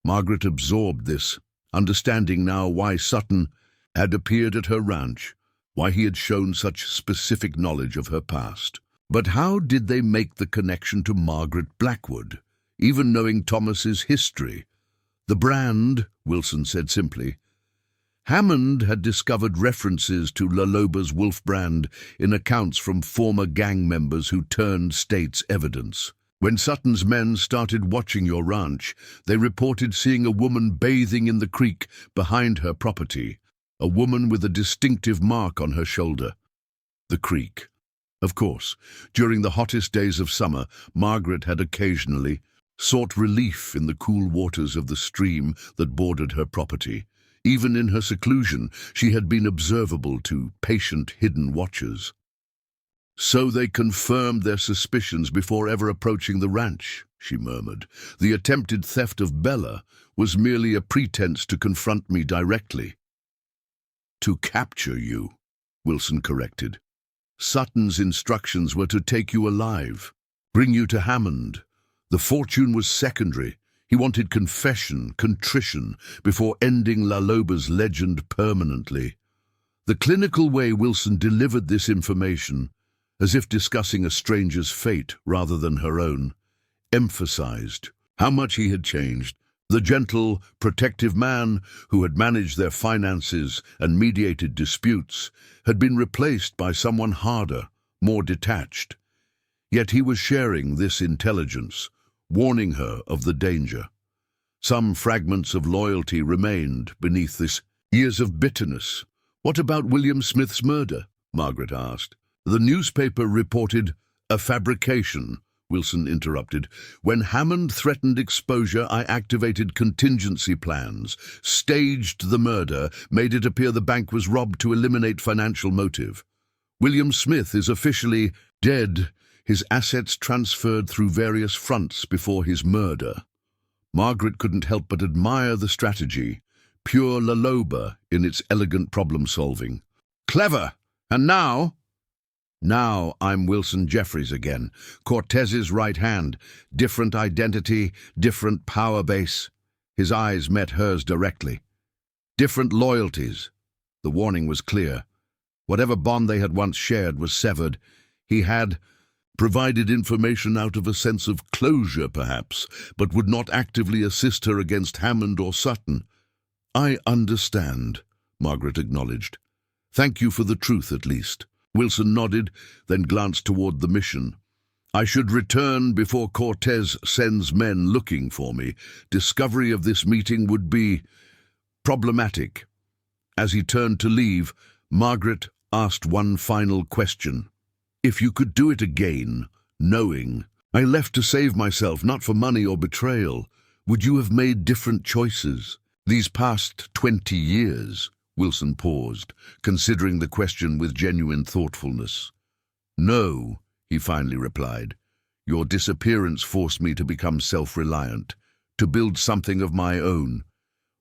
Margaret absorbed this, understanding now why Sutton had appeared at her ranch, why he had shown such specific knowledge of her past. But how did they make the connection to Margaret Blackwood, even knowing Thomas's history? The brand, Wilson said simply. Hammond had discovered references to La Loba's wolf brand in accounts from former gang members who turned state's evidence. When Sutton's men started watching your ranch, they reported seeing a woman bathing in the creek behind her property, a woman with a distinctive mark on her shoulder. The creek. Of course, during the hottest days of summer, Margaret had occasionally sought relief in the cool waters of the stream that bordered her property. Even in her seclusion, she had been observable to patient, hidden watchers. So they confirmed their suspicions before ever approaching the ranch, she murmured. The attempted theft of Bella was merely a pretense to confront me directly. To capture you, Wilson corrected. Sutton's instructions were to take you alive, bring you to Hammond. The fortune was secondary. He wanted confession, contrition, before ending La Loba's legend permanently. The clinical way Wilson delivered this information, as if discussing a stranger's fate rather than her own, emphasized how much he had changed. The gentle, protective man who had managed their finances and mediated disputes had been replaced by someone harder, more detached. Yet he was sharing this intelligence, warning her of the danger. Some fragments of loyalty remained beneath this years of bitterness. What about William Smith's murder? Margaret asked. The newspaper reported a fabrication, Wilson interrupted. When Hammond threatened exposure, I activated contingency plans, staged the murder, made it appear the bank was robbed to eliminate financial motive. William Smith is officially dead, his assets transferred through various fronts before his murder. Margaret couldn't help but admire the strategy, pure La Loba in its elegant problem-solving. Clever! And now? Now I'm Wilson Jeffries again, Cortez's right hand, different identity, different power base. His eyes met hers directly. Different loyalties. The warning was clear. Whatever bond they had once shared was severed. He had provided information out of a sense of closure, perhaps, but would not actively assist her against Hammond or Sutton. I understand, Margaret acknowledged. Thank you for the truth, at least. Wilson nodded, then glanced toward the mission. I should return before Cortez sends men looking for me. Discovery of this meeting would be problematic. As he turned to leave, Margaret asked one final question. If you could do it again, knowing I left to save myself, not for money or betrayal, would you have made different choices? These past 20 years, Wilson paused, considering the question with genuine thoughtfulness. No, he finally replied. Your disappearance forced me to become self-reliant, to build something of my own.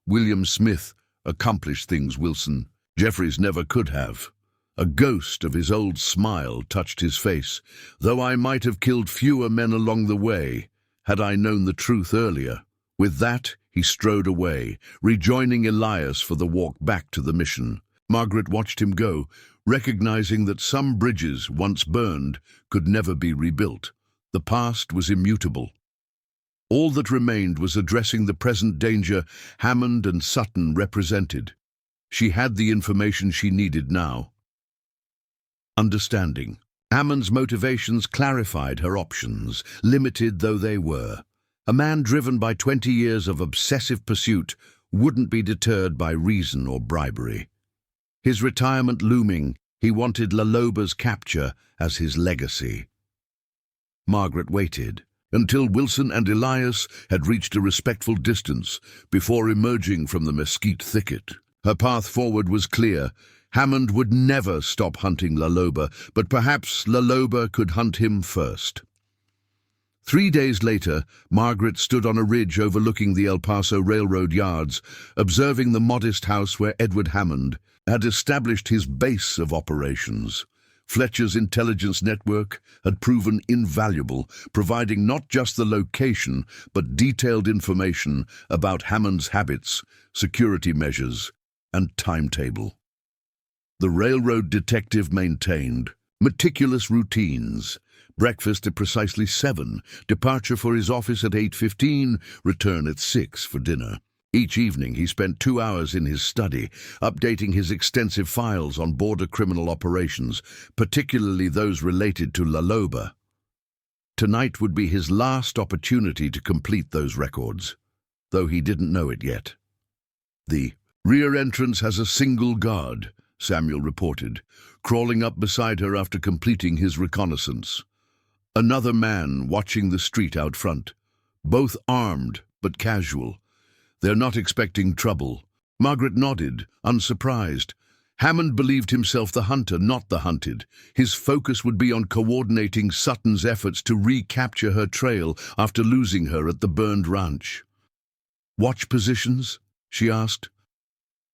William Smith accomplished things Wilson Jeffries never could have. A ghost of his old smile touched his face, though I might have killed fewer men along the way, had I known the truth earlier. With that, he strode away, rejoining Elias for the walk back to the mission. Margaret watched him go, recognizing that some bridges, once burned, could never be rebuilt. The past was immutable. All that remained was addressing the present danger Hammond and Sutton represented. She had the information she needed now. Understanding. Hammond's motivations clarified her options, limited though they were. A man driven by 20 years of obsessive pursuit wouldn't be deterred by reason or bribery. His retirement looming, he wanted La Loba's capture as his legacy. Margaret waited until Wilson and Elias had reached a respectful distance before emerging from the mesquite thicket. Her path forward was clear. Hammond would never stop hunting La Loba, but perhaps La Loba could hunt him first. 3 days later, Margaret stood on a ridge overlooking the El Paso Railroad yards, observing the modest house where Edward Hammond had established his base of operations. Fletcher's intelligence network had proven invaluable, providing not just the location, but detailed information about Hammond's habits, security measures, and timetable. The railroad detective maintained meticulous routines. Breakfast at precisely 7, departure for his office at 8:15, return at 6 for dinner. Each evening he spent 2 hours in his study, updating his extensive files on border criminal operations, particularly those related to La Loba. Tonight would be his last opportunity to complete those records, though he didn't know it yet. The rear entrance has a single guard, Samuel reported, crawling up beside her after completing his reconnaissance. Another man watching the street out front, both armed but casual. They're not expecting trouble. Margaret nodded, unsurprised. Hammond believed himself the hunter, not the hunted. His focus would be on coordinating Sutton's efforts to recapture her trail after losing her at the burned ranch. "Watch positions?" she asked.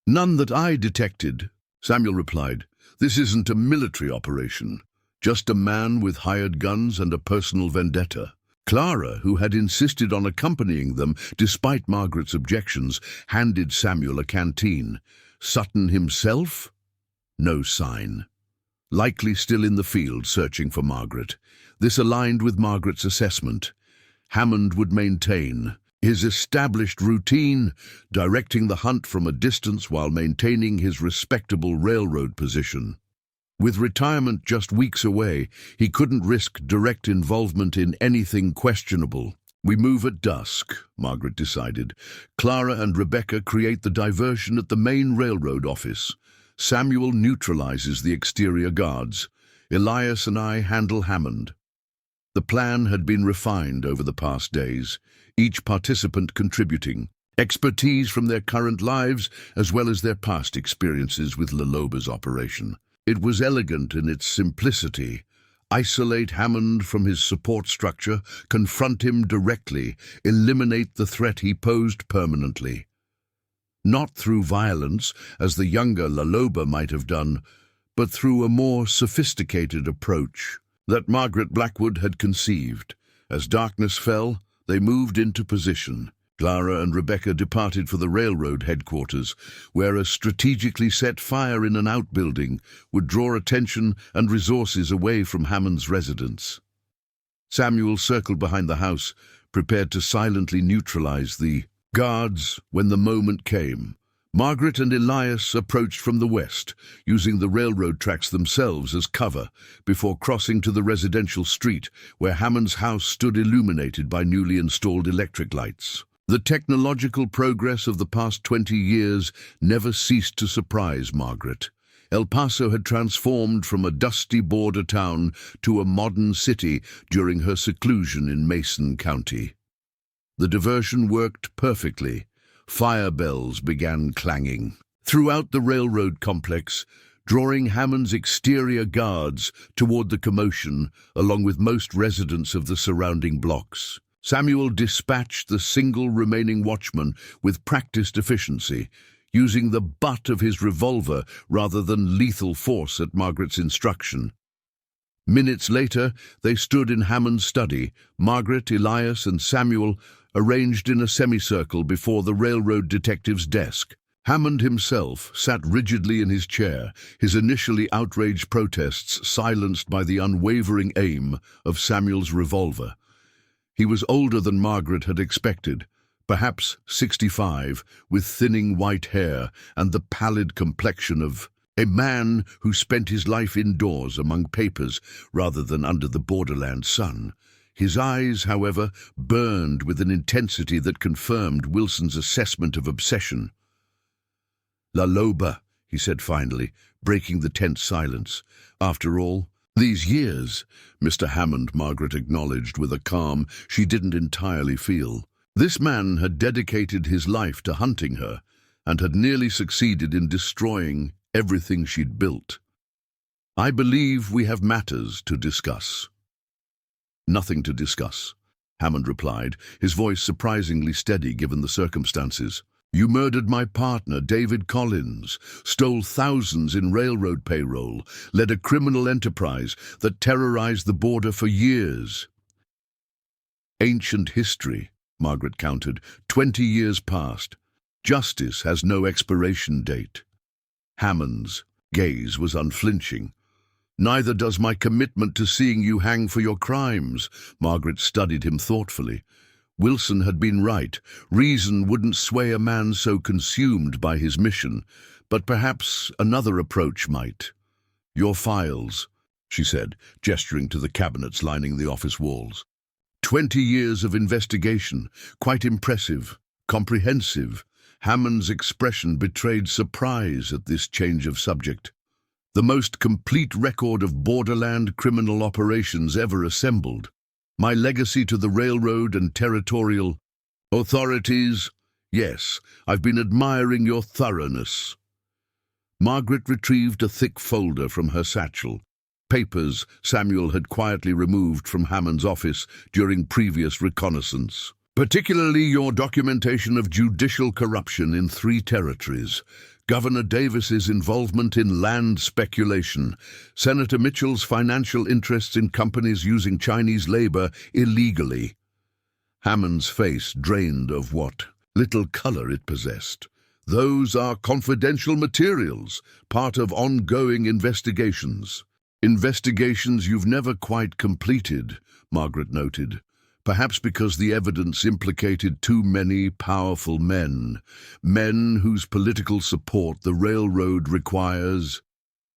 "None that I detected," Samuel replied. "This isn't a military operation. Just a man with hired guns and a personal vendetta." Clara, who had insisted on accompanying them despite Margaret's objections, handed Samuel a canteen. Sutton himself? No sign. Likely still in the field searching for Margaret. This aligned with Margaret's assessment. Hammond would maintain his established routine, directing the hunt from a distance while maintaining his respectable railroad position. With retirement just weeks away, he couldn't risk direct involvement in anything questionable. "We move at dusk," Margaret decided. "Clara and Rebecca create the diversion at the main railroad office. Samuel neutralizes the exterior guards. Elias and I handle Hammond." The plan had been refined over the past days, each participant contributing expertise from their current lives as well as their past experiences with La Loba's operation. It was elegant in its simplicity. Isolate Hammond from his support structure, confront him directly, eliminate the threat he posed permanently. Not through violence, as the younger La Loba might have done, but through a more sophisticated approach that Margaret Blackwood had conceived. As darkness fell, they moved into position. Clara and Rebecca departed for the railroad headquarters, where a strategically set fire in an outbuilding would draw attention and resources away from Hammond's residence. Samuel circled behind the house, prepared to silently neutralize the guards when the moment came. Margaret and Elias approached from the west, using the railroad tracks themselves as cover, before crossing to the residential street, where Hammond's house stood illuminated by newly installed electric lights. The technological progress of the past 20 years never ceased to surprise Margaret. El Paso had transformed from a dusty border town to a modern city during her seclusion in Mason County. The diversion worked perfectly. Fire bells began clanging throughout the railroad complex, drawing Hammond's exterior guards toward the commotion, along with most residents of the surrounding blocks. Samuel dispatched the single remaining watchman with practiced efficiency, using the butt of his revolver rather than lethal force at Margaret's instruction. Minutes later, they stood in Hammond's study, Margaret, Elias, and Samuel arranged in a semicircle before the railroad detective's desk. Hammond himself sat rigidly in his chair, his initially outraged protests silenced by the unwavering aim of Samuel's revolver. He was older than Margaret had expected, perhaps 65, with thinning white hair and the pallid complexion of a man who spent his life indoors among papers rather than under the borderland sun. His eyes, however, burned with an intensity that confirmed Wilson's assessment of obsession. "La Loba," he said finally, breaking the tense silence. "After all, these years," Mr. Hammond, Margaret acknowledged with a calm she didn't entirely feel. This man had dedicated his life to hunting her and had nearly succeeded in destroying everything she'd built. "I believe we have matters to discuss." "Nothing to discuss." Hammond replied, his voice surprisingly steady given the circumstances. You murdered my partner, David Collins, stole thousands in railroad payroll, led a criminal enterprise that terrorized the border for years. Ancient history, Margaret countered, 20 years past. Justice has no expiration date. Hammond's gaze was unflinching. Neither does my commitment to seeing you hang for your crimes. Margaret studied him thoughtfully. Wilson had been right. Reason wouldn't sway a man so consumed by his mission, but perhaps another approach might. Your files, she said, gesturing to the cabinets lining the office walls. 20 years of investigation, quite impressive, comprehensive. Hammond's expression betrayed surprise at this change of subject. The most complete record of borderland criminal operations ever assembled. My legacy to the railroad and territorial authorities? Yes, I've been admiring your thoroughness. Margaret retrieved a thick folder from her satchel. Papers Samuel had quietly removed from Hammond's office during previous reconnaissance. Particularly your documentation of judicial corruption in 3 territories. Governor Davis's involvement in land speculation, Senator Mitchell's financial interests in companies using Chinese labor illegally. Hammond's face drained of what little color it possessed. Those are confidential materials, part of ongoing investigations. Investigations you've never quite completed, Margaret noted. Perhaps because the evidence implicated too many powerful men whose political support the railroad requires.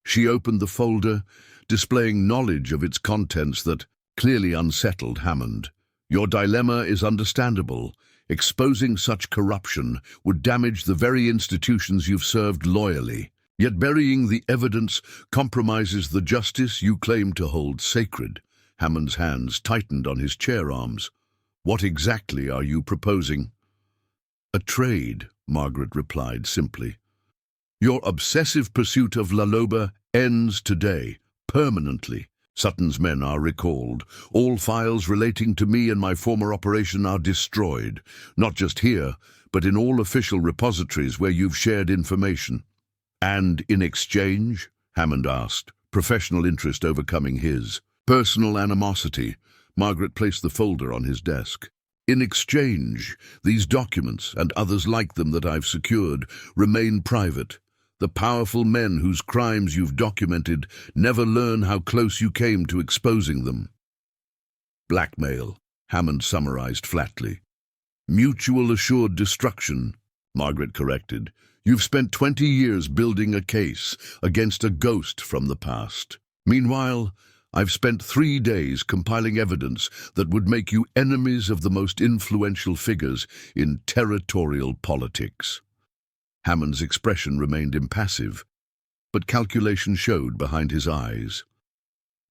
She opened the folder, displaying knowledge of its contents that clearly unsettled Hammond. Your dilemma is understandable. Exposing such corruption would damage the very institutions you've served loyally. Yet burying the evidence compromises the justice you claim to hold sacred. Hammond's hands tightened on his chair arms. What exactly are you proposing? A trade, Margaret replied simply. Your obsessive pursuit of La Loba ends today, permanently. Sutton's men are recalled. All files relating to me and my former operation are destroyed, not just here, but in all official repositories where you've shared information. And in exchange? Hammond asked, professional interest overcoming his. Personal animosity. Margaret placed the folder on his desk. In exchange, these documents, and others like them that I've secured, remain private. The powerful men whose crimes you've documented never learn how close you came to exposing them. Blackmail, Hammond summarized flatly. Mutual assured destruction, Margaret corrected. You've spent 20 years building a case against a ghost from the past. Meanwhile, I've spent 3 days compiling evidence that would make you enemies of the most influential figures in territorial politics. Hammond's expression remained impassive, but calculation showed behind his eyes.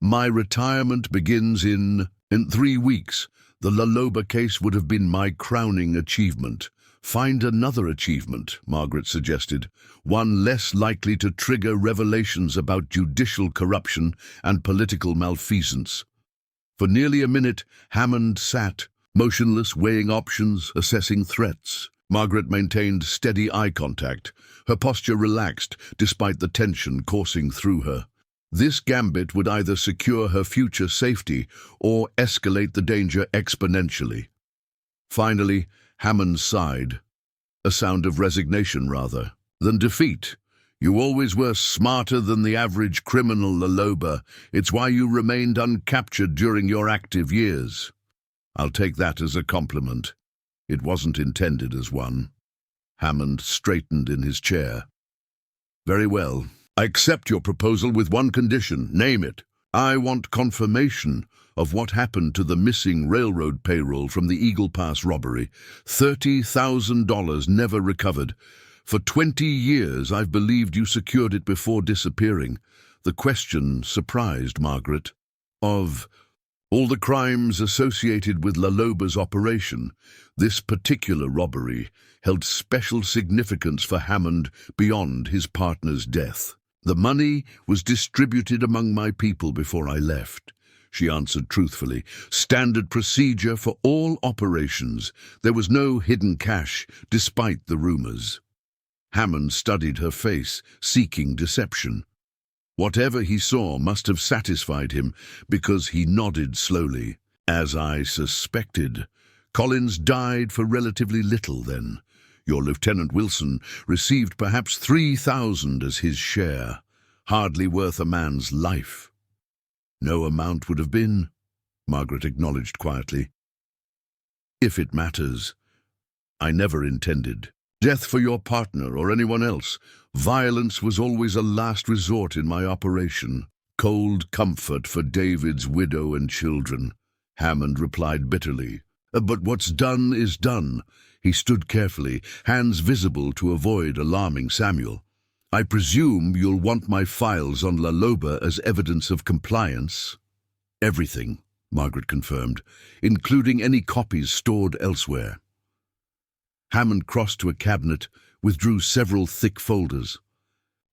My retirement begins in 3 weeks. The La Loba case would have been my crowning achievement. Find another achievement, Margaret suggested, one less likely to trigger revelations about judicial corruption and political malfeasance. For nearly a minute, Hammond sat, motionless, weighing options, assessing threats. Margaret maintained steady eye contact, her posture relaxed despite the tension coursing through her. This gambit would either secure her future safety or escalate the danger exponentially. Finally, Hammond sighed, a sound of resignation rather than defeat. You always were smarter than the average criminal, La Loba. It's why you remained uncaptured during your active years. I'll take that as a compliment. It wasn't intended as one. Hammond straightened in his chair. Very well. I accept your proposal with one condition. Name it. I want confirmation of what happened to the missing railroad payroll from the Eagle Pass robbery. $30,000 never recovered. For 20 years I've believed you secured it before disappearing. The question surprised Margaret. Of all the crimes associated with La Loba's operation, this particular robbery held special significance for Hammond beyond his partner's death. The money was distributed among my people before I left. she answered truthfully. Standard procedure for all operations. There was no hidden cash, despite the rumors. Hammond studied her face, seeking deception. Whatever he saw must have satisfied him, because he nodded slowly. As I suspected. Collins died for relatively little then. Your Lieutenant Wilson received perhaps 3,000 as his share. Hardly worth a man's life. No amount would have been, Margaret acknowledged quietly. If it matters. I never intended death for your partner or anyone else. Violence was always a last resort in my operation. Cold comfort for David's widow and children. Hammond replied bitterly. But what's done is done. He stood carefully, hands visible to avoid alarming Samuel. I presume you'll want my files on La Loba as evidence of compliance? Everything, Margaret confirmed, including any copies stored elsewhere. Hammond crossed to a cabinet, withdrew several thick folders.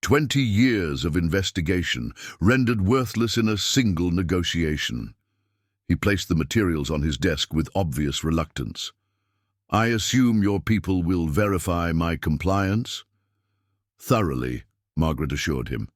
20 years of investigation, rendered worthless in a single negotiation. He placed the materials on his desk with obvious reluctance. I assume your people will verify my compliance? Thoroughly, Margaret assured him,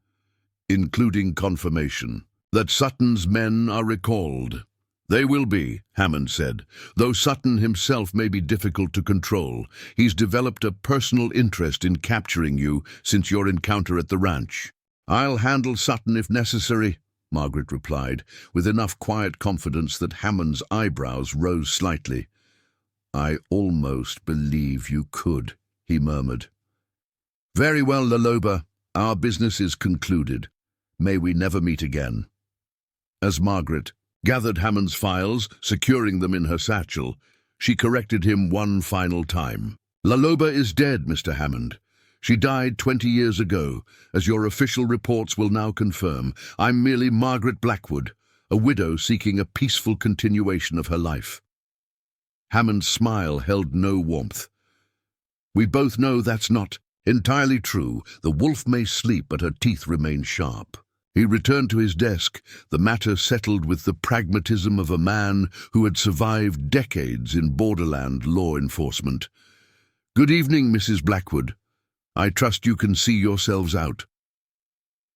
including confirmation that Sutton's men are recalled. They will be, Hammond said, though Sutton himself may be difficult to control. He's developed a personal interest in capturing you since your encounter at the ranch. I'll handle Sutton if necessary, Margaret replied, with enough quiet confidence that Hammond's eyebrows rose slightly. I almost believe you could, he murmured. Very well, La Loba. Our business is concluded. May we never meet again. As Margaret gathered Hammond's files, securing them in her satchel, she corrected him one final time. La Loba is dead, Mr. Hammond. She died 20 years ago, as your official reports will now confirm. I'm merely Margaret Blackwood, a widow seeking a peaceful continuation of her life. Hammond's smile held no warmth. We both know that's not entirely true. The wolf may sleep, but her teeth remain sharp. He returned to his desk, the matter settled with the pragmatism of a man who had survived decades in borderland law enforcement. Good evening, Mrs. Blackwood. I trust you can see yourselves out.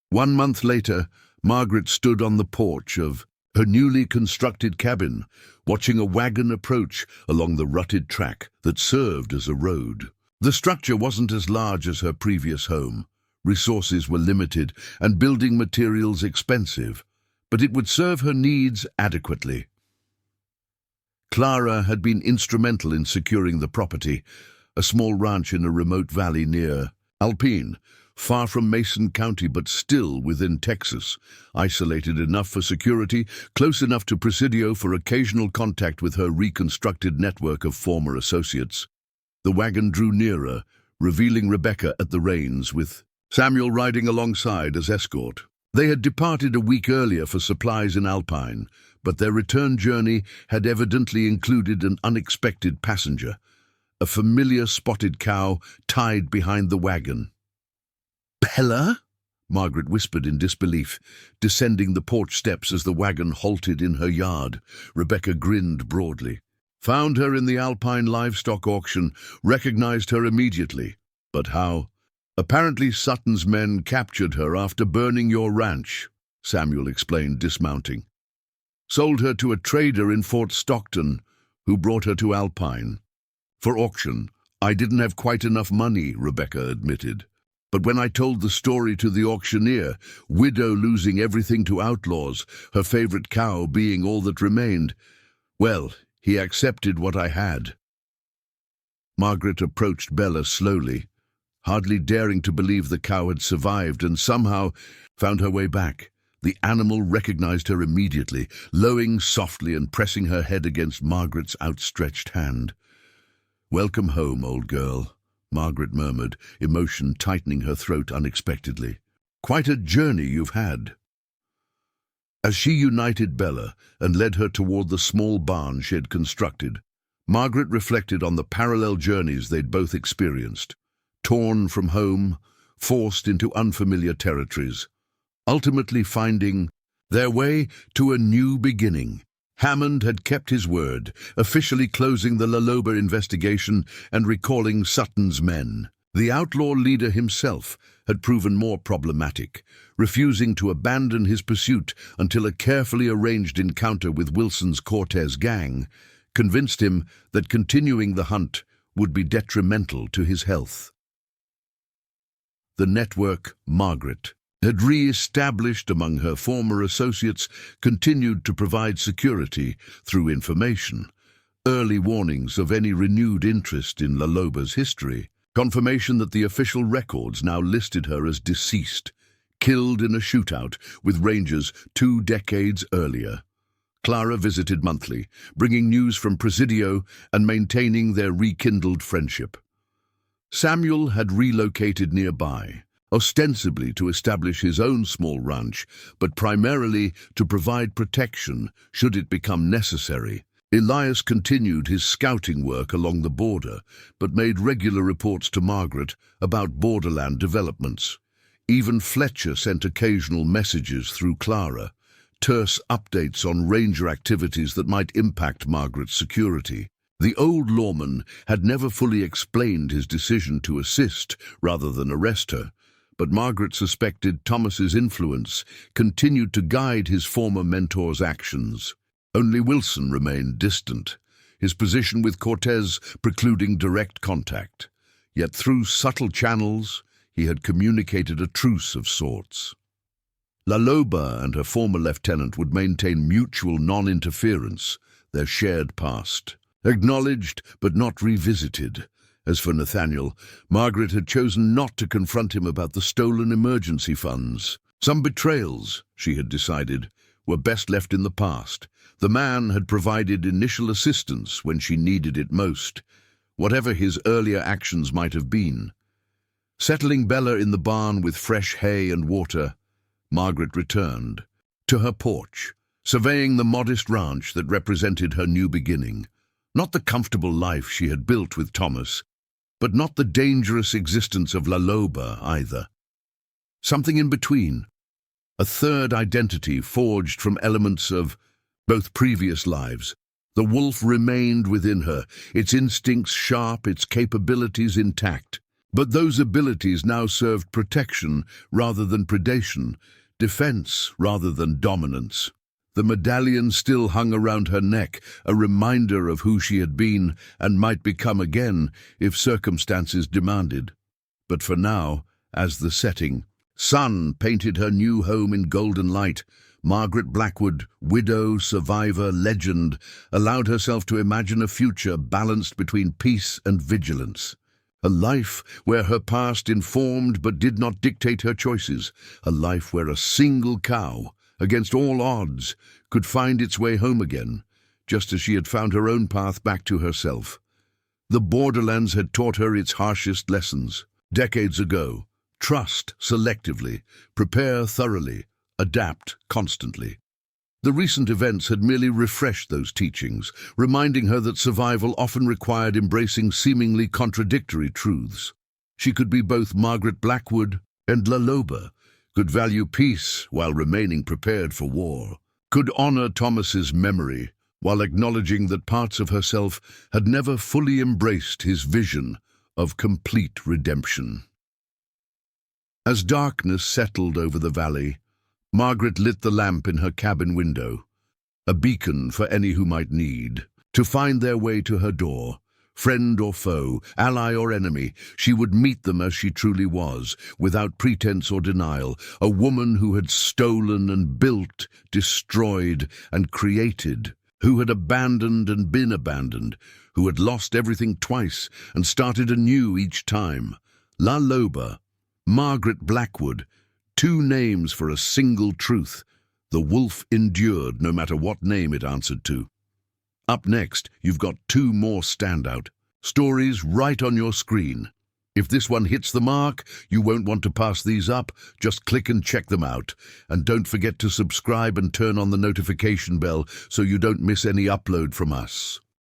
1 month later, Margaret stood on the porch of her newly constructed cabin, watching a wagon approach along the rutted track that served as a road. The structure wasn't as large as her previous home. Resources were limited and building materials expensive, but it would serve her needs adequately. Clara had been instrumental in securing the property, a small ranch in a remote valley near Alpine, far from Mason County but still within Texas, isolated enough for security, close enough to Presidio for occasional contact with her reconstructed network of former associates. The wagon drew nearer, revealing Rebecca at the reins with Samuel riding alongside as escort. They had departed a week earlier for supplies in Alpine, but their return journey had evidently included an unexpected passenger, a familiar spotted cow tied behind the wagon. Bella? Margaret whispered in disbelief, descending the porch steps as the wagon halted in her yard. Rebecca grinned broadly. Found her in the Alpine livestock auction, recognized her immediately. But how? Apparently Sutton's men captured her after burning your ranch, Samuel explained, dismounting. Sold her to a trader in Fort Stockton, who brought her to Alpine. For auction, I didn't have quite enough money, Rebecca admitted. But when I told the story to the auctioneer, widow losing everything to Outlaws, her favorite cow being all that remained, well, he accepted what I had. Margaret approached Bella slowly, hardly daring to believe the cow had survived and somehow found her way back. The animal recognized her immediately, lowing softly and pressing her head against Margaret's outstretched hand. Welcome home, old girl, Margaret murmured, emotion tightening her throat unexpectedly. Quite a journey you've had. As she united Bella and led her toward the small barn she had constructed, Margaret reflected on the parallel journeys they'd both experienced. Torn from home, forced into unfamiliar territories, ultimately finding their way to a new beginning. Hammond had kept his word, officially closing the Laloba investigation and recalling Sutton's men. The outlaw leader himself had proven more problematic, refusing to abandon his pursuit until a carefully arranged encounter with Wilson's Cortez gang convinced him that continuing the hunt would be detrimental to his health. The network, Margaret, had re-established among her former associates, continued to provide security through information, early warnings of any renewed interest in Laloba's history, confirmation that the official records now listed her as deceased, killed in a shootout with Rangers 2 decades earlier. Clara visited monthly, bringing news from Presidio and maintaining their rekindled friendship. Samuel had relocated nearby, ostensibly to establish his own small ranch, but primarily to provide protection should it become necessary. Elias continued his scouting work along the border, but made regular reports to Margaret about borderland developments. Even Fletcher sent occasional messages through Clara, terse updates on ranger activities that might impact Margaret's security. The old lawman had never fully explained his decision to assist rather than arrest her, but Margaret suspected Thomas's influence continued to guide his former mentor's actions. Only Wilson remained distant, his position with Cortez precluding direct contact. Yet through subtle channels, he had communicated a truce of sorts. Laloba and her former lieutenant would maintain mutual non-interference, their shared past, acknowledged but not revisited. As for Nathaniel, Margaret had chosen not to confront him about the stolen emergency funds. Some betrayals, she had decided, were best left in the past. The man had provided initial assistance when she needed it most, whatever his earlier actions might have been. Settling Bella in the barn with fresh hay and water, Margaret returned to her porch, surveying the modest ranch that represented her new beginning. Not the comfortable life she had built with Thomas, but not the dangerous existence of Laloba either. Something in between, a third identity forged from elements of both previous lives. The wolf remained within her, its instincts sharp, its capabilities intact. But those abilities now served protection rather than predation, defense rather than dominance. The medallion still hung around her neck, a reminder of who she had been and might become again if circumstances demanded. But for now, as the setting sun painted her new home in golden light, Margaret Blackwood, widow, survivor, legend, allowed herself to imagine a future balanced between peace and vigilance. A life where her past informed but did not dictate her choices. A life where a single cow, against all odds, could find its way home again, just as she had found her own path back to herself. The borderlands had taught her its harshest lessons. Decades ago, trust selectively, prepare thoroughly, adapt constantly. The recent events had merely refreshed those teachings, reminding her that survival often required embracing seemingly contradictory truths. She could be both Margaret Blackwood and Laloba, could value peace while remaining prepared for war, could honor Thomas's memory while acknowledging that parts of herself had never fully embraced his vision of complete redemption. As darkness settled over the valley, Margaret lit the lamp in her cabin window, a beacon for any who might need to find their way to her door. Friend or foe, ally or enemy, she would meet them as she truly was, without pretense or denial, a woman who had stolen and built, destroyed and created, who had abandoned and been abandoned, who had lost everything twice and started anew each time. Laloba, Margaret Blackwood, 2 names for a single truth. The wolf endured no matter what name it answered to. Up next, you've got 2 more standout stories right on your screen. If this one hits the mark, you won't want to pass these up. Just click and check them out. And don't forget to subscribe and turn on the notification bell so you don't miss any upload from us.